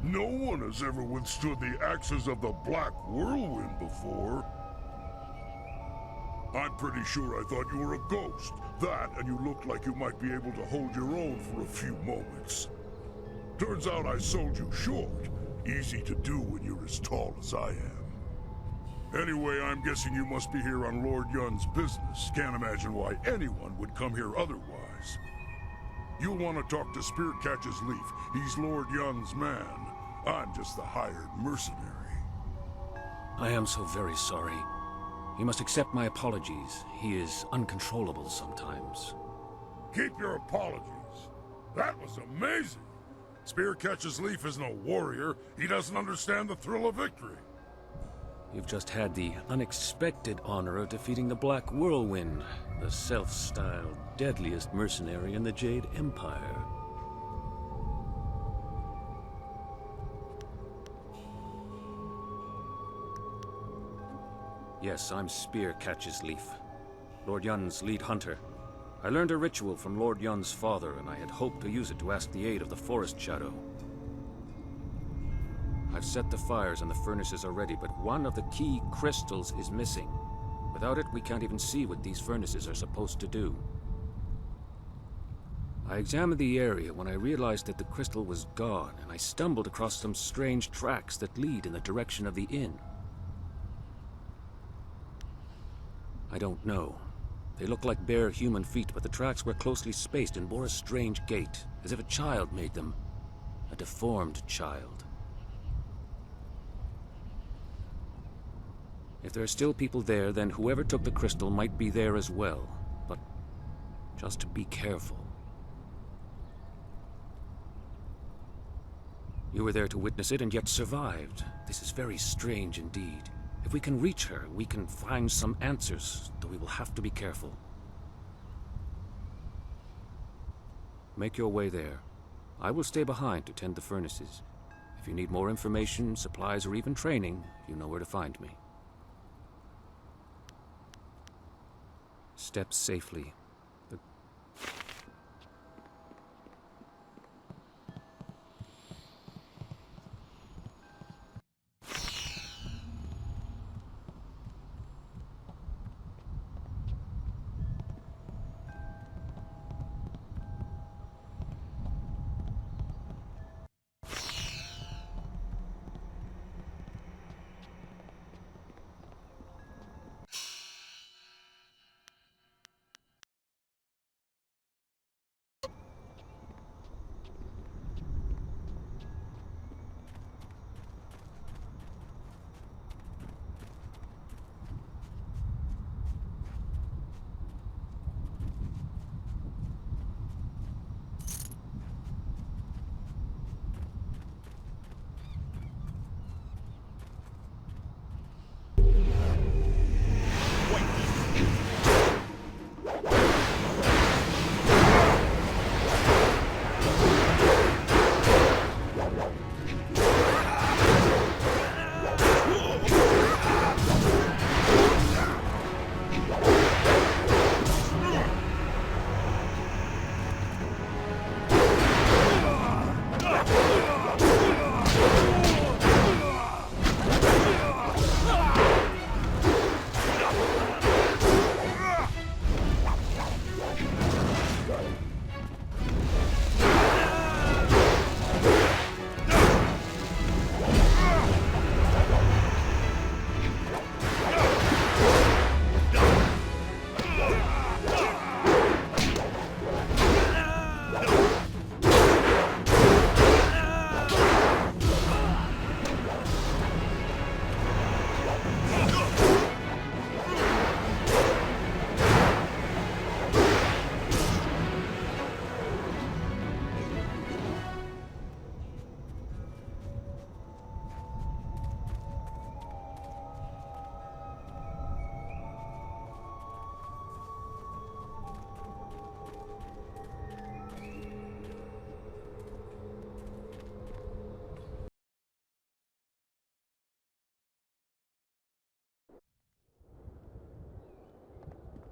No one has ever withstood the axes of the Black Whirlwind before. I'm pretty sure I thought you were a ghost. That, and you looked like you might be able to hold your own for a few moments. Turns out I sold you short. Easy to do when you're as tall as I am. Anyway, I'm guessing you must be here on Lord Yun's business. Can't imagine why anyone would come here otherwise. You'll want to talk to Spirit Catcher's Leaf. He's Lord Yun's man. I'm just the hired mercenary. I am so very sorry. You must accept my apologies. He is uncontrollable sometimes. Keep your apologies. That was amazing. Spear Catcher's Leaf is no warrior. He doesn't understand the thrill of victory. You've just had the unexpected honor of defeating the Black Whirlwind, the self-styled deadliest mercenary in the Jade Empire. Yes, I'm Spear Catcher's Leaf, Lord Yun's lead hunter. I learned a ritual from Lord Yun's father, and I had hoped to use it to ask the aid of the Forest Shadow. I've set the fires and the furnaces are ready, but one of the key crystals is missing. Without it, we can't even see what these furnaces are supposed to do. I examined the area when I realized that the crystal was gone, and I stumbled across some strange tracks that lead in the direction of the inn. I don't know. They look like bare human feet, but the tracks were closely spaced and bore a strange gait, as if a child made them. A deformed child. If there are still people there, then whoever took the crystal might be there as well. But just be careful. You were there to witness it and yet survived. This is very strange indeed. If we can reach her, we can find some answers, though we will have to be careful. Make your way there. I will stay behind to tend the furnaces. If you need more information, supplies, or even training, you know where to find me. Step safely.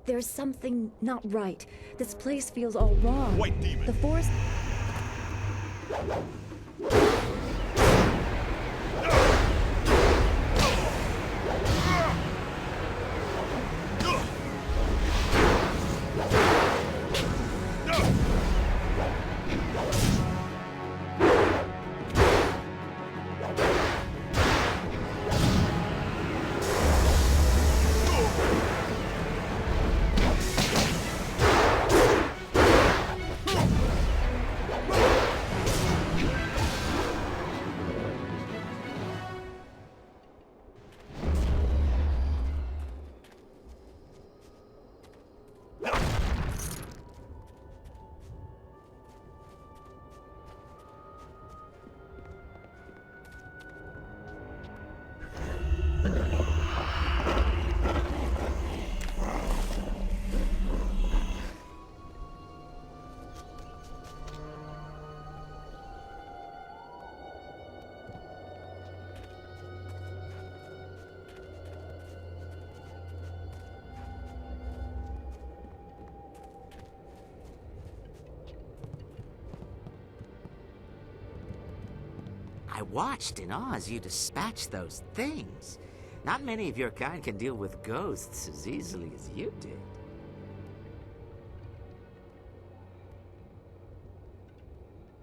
There's something not right. This place feels all wrong. White demon! The forest... I watched in awe as you dispatched those things. Not many of your kind can deal with ghosts as easily as you did.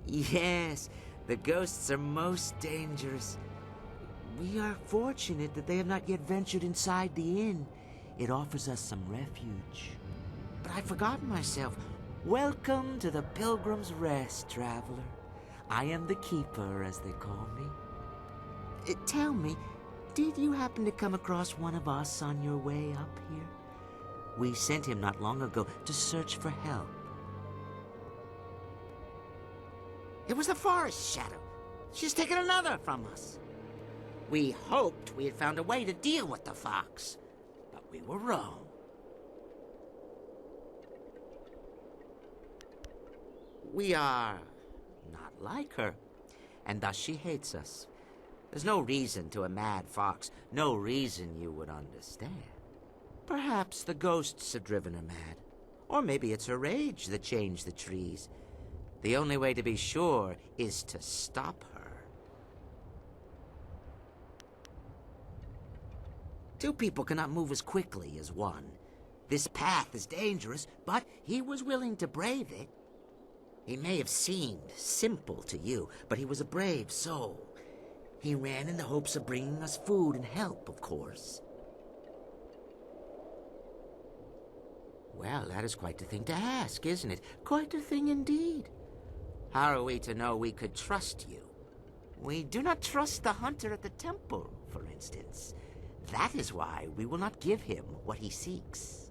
Yes, the ghosts are most dangerous. We are fortunate that they have not yet ventured inside the inn. It offers us some refuge. But I've forgotten myself. Welcome to the Pilgrim's Rest, traveler. I am the Keeper, as they call me. Tell me, did you happen to come across one of us on your way up here? We sent him not long ago to search for help. It was the Forest Shadow. She's taken another from us. We hoped we had found a way to deal with the fox, but we were wrong. We are not like her, and thus she hates us. There's no reason to a mad fox, no reason you would understand. Perhaps the ghosts have driven her mad, or maybe it's her rage that changed the trees. The only way to be sure is to stop her. Two people cannot move as quickly as one. This path is dangerous, but he was willing to brave it. He may have seemed simple to you, but he was a brave soul. He ran in the hopes of bringing us food and help, of course. Well, that is quite a thing to ask, isn't it? Quite a thing indeed. How are we to know we could trust you? We do not trust the hunter at the temple, for instance. That is why we will not give him what he seeks.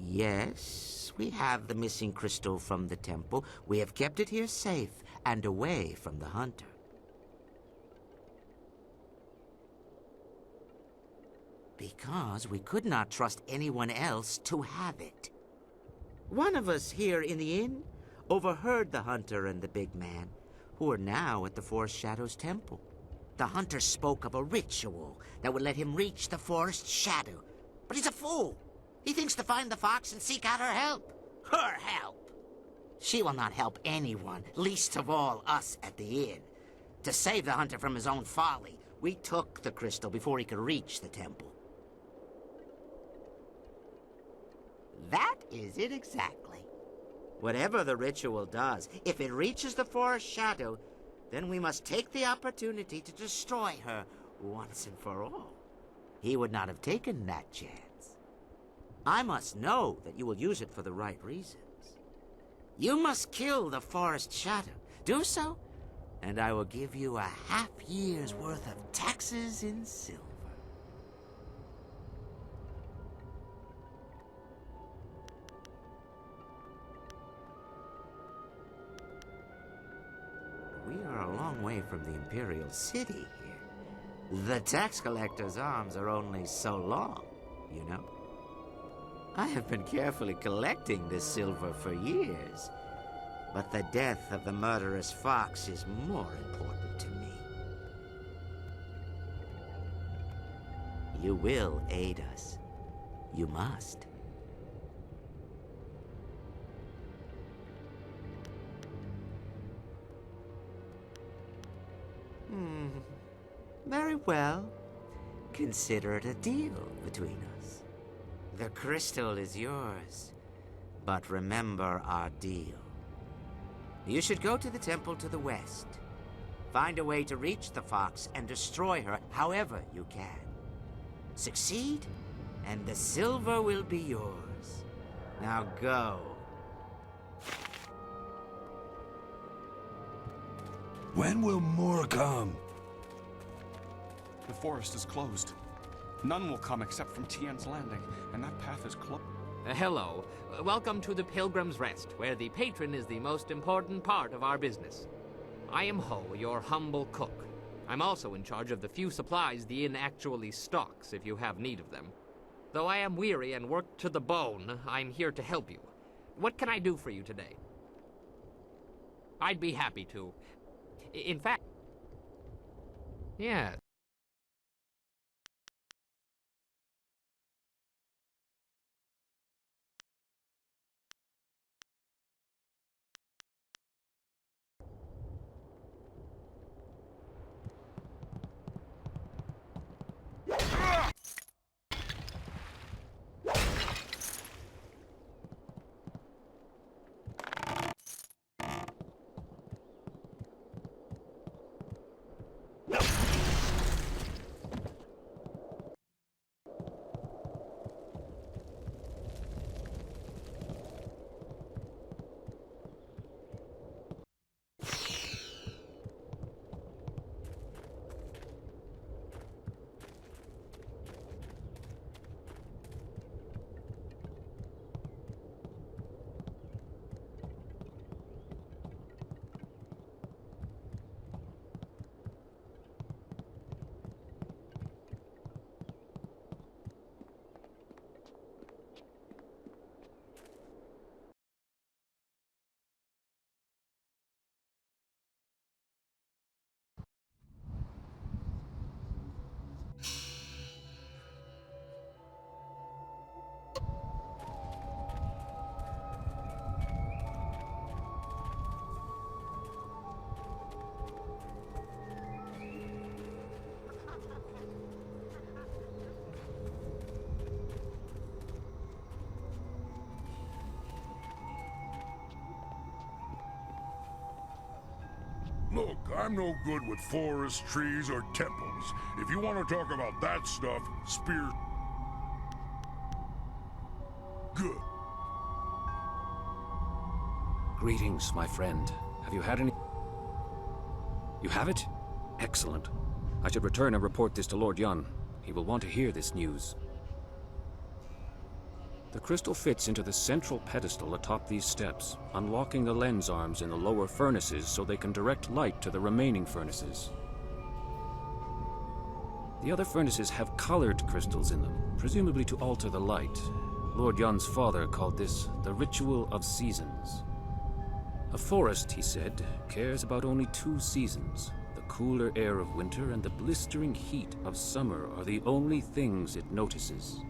Yes, we have the missing crystal from the temple. We have kept it here safe and away from the hunter. Because we could not trust anyone else to have it. One of us here in the inn overheard the hunter and the big man, who are now at the Forest Shadow's temple. The hunter spoke of a ritual that would let him reach the Forest Shadow. But he's a fool. He thinks to find the fox and seek out her help. Her help! She will not help anyone, least of all us at the inn. To save the hunter from his own folly, we took the crystal before he could reach the temple. That is it exactly. Whatever the ritual does, if it reaches the Forest Shadow, then we must take the opportunity to destroy her once and for all. He would not have taken that chance. I must know that you will use it for the right reasons. You must kill the Forest Shadow. Do so, and I will give you a half-year's worth of taxes in silver. We are a long way from the Imperial City here. The tax collector's arms are only so long, you know. I have been carefully collecting this silver for years, but the death of the murderous fox is more important to me. You will aid us. You must. Very well. Consider it a deal between us. The crystal is yours, but remember our deal. You should go to the temple to the west. Find a way to reach the fox and destroy her however you can. Succeed, and the silver will be yours. Now go. When will more come? The forest is closed. None will come except from Tien's Landing, and that path is closed. Hello. Welcome to the Pilgrim's Rest, where the patron is the most important part of our business. I am Ho, your humble cook. I'm also in charge of the few supplies the inn actually stocks, if you have need of them. Though I am weary and worked to the bone, I'm here to help you. What can I do for you today? I'd be happy to. In fact... Yeah. Look, I'm no good with forests, trees, or temples. If you want to talk about that stuff, spear... Good. Greetings, my friend. Have you had any... You have it? Excellent. I should return and report this to Lord Yun. He will want to hear this news. The crystal fits into the central pedestal atop these steps, unlocking the lens arms in the lower furnaces so they can direct light to the remaining furnaces. The other furnaces have colored crystals in them, presumably to alter the light. Lord Yun's father called this the Ritual of Seasons. A forest, he said, cares about only 2 seasons. The cooler air of winter and the blistering heat of summer are the only things it notices.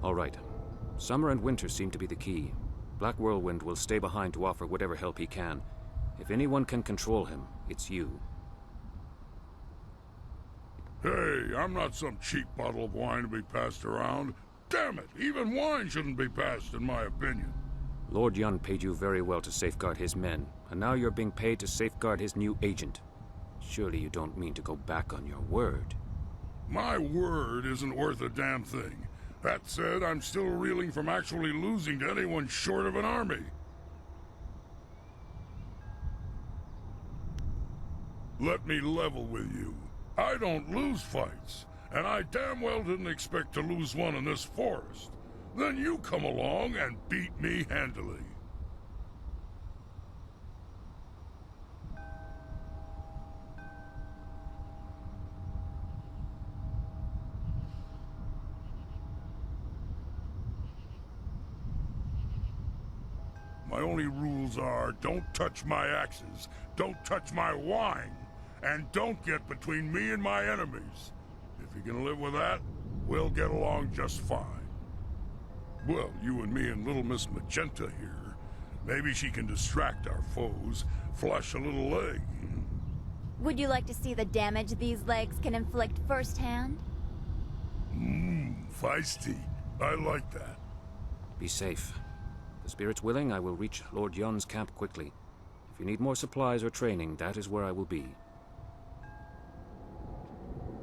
All right. Summer and winter seem to be the key. Black Whirlwind will stay behind to offer whatever help he can. If anyone can control him, it's you. Hey, I'm not some cheap bottle of wine to be passed around. Damn it, even wine shouldn't be passed, in my opinion. Lord Yun paid you very well to safeguard his men, and now you're being paid to safeguard his new agent. Surely you don't mean to go back on your word. My word isn't worth a damn thing. That said, I'm still reeling from actually losing to anyone short of an army. Let me level with you. I don't lose fights, and I damn well didn't expect to lose one in this forest. Then you come along and beat me handily. My only rules are, don't touch my axes, don't touch my wine, and don't get between me and my enemies. If you can live with that, we'll get along just fine. Well, you and me and Little Miss Magenta here. Maybe she can distract our foes, flush a little leg. Would you like to see the damage these legs can inflict firsthand? Feisty. I like that. Be safe. If the spirit's willing, I will reach Lord Yun's camp quickly. If you need more supplies or training, that is where I will be.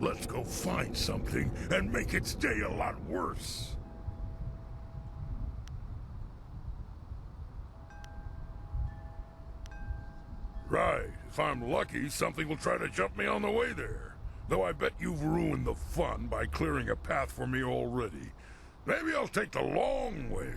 Let's go find something and make its day a lot worse. Right. If I'm lucky, something will try to jump me on the way there. Though I bet you've ruined the fun by clearing a path for me already. Maybe I'll take the long way.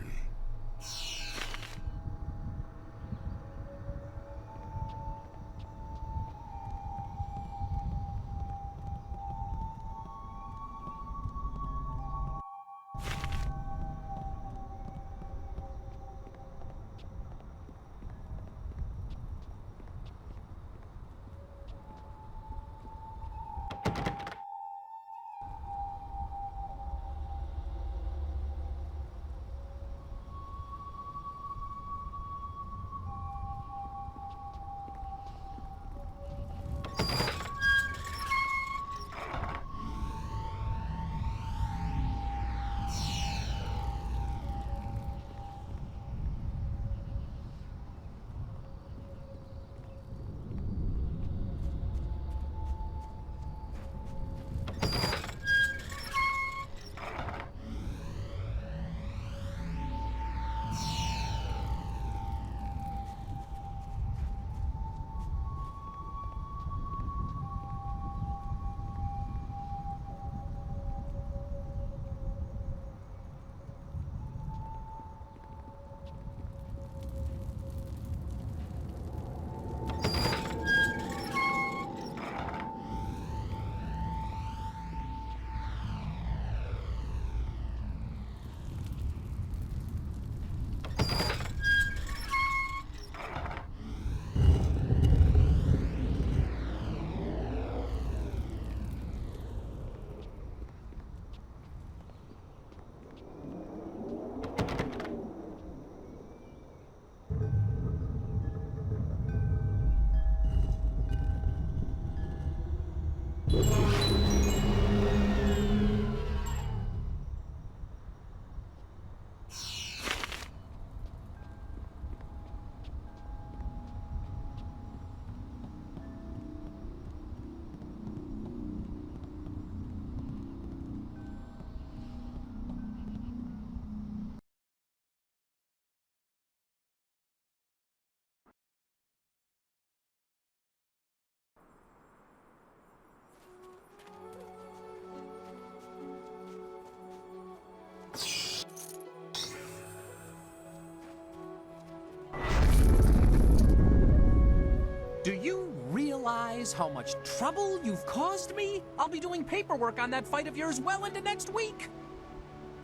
Do you realize how much trouble you've caused me? I'll be doing paperwork on that fight of yours well into next week.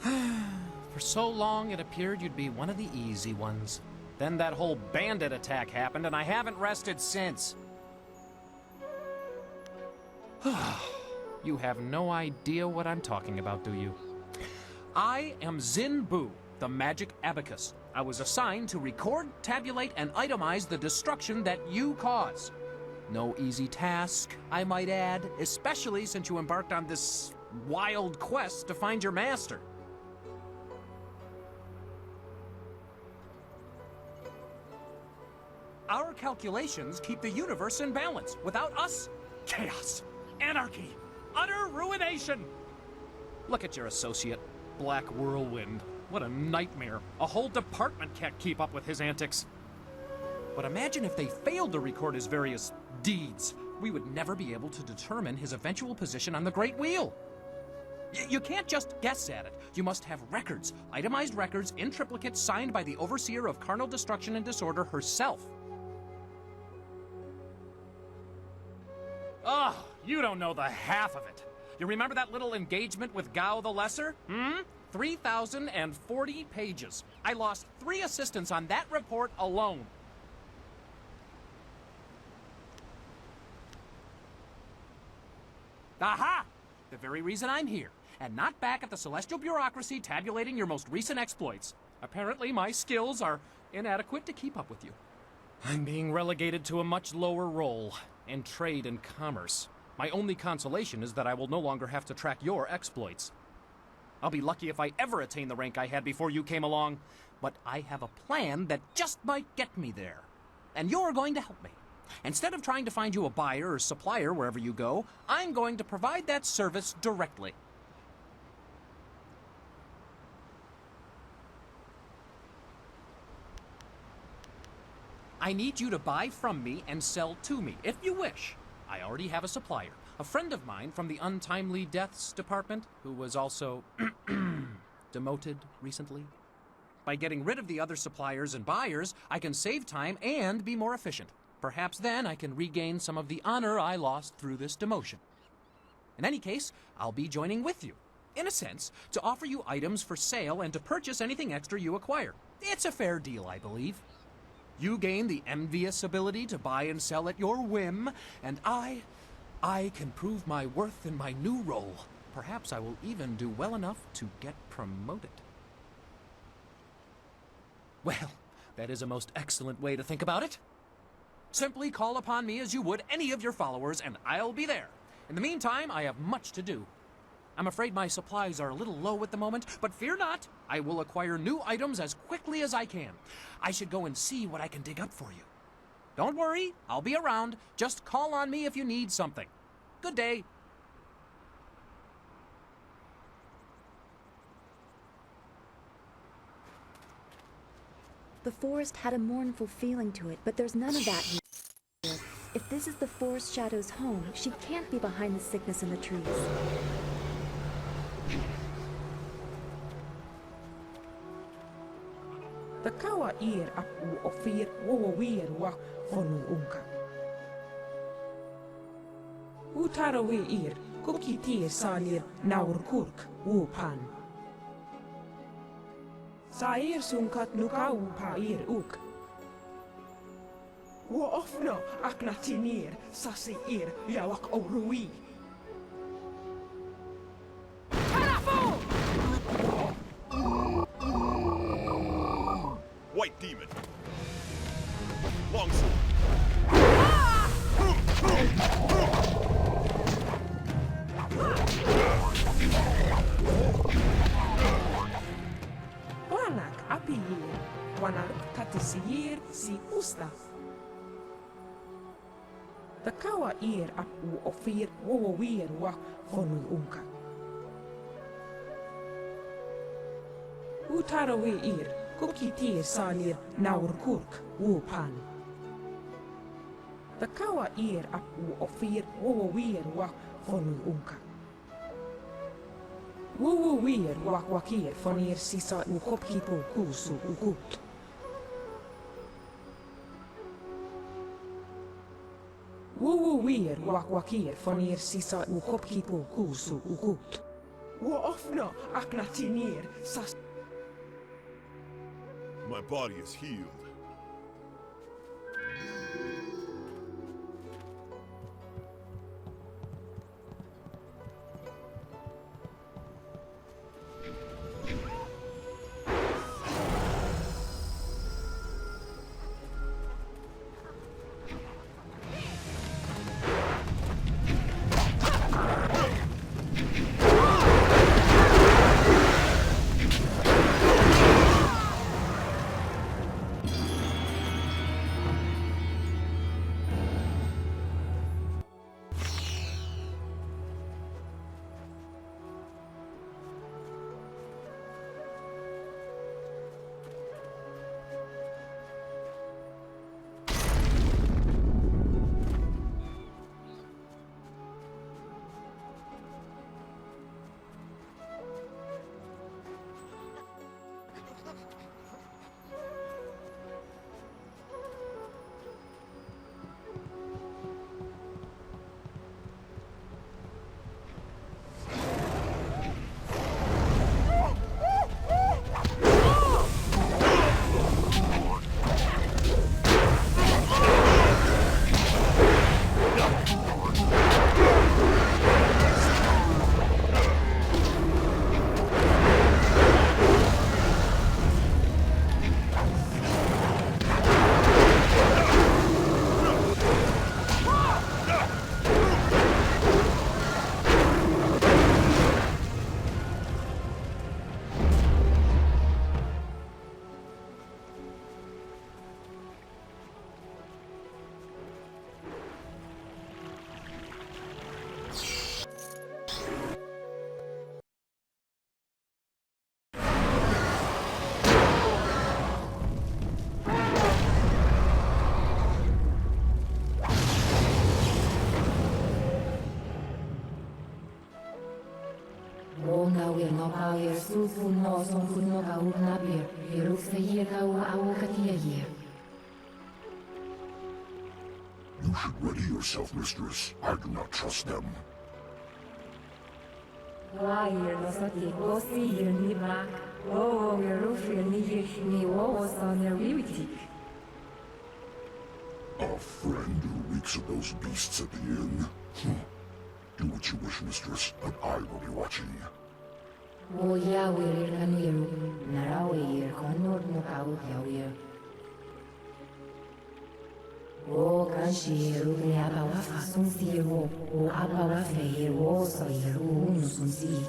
For so long, it appeared you'd be one of the easy ones. Then that whole bandit attack happened, and I haven't rested since. You have no idea what I'm talking about, do you? I am Zin Bu, the magic abacus. I was assigned to record, tabulate, and itemize the destruction that you cause. No easy task, I might add, especially since you embarked on this wild quest to find your master. Our calculations keep the universe in balance. Without us, chaos, anarchy, utter ruination. Look at your associate, Black Whirlwind. What a nightmare. A whole department can't keep up with his antics. But imagine if they failed to record his various deeds. We would never be able to determine his eventual position on the Great Wheel. You can't just guess at it. You must have records, itemized records in triplicate signed by the Overseer of Carnal Destruction and Disorder herself. Oh, you don't know the half of it. You remember that little engagement with Gao the Lesser? 3,040 pages. I lost 3 assistants on that report alone. Aha! The very reason I'm here. and not back at the celestial bureaucracy tabulating your most recent exploits. Apparently, my skills are inadequate to keep up with you. I'm being relegated to a much lower role in trade and commerce. My only consolation is that I will no longer have to track your exploits. I'll be lucky if I ever attain the rank I had before you came along, but I have a plan that just might get me there. And you're going to help me. Instead of trying to find you a buyer or supplier wherever you go, I'm going to provide that service directly. I need you to buy from me and sell to me, if you wish. I already have a supplier, a friend of mine from the Untimely Deaths Department, who was also demoted recently. By getting rid of the other suppliers and buyers, I can save time and be more efficient. Perhaps then I can regain some of the honor I lost through this demotion. In any case, I'll be joining with you, in a sense, to offer you items for sale and to purchase anything extra you acquire. It's a fair deal, I believe. You gain the envious ability to buy and sell at your whim, and I can prove my worth in my new role. Perhaps I will even do well enough to get promoted. Well, that is a most excellent way to think about it. Simply call upon me as you would any of your followers, and I'll be there. In the meantime, I have much to do. I'm afraid my supplies are a little low at the moment, but fear not, I will acquire new items as quickly as I can. I should go and see what I can dig up for you. Don't worry, I'll be around. Just call on me if you need something. Good day. The forest had a mournful feeling to it, but there's none of that here. If this is the forest shadow's home, she can't be behind the sickness in the trees. The kawa ir apu ofir wawawir wa honu unka. Utarawe ir kukiti salir naur kurk wupan. Sair sunkat nukau pa ir uk. Wo ofno aknatinir sasi ir yawak orui. White demon. Longsword. Wanak apiyir, wanak tatisir si usta. The kawa ir apu ofir wawawir wa honu unka. Utarawe ir kukiti salir naur kurk wupan. The kawa ir apu ofir wawawir wa honu unka. Wawawir wakwakir fonir sisa ukopkipo kusu ukut. Wawawir wakwakir fonir sisa ukopkipo kusu ukut. Wo ofno aknatinir sas. My body is healed. Ona wir no pauer sufu no son kun no kau napir. Iruk se ye kau au katia ye. You should ready yourself, mistress. I do not trust them. Why no sati osi ye ni ba. Oh, iruk ni wo son riviti. A friend who reeks of those beasts at the inn. Do what you wish, mistress, but I will be watching. O ya wir kaniru. Narawe ye konor no kau ya. O kanshi rukni abawa fasun siro. O abawa feir o soir unusun si.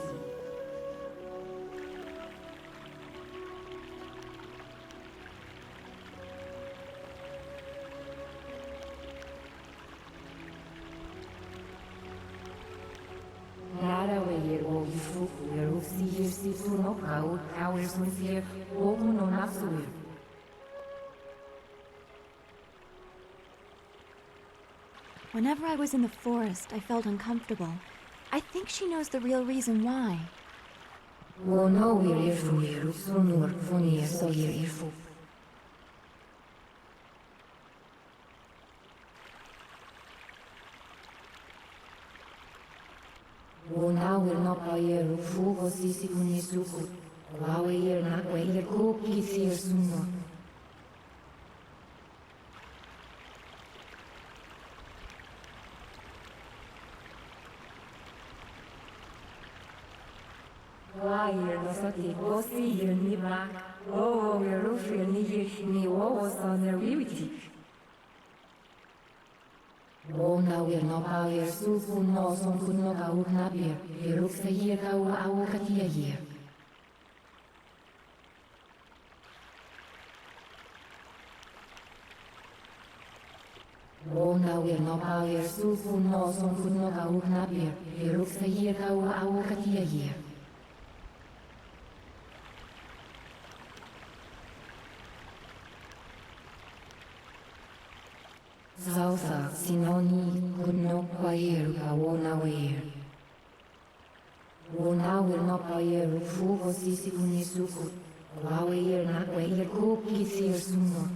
Narawe o yufu yeru si no kau sun sir o no nasuir. Whenever I was in the forest, I felt uncomfortable. I think she knows the real reason why. O no wir irfu yeru sunur funi so irfu. O na wir no pa yeru fu go si kuni suku. Wawe yer na kwe yer ko kisir sunur. Wire no sati osi yer ni ba. Oh, yeru ni wo son riviti. O na wir no pa yer sufu no son kun no kau napir. Iruk se ye kau au katia ye. O na wir no pa yer sufu no son kun no kau napir. Iruk se ye kau au katia ye. Sausa sinoni kunno kwair ka wona weir. Wona wir no pair fugo sisi kunisuku. Kwair na kwair ko kisir suno.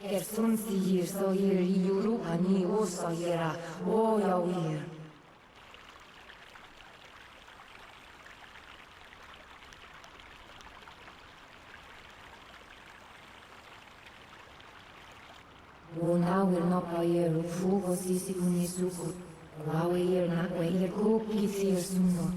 Kersun sihir so yir yuru ani o so yera o ya wir. Wona wir no pair fugo sisi kunisuku. Kwair na kwair ko kisir suno.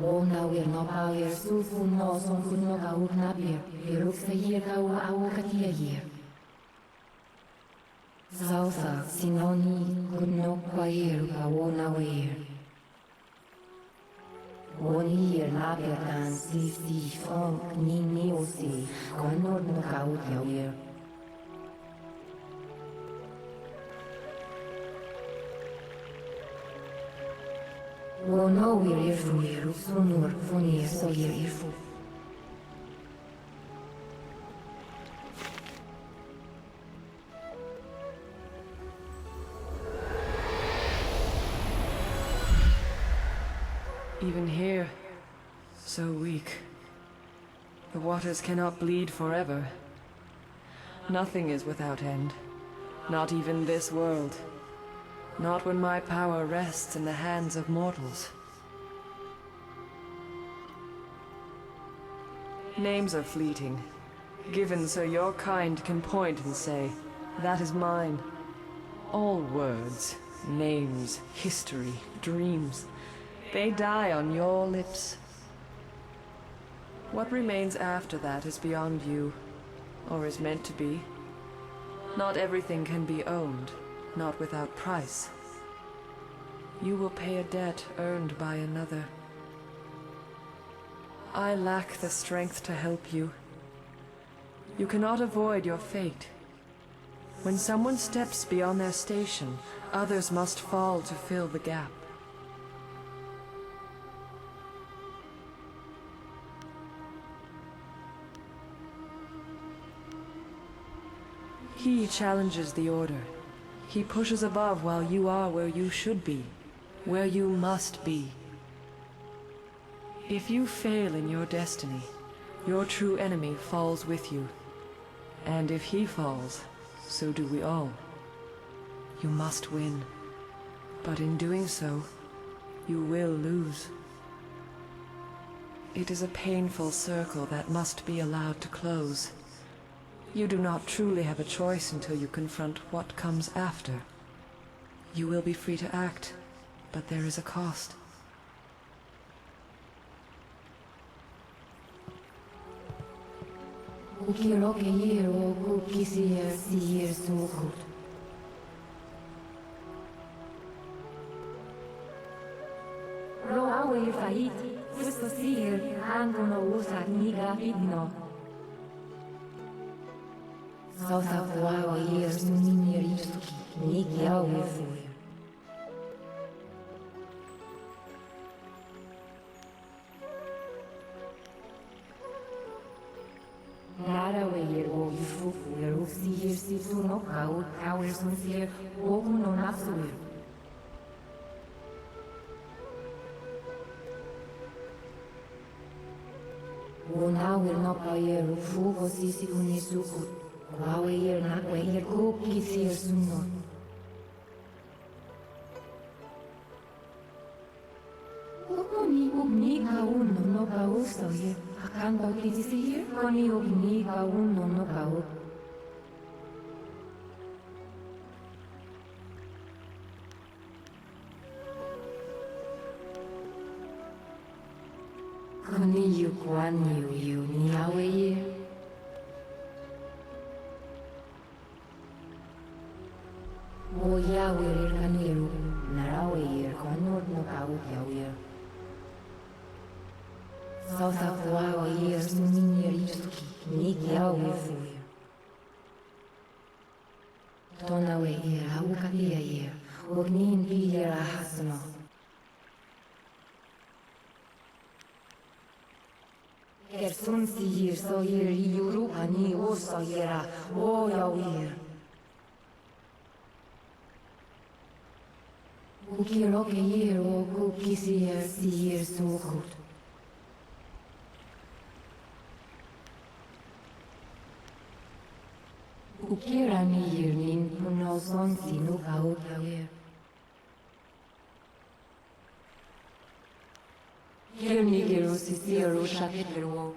Wona wir no pair sufu no son kun no kau napir. Iruk se ye kau au katia ye. Sausa sinoni kunno kwair ka wona weir. Woni yer napir kan si fong ni osi konor no kau tia weir. Wono wir irfu yeru sunur funi so yer irfu. Even here, so weak. The waters cannot bleed forever. Nothing is without end. Not even this world. Not when my power rests in the hands of mortals. Names are fleeting, given so your kind can point and say, that is mine. All words, names, history, dreams, they die on your lips. What remains after that is beyond you, or is meant to be. Not everything can be owned. Not without price. You will pay a debt earned by another. I lack the strength to help you. You cannot avoid your fate. When someone steps beyond their station, others must fall to fill the gap. He challenges the order. He pushes above while you are where you should be, where you must be. If you fail in your destiny, your true enemy falls with you. And if he falls, so do we all. You must win. But in doing so, you will lose. It is a painful circle that must be allowed to close. You do not truly have a choice until you confront what comes after. You will be free to act, but there is a cost. Roawe fahit, questo sir, angono usat niga vidno. Sausa fuawa years minir istuki, niki awe fuir. Lara weir o yufu, yer ufsi hier si suno kau, kauer sun sir, oguno nafsuir. Now will not buy a fugo sisi unisuku. Wawe yer nak we yer go kisir suno. Ugni ka uno no ka uso ye. Akan ba kisisi yer koni ugni ka uno no ka u. Koni yu kwan yu ni awe ye. O yawe yer kaniru, narawe yer konor no kau yawe yer. Sausa fuawa yer suminir istuki, niki awe fuir. Tonawe yer aukatia yer, ognin vi yer ahasno. Kersun si yer so yer yuru ani oso yera, o yawe yer. Ukiroke yer o kukisi yer si yer sukut. Ukirani yer nin puno son sinu kau yawer. Kirni gero si siero shaketero.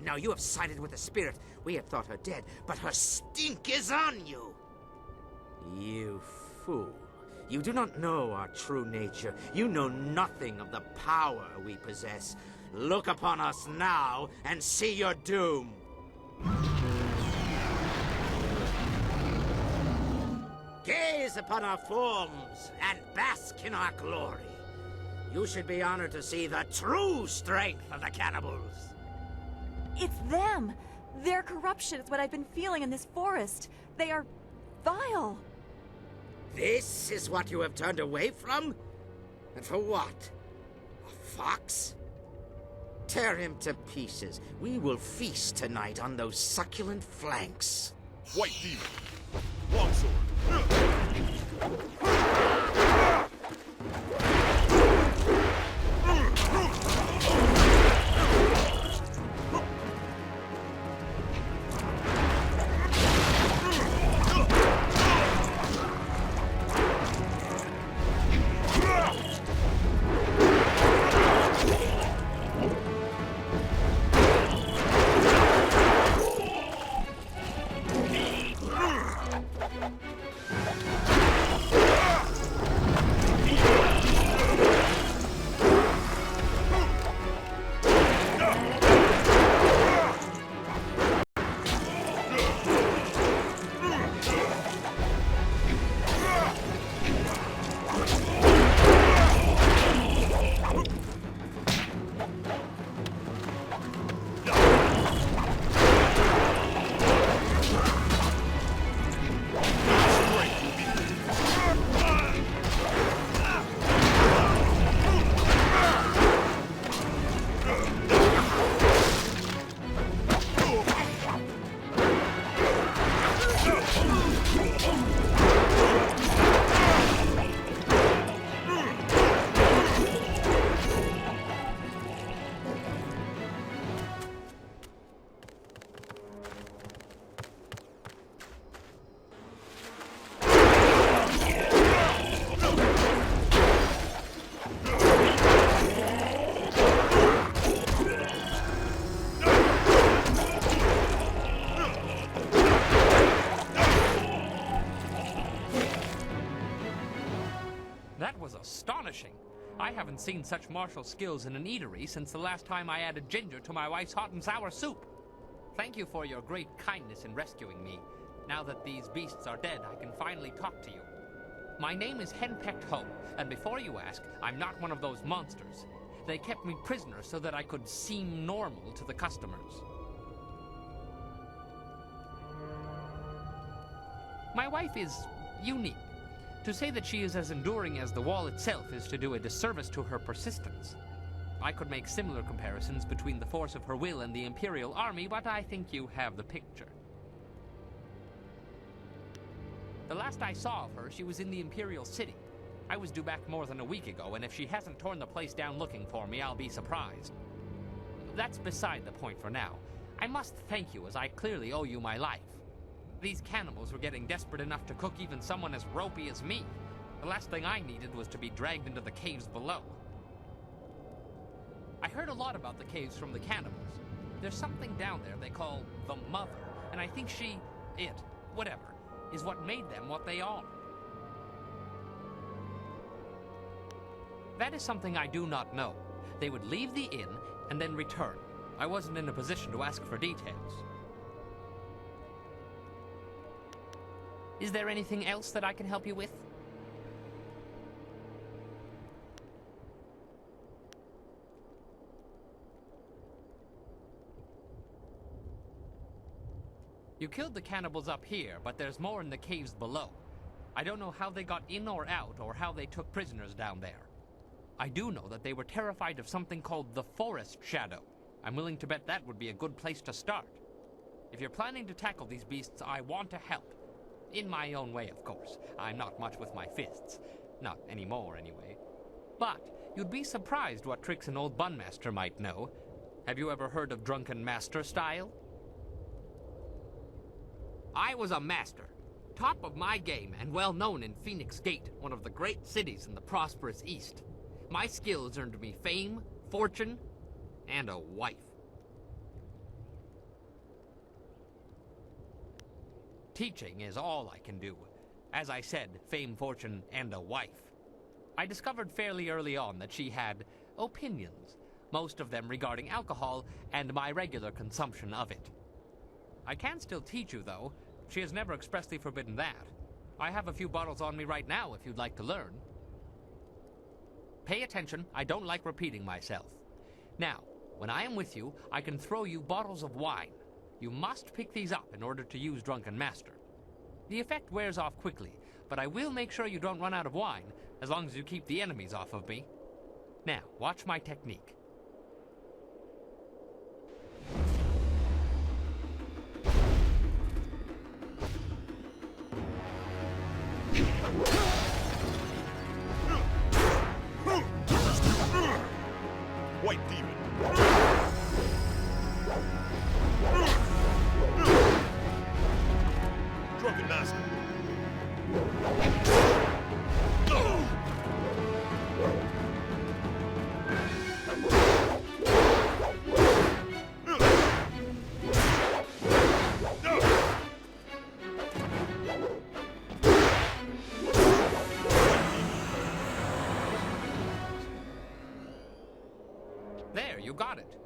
No, you have sided with the spirit. We had thought her dead, but her stink is on you. You fool. You do not know our true nature. You know nothing of the power we possess. Look upon us now and see your doom. Gaze upon our forms and bask in our glory. You should be honored to see the true strength of the cannibals. It's them! Their corruption is what I've been feeling in this forest. They are vile. This is what you have turned away from? And for what? A fox? Tear him to pieces. We will feast tonight on those succulent flanks. White demon. Longsword. That was astonishing. I haven't seen such martial skills in an eatery since the last time I added ginger to my wife's hot and sour soup. Thank you for your great kindness in rescuing me. Now that these beasts are dead, I can finally talk to you. My name is Henpecked Ho, and before you ask, I'm not one of those monsters. They kept me prisoner so that I could seem normal to the customers. My wife is unique. To say that she is as enduring as the wall itself is to do a disservice to her persistence. I could make similar comparisons between the force of her will and the Imperial Army, but I think you have the picture. The last I saw of her, she was in the Imperial City. I was due back more than a week ago, and if she hasn't torn the place down looking for me, I'll be surprised. That's beside the point for now. I must thank you, as I clearly owe you my life. These cannibals were getting desperate enough to cook even someone as ropey as me. The last thing I needed was to be dragged into the caves below. I heard a lot about the caves from the cannibals. There's something down there they call the Mother, and I think whatever, is what made them what they are. That is something I do not know. They would leave the inn and then return. I wasn't in a position to ask for details. Is there anything else that I can help you with? You killed the cannibals up here, but there's more in the caves below. I don't know how they got in or out, or how they took prisoners down there. I do know that they were terrified of something called the Forest Shadow. I'm willing to bet that would be a good place to start. If you're planning to tackle these beasts, I want to help. In my own way, of course. I'm not much with my fists. Not anymore, anyway. But you'd be surprised what tricks an old bunmaster might know. Have you ever heard of drunken master style? I was a master, top of my game and well known in Phoenix Gate, one of the great cities in the prosperous East. My skills earned me fame, fortune, and a wife. Teaching is all I can do. As I said, fame, fortune, and a wife. I discovered fairly early on that she had opinions, most of them regarding alcohol and my regular consumption of it. I can still teach you, though. She has never expressly forbidden that. I have a few bottles on me right now if you'd like to learn. Pay attention, I don't like repeating myself. Now, when I am with you, I can throw you bottles of wine. You must pick these up in order to use Drunken Master. The effect wears off quickly, but I will make sure you don't run out of wine, as long as you keep the enemies off of me. Now, watch my technique. White Demon. Drunken Master. There, you got it.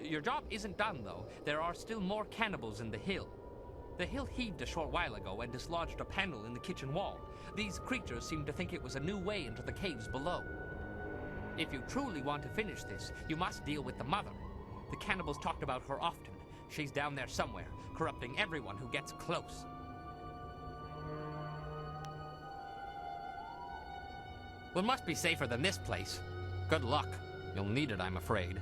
Your job isn't done, though. There are still more cannibals in the hill. The hill heaved a short while ago and dislodged a panel in the kitchen wall. These creatures seem to think it was a new way into the caves below. If you truly want to finish this, you must deal with the mother. The cannibals talked about her often. She's down there somewhere, corrupting everyone who gets close. Well, it must be safer than this place. Good luck. You'll need it, I'm afraid.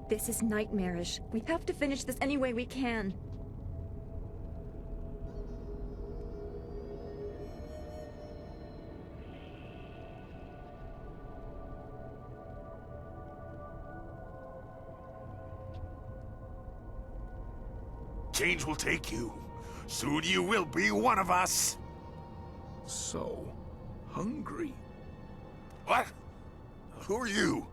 This is nightmarish. We have to finish this any way we can. Change will take you. Soon you will be one of us. So hungry. What? Who are you?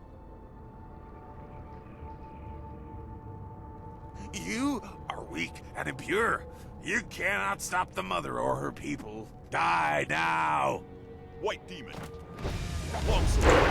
You are weak and impure. You cannot stop the mother or her people. Die now! White demon. Longsword.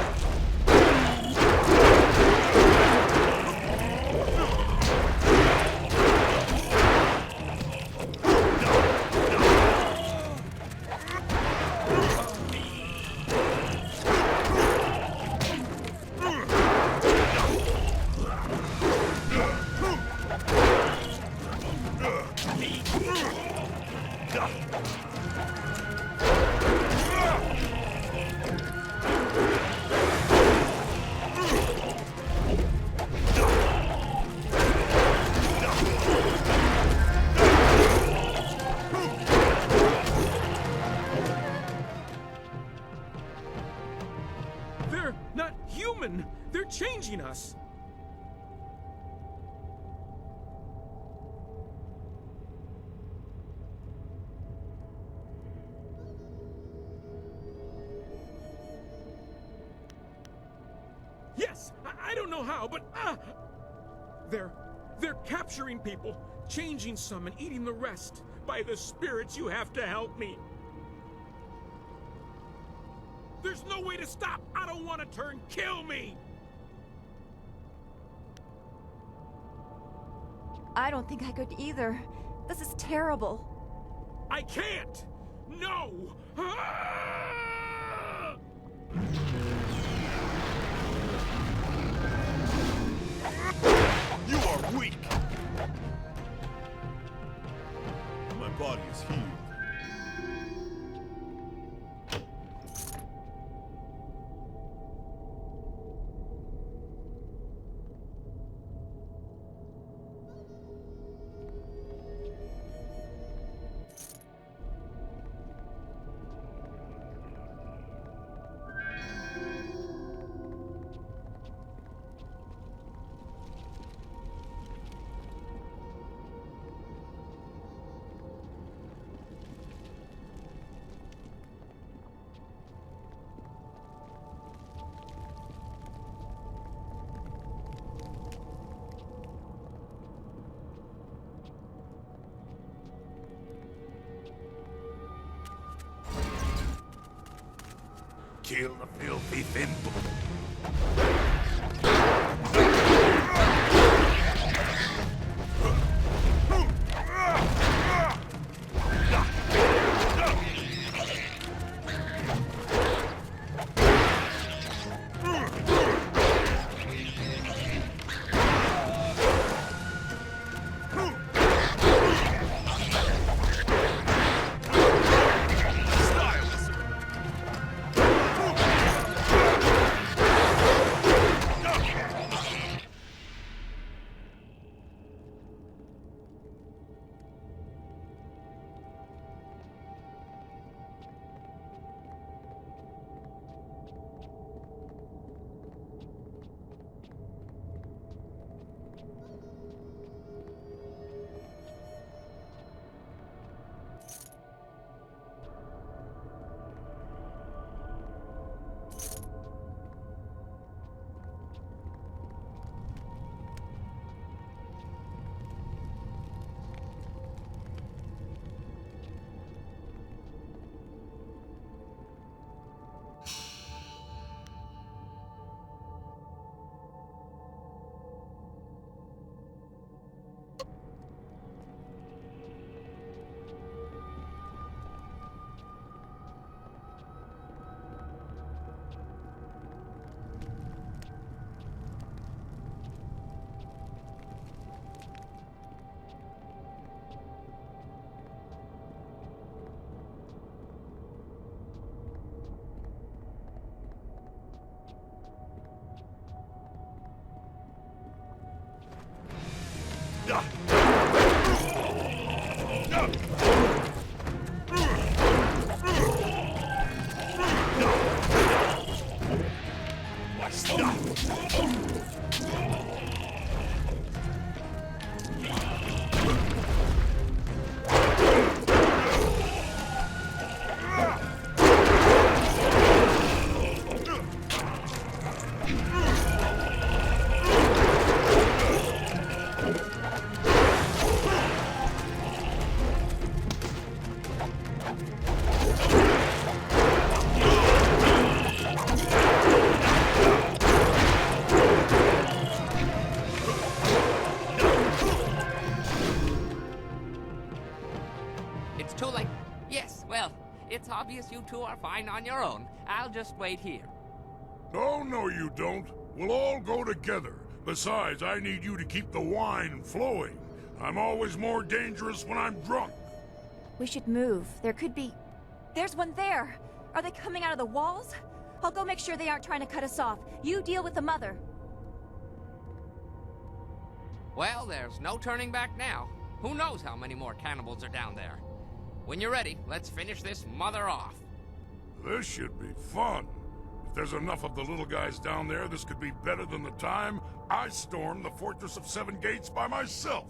They're not human! They're changing us! Yes! I don't know how, but They're capturing people, changing some and eating the rest. By the spirits, you have to help me. There's no way to stop. I don't want to turn. Kill me! I don't think I could either. This is terrible. I can't! No! Ah! You are weak! My body is healed. Kill the filthy thimble. It's too late. Yes, well, it's obvious you two are fine on your own. I'll just wait here. Oh, no, you don't. We'll all go together. Besides, I need you to keep the wine flowing. I'm always more dangerous when I'm drunk. We should move. There could be... There's one there! Are they coming out of the walls? I'll go make sure they aren't trying to cut us off. You deal with the mother. Well, there's no turning back now. Who knows how many more cannibals are down there? When you're ready, let's finish this mother off. This should be fun. If there's enough of the little guys down there, this could be better than the time I stormed the Fortress of Seven Gates by myself.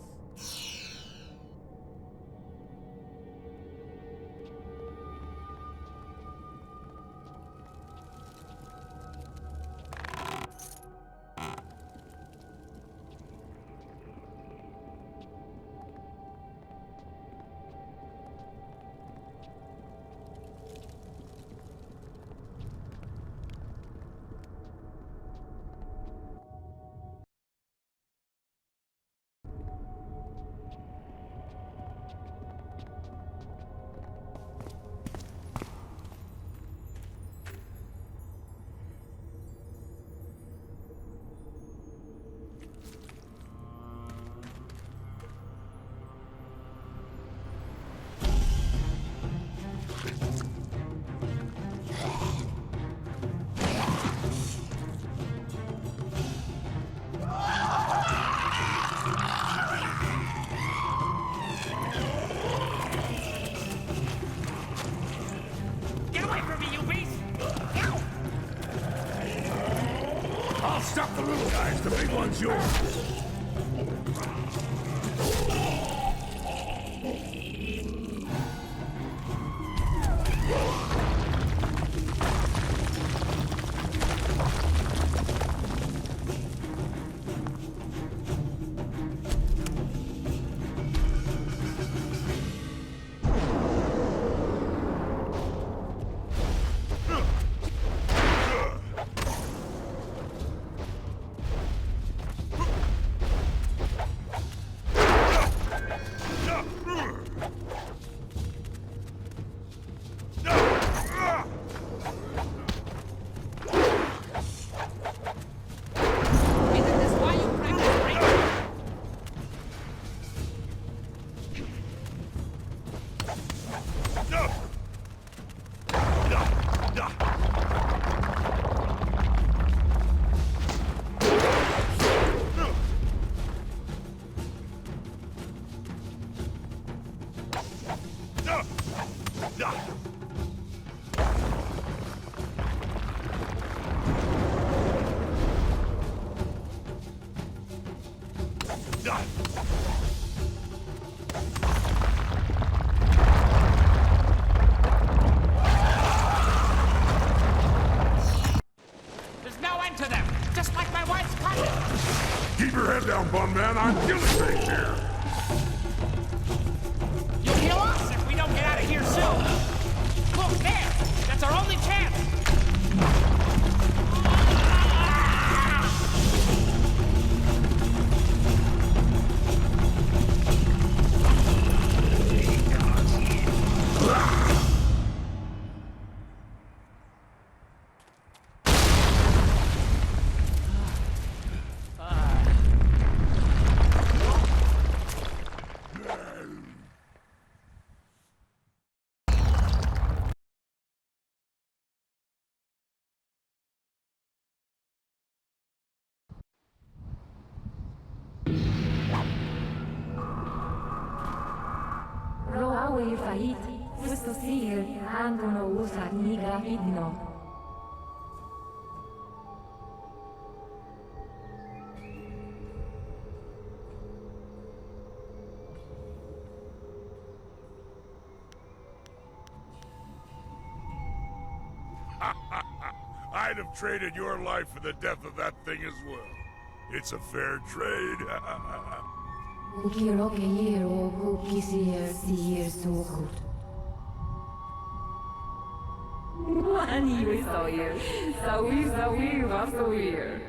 Get away from me, you beast! I'll stop the little guys. The big one's yours. There's no end to them, just like my wife's cousin. Keep your head down, bum man. I'm killing things here. You'll kill us if we don't get out of here soon. Look there, that's our only chance. Lawe fahit, fusto sigel, angono usat nigra idno. I'd have traded your life for the death of that thing as well. It's a fair trade. Ukiro ke yero, ukisier sier sukut. Mani we sawyer, sawi wasawyer.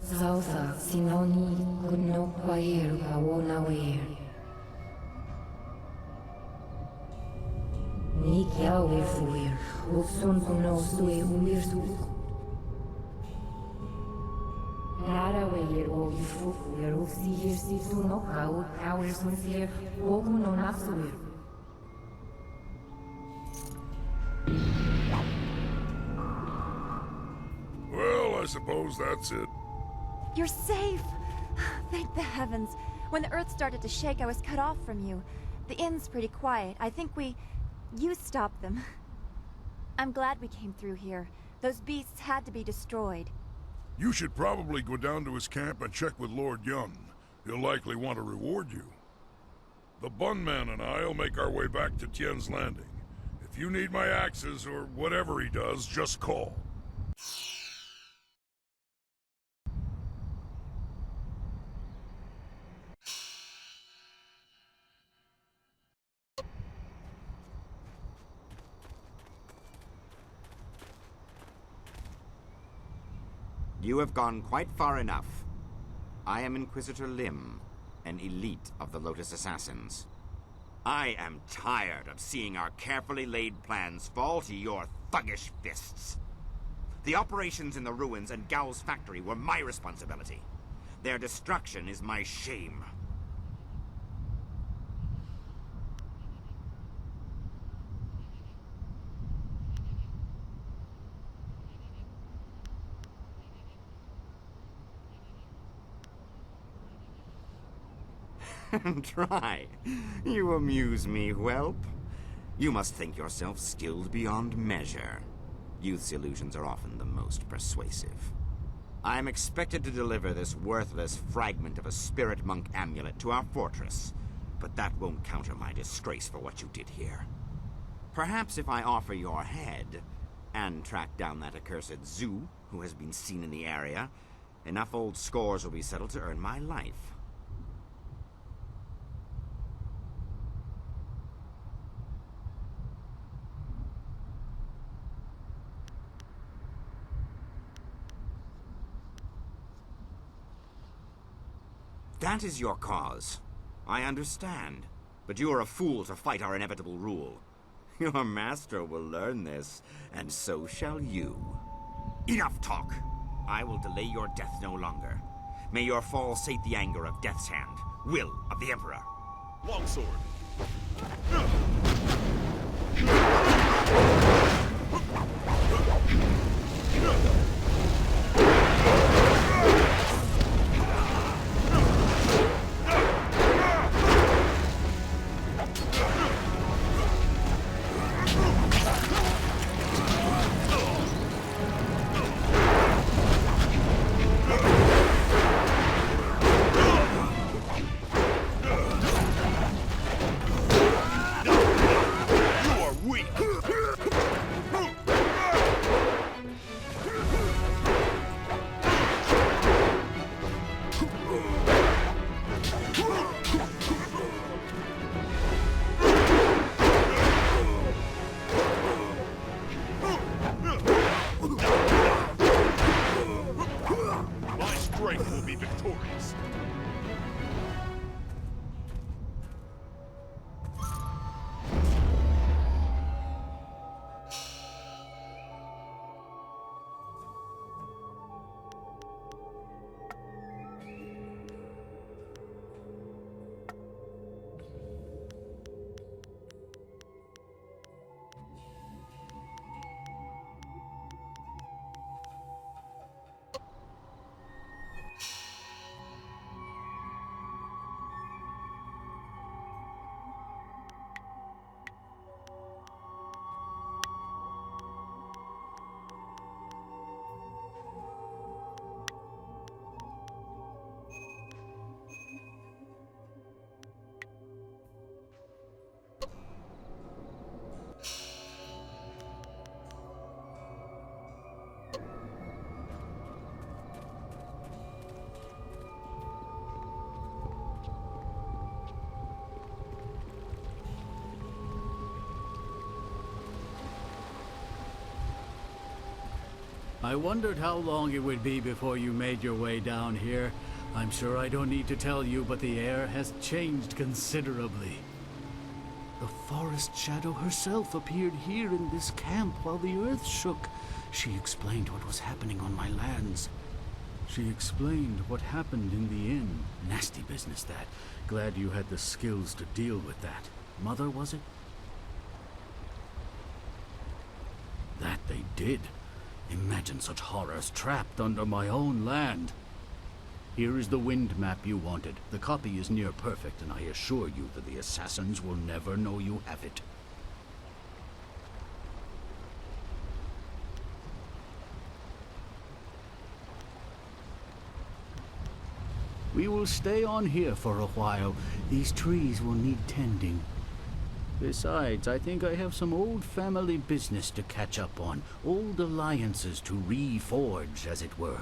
Zausa sinoni kunno kwayer kawona wer. Ni kiawe fuir, usun kuno sue uir suk. Lara weir o ifu fuir ufsi hirsi suno kau kawer sun sier okuno nafsuir. Well, I suppose that's it. You're safe! Thank the heavens. When the earth started to shake, I was cut off from you. The inn's pretty quiet. I think you stopped them. I'm glad we came through here. Those beasts had to be destroyed. You should probably go down to his camp and check with Lord Yun. He'll likely want to reward you. The Bunman and I'll make our way back to Tien's Landing. If you need my axes or whatever he does, just call. You have gone quite far enough. I am Inquisitor Lim, an elite of the Lotus Assassins. I am tired of seeing our carefully laid plans fall to your thuggish fists. The operations in the ruins and Gao's factory were my responsibility. Their destruction is my shame. Try. You amuse me, whelp. You must think yourself skilled beyond measure. Youth's illusions are often the most persuasive. I am expected to deliver this worthless fragment of a spirit monk amulet to our fortress, but that won't counter my disgrace for what you did here. Perhaps if I offer your head, and track down that accursed Zhu who has been seen in the area, enough old scores will be settled to earn my life. That is your cause. I understand. But you are a fool to fight our inevitable rule. Your master will learn this, and so shall you. Enough talk! I will delay your death no longer. May your fall sate the anger of Death's Hand, will of the Emperor. Longsword. I wondered how long it would be before you made your way down here. I'm sure I don't need to tell you, but the air has changed considerably. The forest shadow herself appeared here in this camp while the earth shook. She explained what was happening on my lands. She explained what happened in the inn. Nasty business, that. Glad you had the skills to deal with that. Mother, was it? That they did. Imagine such horrors trapped under my own land. Here is the wind map you wanted. The copy is near perfect, and I assure you that the assassins will never know you have it. We will stay on here for a while. These trees will need tending. Besides, I think I have some old family business to catch up on. Old alliances to reforge, as it were.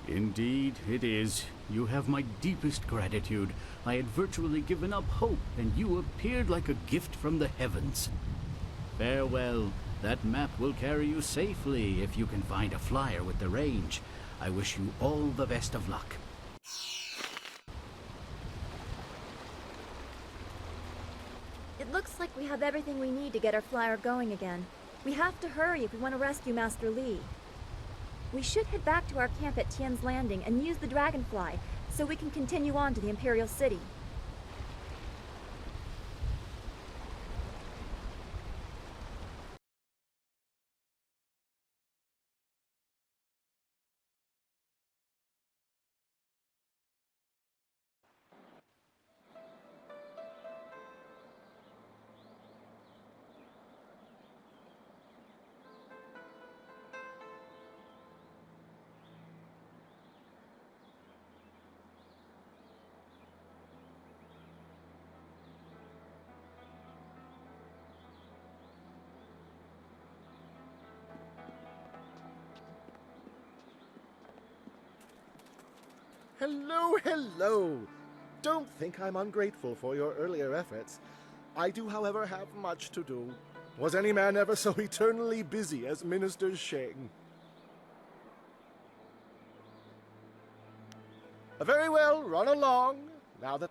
Indeed, it is. You have my deepest gratitude. I had virtually given up hope, and you appeared like a gift from the heavens. Farewell. That map will carry you safely if you can find a flyer with the range. I wish you all the best of luck. It looks like we have everything we need to get our flyer going again. We have to hurry if we want to rescue Master Li. We should head back to our camp at Tian's Landing and use the Dragonfly, so we can continue on to the Imperial City. Hello, hello! Don't think I'm ungrateful for your earlier efforts. I do, however, have much to do. Was any man ever so eternally busy as Minister Sheng? Very well, run along, now that...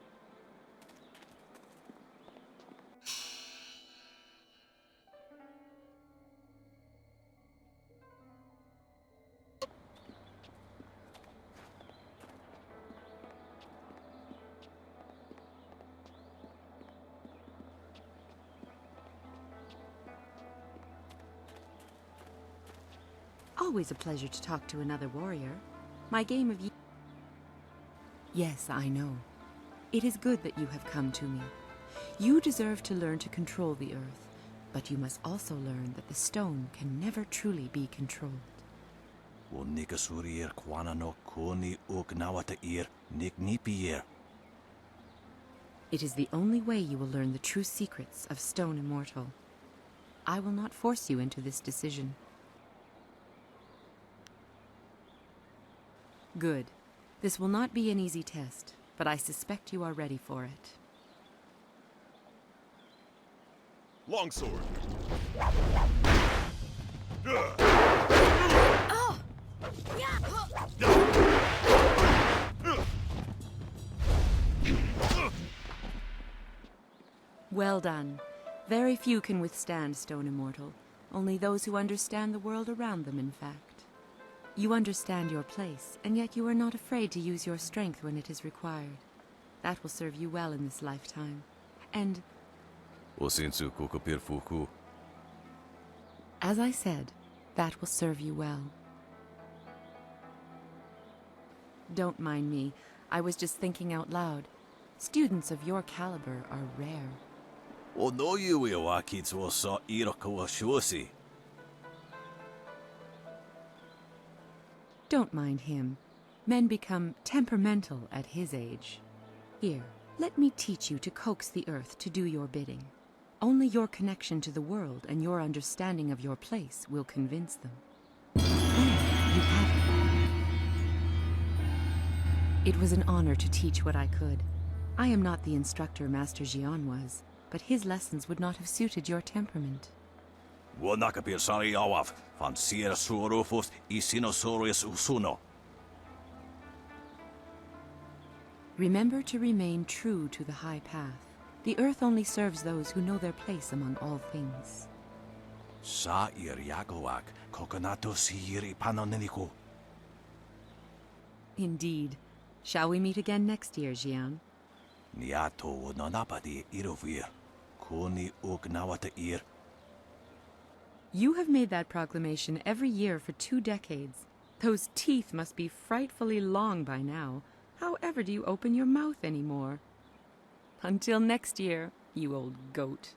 Always a pleasure to talk to another warrior. My game of Yes, I know. It is good that you have come to me. You deserve to learn to control the earth, but you must also learn that the stone can never truly be controlled. It is the only way you will learn the true secrets of Stone Immortal. I will not force you into this decision. Good. This will not be an easy test, but I suspect you are ready for it. Longsword. Well done. Very few can withstand Stone Immortal. Only those who understand the world around them, in fact. You understand your place, and yet you are not afraid to use your strength when it is required. That will serve you well in this lifetime. And... as I said, that will serve you well. Don't mind me. I was just thinking out loud. Students of your caliber are rare. Don't mind him. Men become temperamental at his age. Here, let me teach you to coax the earth to do your bidding. Only your connection to the world and your understanding of your place will convince them. There, you have it. It was an honor to teach what I could. I am not the instructor Master Jian was. but his lessons would not have suited your temperament. Wonakapir awaf, van sier suorofos isinosaurus usuno. Remember to remain true to the high path. The earth only serves those who know their place among all things. Sa ir yagoak, kokonato siiri panoneniku. Indeed. Shall we meet again next year, Jian? Niato nonapadi irovir, kuni ugnawata ir. You have made that proclamation every year for 2 decades. Those teeth must be frightfully long by now. How ever do you open your mouth anymore? Until next year, you old goat.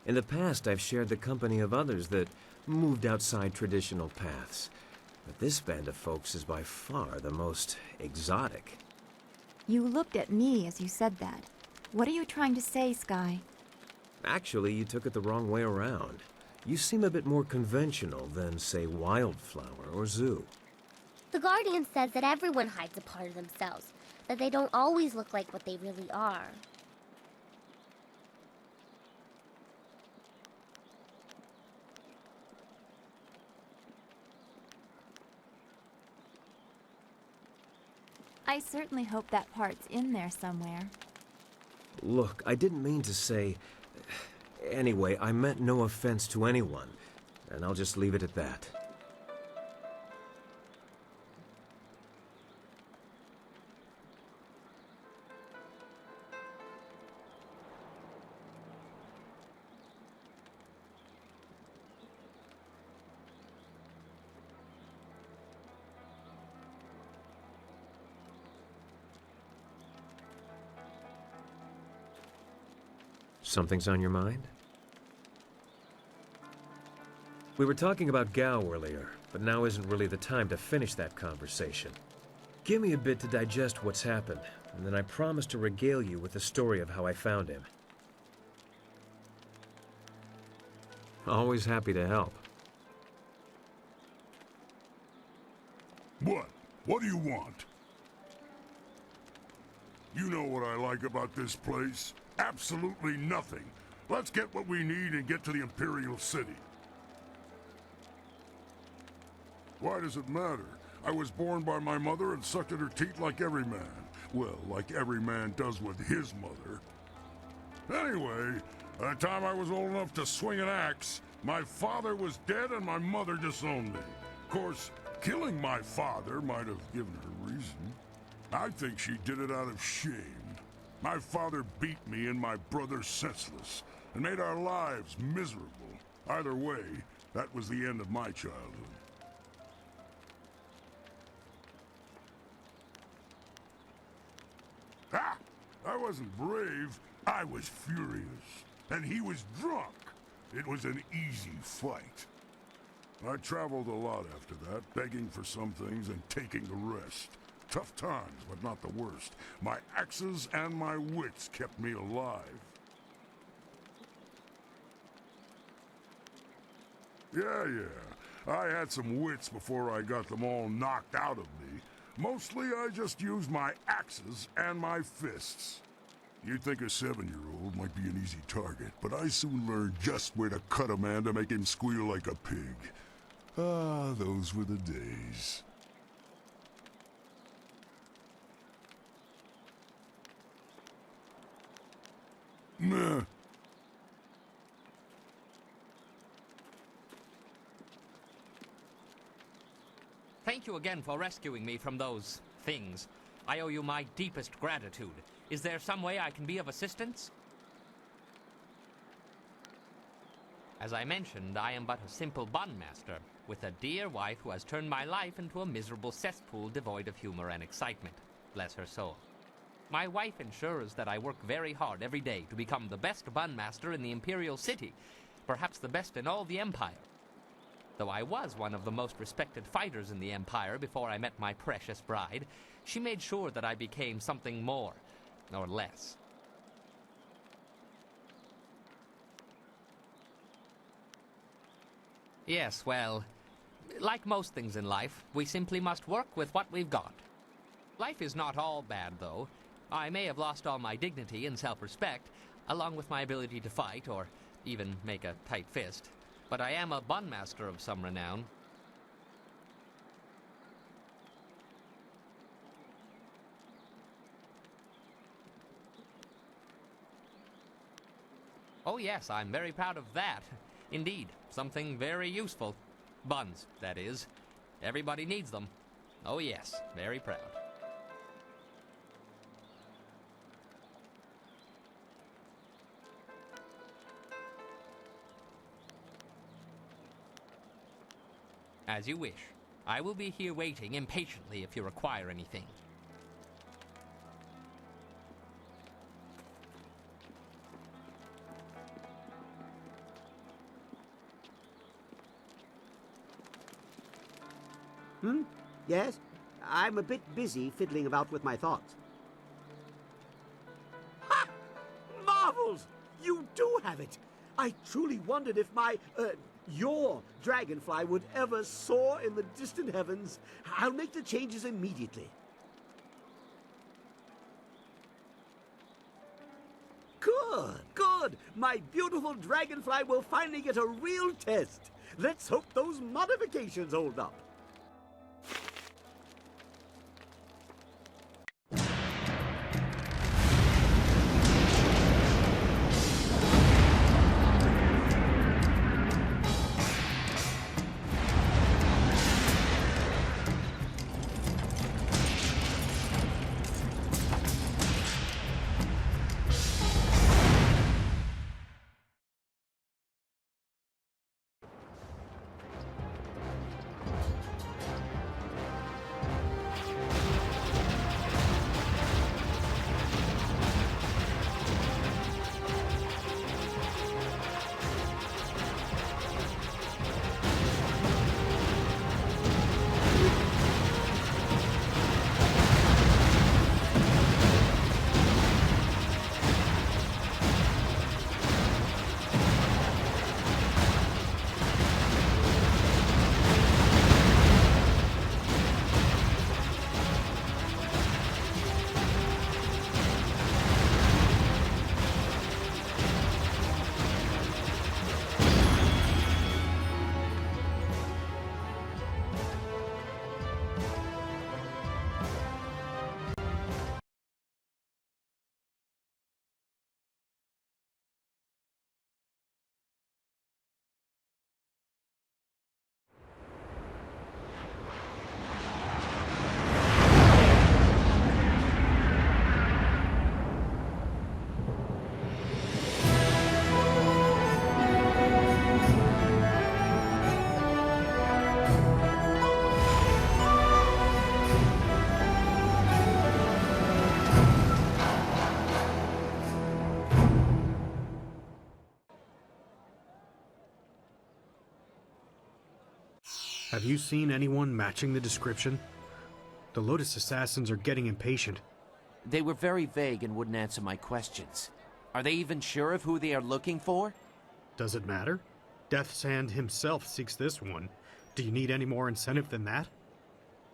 In the past, I've shared the company of others that moved outside traditional paths. But this band of folks is by far the most exotic. You looked at me as you said that. What are you trying to say, Sky? Actually, you took it the wrong way around. You seem a bit more conventional than, say, Wildflower or Zoo. The Guardian says that everyone hides a part of themselves, that they don't always look like what they really are. I certainly hope that part's in there somewhere. Look, I didn't mean to say... Anyway, I meant no offense to anyone, and I'll just leave it at that. Something's on your mind? We were talking about Gao earlier, but now isn't really the time to finish that conversation. Give me a bit to digest what's happened, and then I promise to regale you with the story of how I found him. Always happy to help. What? What do you want? You know what I like about this place? Absolutely nothing. Let's get what we need and get to the Imperial City. Why does it matter? I was born by my mother and sucked at her teat like every man. Well, like every man does with his mother. Anyway, by the time I was old enough to swing an axe, my father was dead and my mother disowned me. Of course, killing my father might have given her reason. I think she did it out of shame. My father beat me and my brother senseless, and made our lives miserable. Either way, that was the end of my childhood. Ah! I wasn't brave, I was furious. And he was drunk. It was an easy fight. I traveled a lot after that, begging for some things and taking the rest. Tough times, but not the worst. My axes and my wits kept me alive. Yeah. I had some wits before I got them all knocked out of me. Mostly I just used my axes and my fists. You'd think a 7-year-old might be an easy target, but I soon learned just where to cut a man to make him squeal like a pig. Ah, those were the days. Meh. Thank you again for rescuing me from those things. I owe you my deepest gratitude. Is there some way I can be of assistance? As I mentioned, I am but a simple bun master, with a dear wife who has turned my life into a miserable cesspool devoid of humor and excitement. Bless her soul. My wife ensures that I work very hard every day to become the best bun master in the Imperial City, perhaps the best in all the Empire. Though I was one of the most respected fighters in the Empire before I met my precious bride, she made sure that I became something more, or less. Yes, well, like most things in life, we simply must work with what we've got. Life is not all bad, though. I may have lost all my dignity and self-respect, along with my ability to fight, or even make a tight fist. But I am a bun master of some renown. Oh yes, I'm very proud of that. Indeed, something very useful. Buns, that is. Everybody needs them. Oh yes, very proud. As you wish. I will be here waiting impatiently if you require anything. Yes? I'm a bit busy fiddling about with my thoughts. Ha! Marvels! You do have it! I truly wondered if your dragonfly would ever soar in the distant heavens. I'll make the changes immediately. Good, good. My beautiful dragonfly will finally get a real test. Let's hope those modifications hold up. Have you seen anyone matching the description? The Lotus Assassins are getting impatient. They were very vague and wouldn't answer my questions. Are they even sure of who they are looking for? Does it matter? Death's Hand himself seeks this one. Do you need any more incentive than that?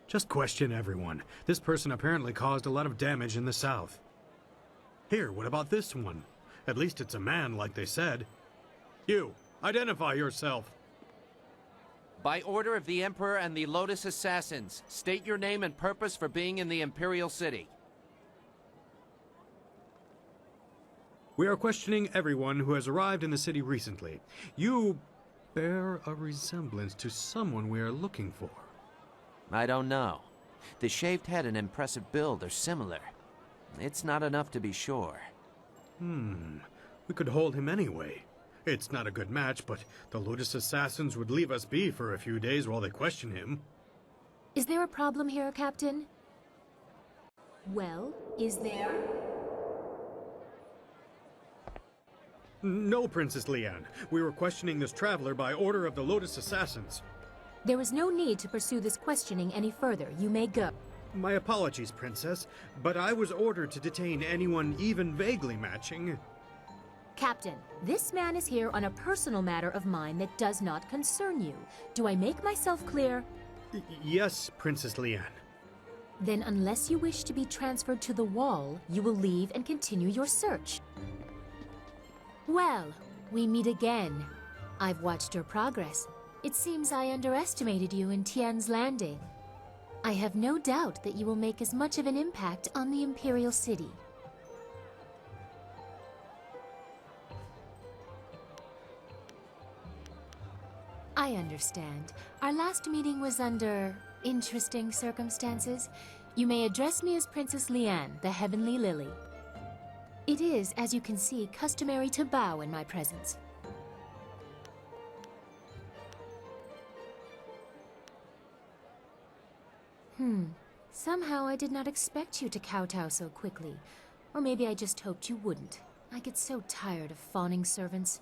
Just question everyone. This person apparently caused a lot of damage in the south. Here, what about this one? At least it's a man, like they said. You, identify yourself. By order of the Emperor and the Lotus Assassins, state your name and purpose for being in the Imperial City. We are questioning everyone who has arrived in the city recently. You bear a resemblance to someone we are looking for. I don't know. The shaved head and impressive build are similar. It's not enough to be sure. We could hold him anyway. It's not a good match, but the Lotus Assassins would leave us be for a few days while they question him. Is there a problem here, Captain? Well, is there? No, Princess Leanne. We were questioning this traveler by order of the Lotus Assassins. There is no need to pursue this questioning any further. You may go. My apologies, Princess, but I was ordered to detain anyone even vaguely matching. Captain, this man is here on a personal matter of mine that does not concern you. Do I make myself clear? Yes, Princess Leanne. Then unless you wish to be transferred to the wall, you will leave and continue your search. Well, we meet again. I've watched your progress. It seems I underestimated you in Tian's Landing. I have no doubt that you will make as much of an impact on the Imperial City. I understand. Our last meeting was under interesting circumstances. You may address me as Princess Leanne, the Heavenly Lily. It is, as you can see, customary to bow in my presence. Somehow I did not expect you to kowtow so quickly. Or maybe I just hoped you wouldn't. I get so tired of fawning servants.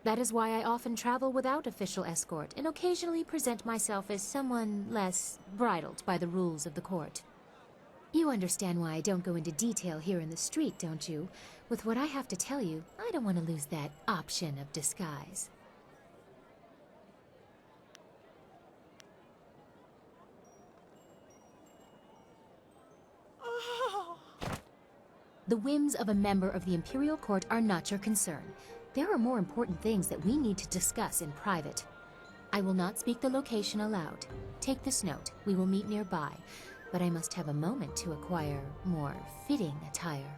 That is why I often travel without official escort and occasionally present myself as someone less bridled by the rules of the court. You understand why I don't go into detail here in the street, don't you? With what I have to tell you, I don't want to lose that option of disguise. The whims of a member of the Imperial Court are not your concern. There are more important things that we need to discuss in private. I will not speak the location aloud. Take this note. We will meet nearby. But I must have a moment to acquire more fitting attire.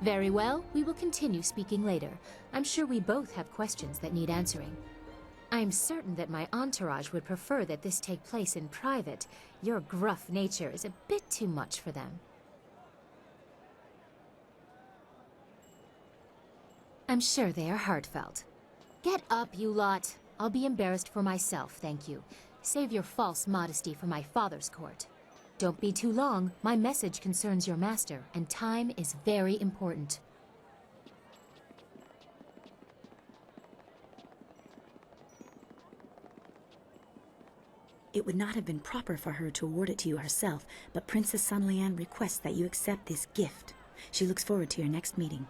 Very well. We will continue speaking later. I'm sure we both have questions that need answering. I'm certain that my entourage would prefer that this take place in private. Your gruff nature is a bit too much for them. I'm sure they are heartfelt. Get up, you lot. I'll be embarrassed for myself, thank you. Save your false modesty for my father's court. Don't be too long. My message concerns your master, and time is very important. It would not have been proper for her to award it to you herself, but Princess Sun Lian requests that you accept this gift. She looks forward to your next meeting.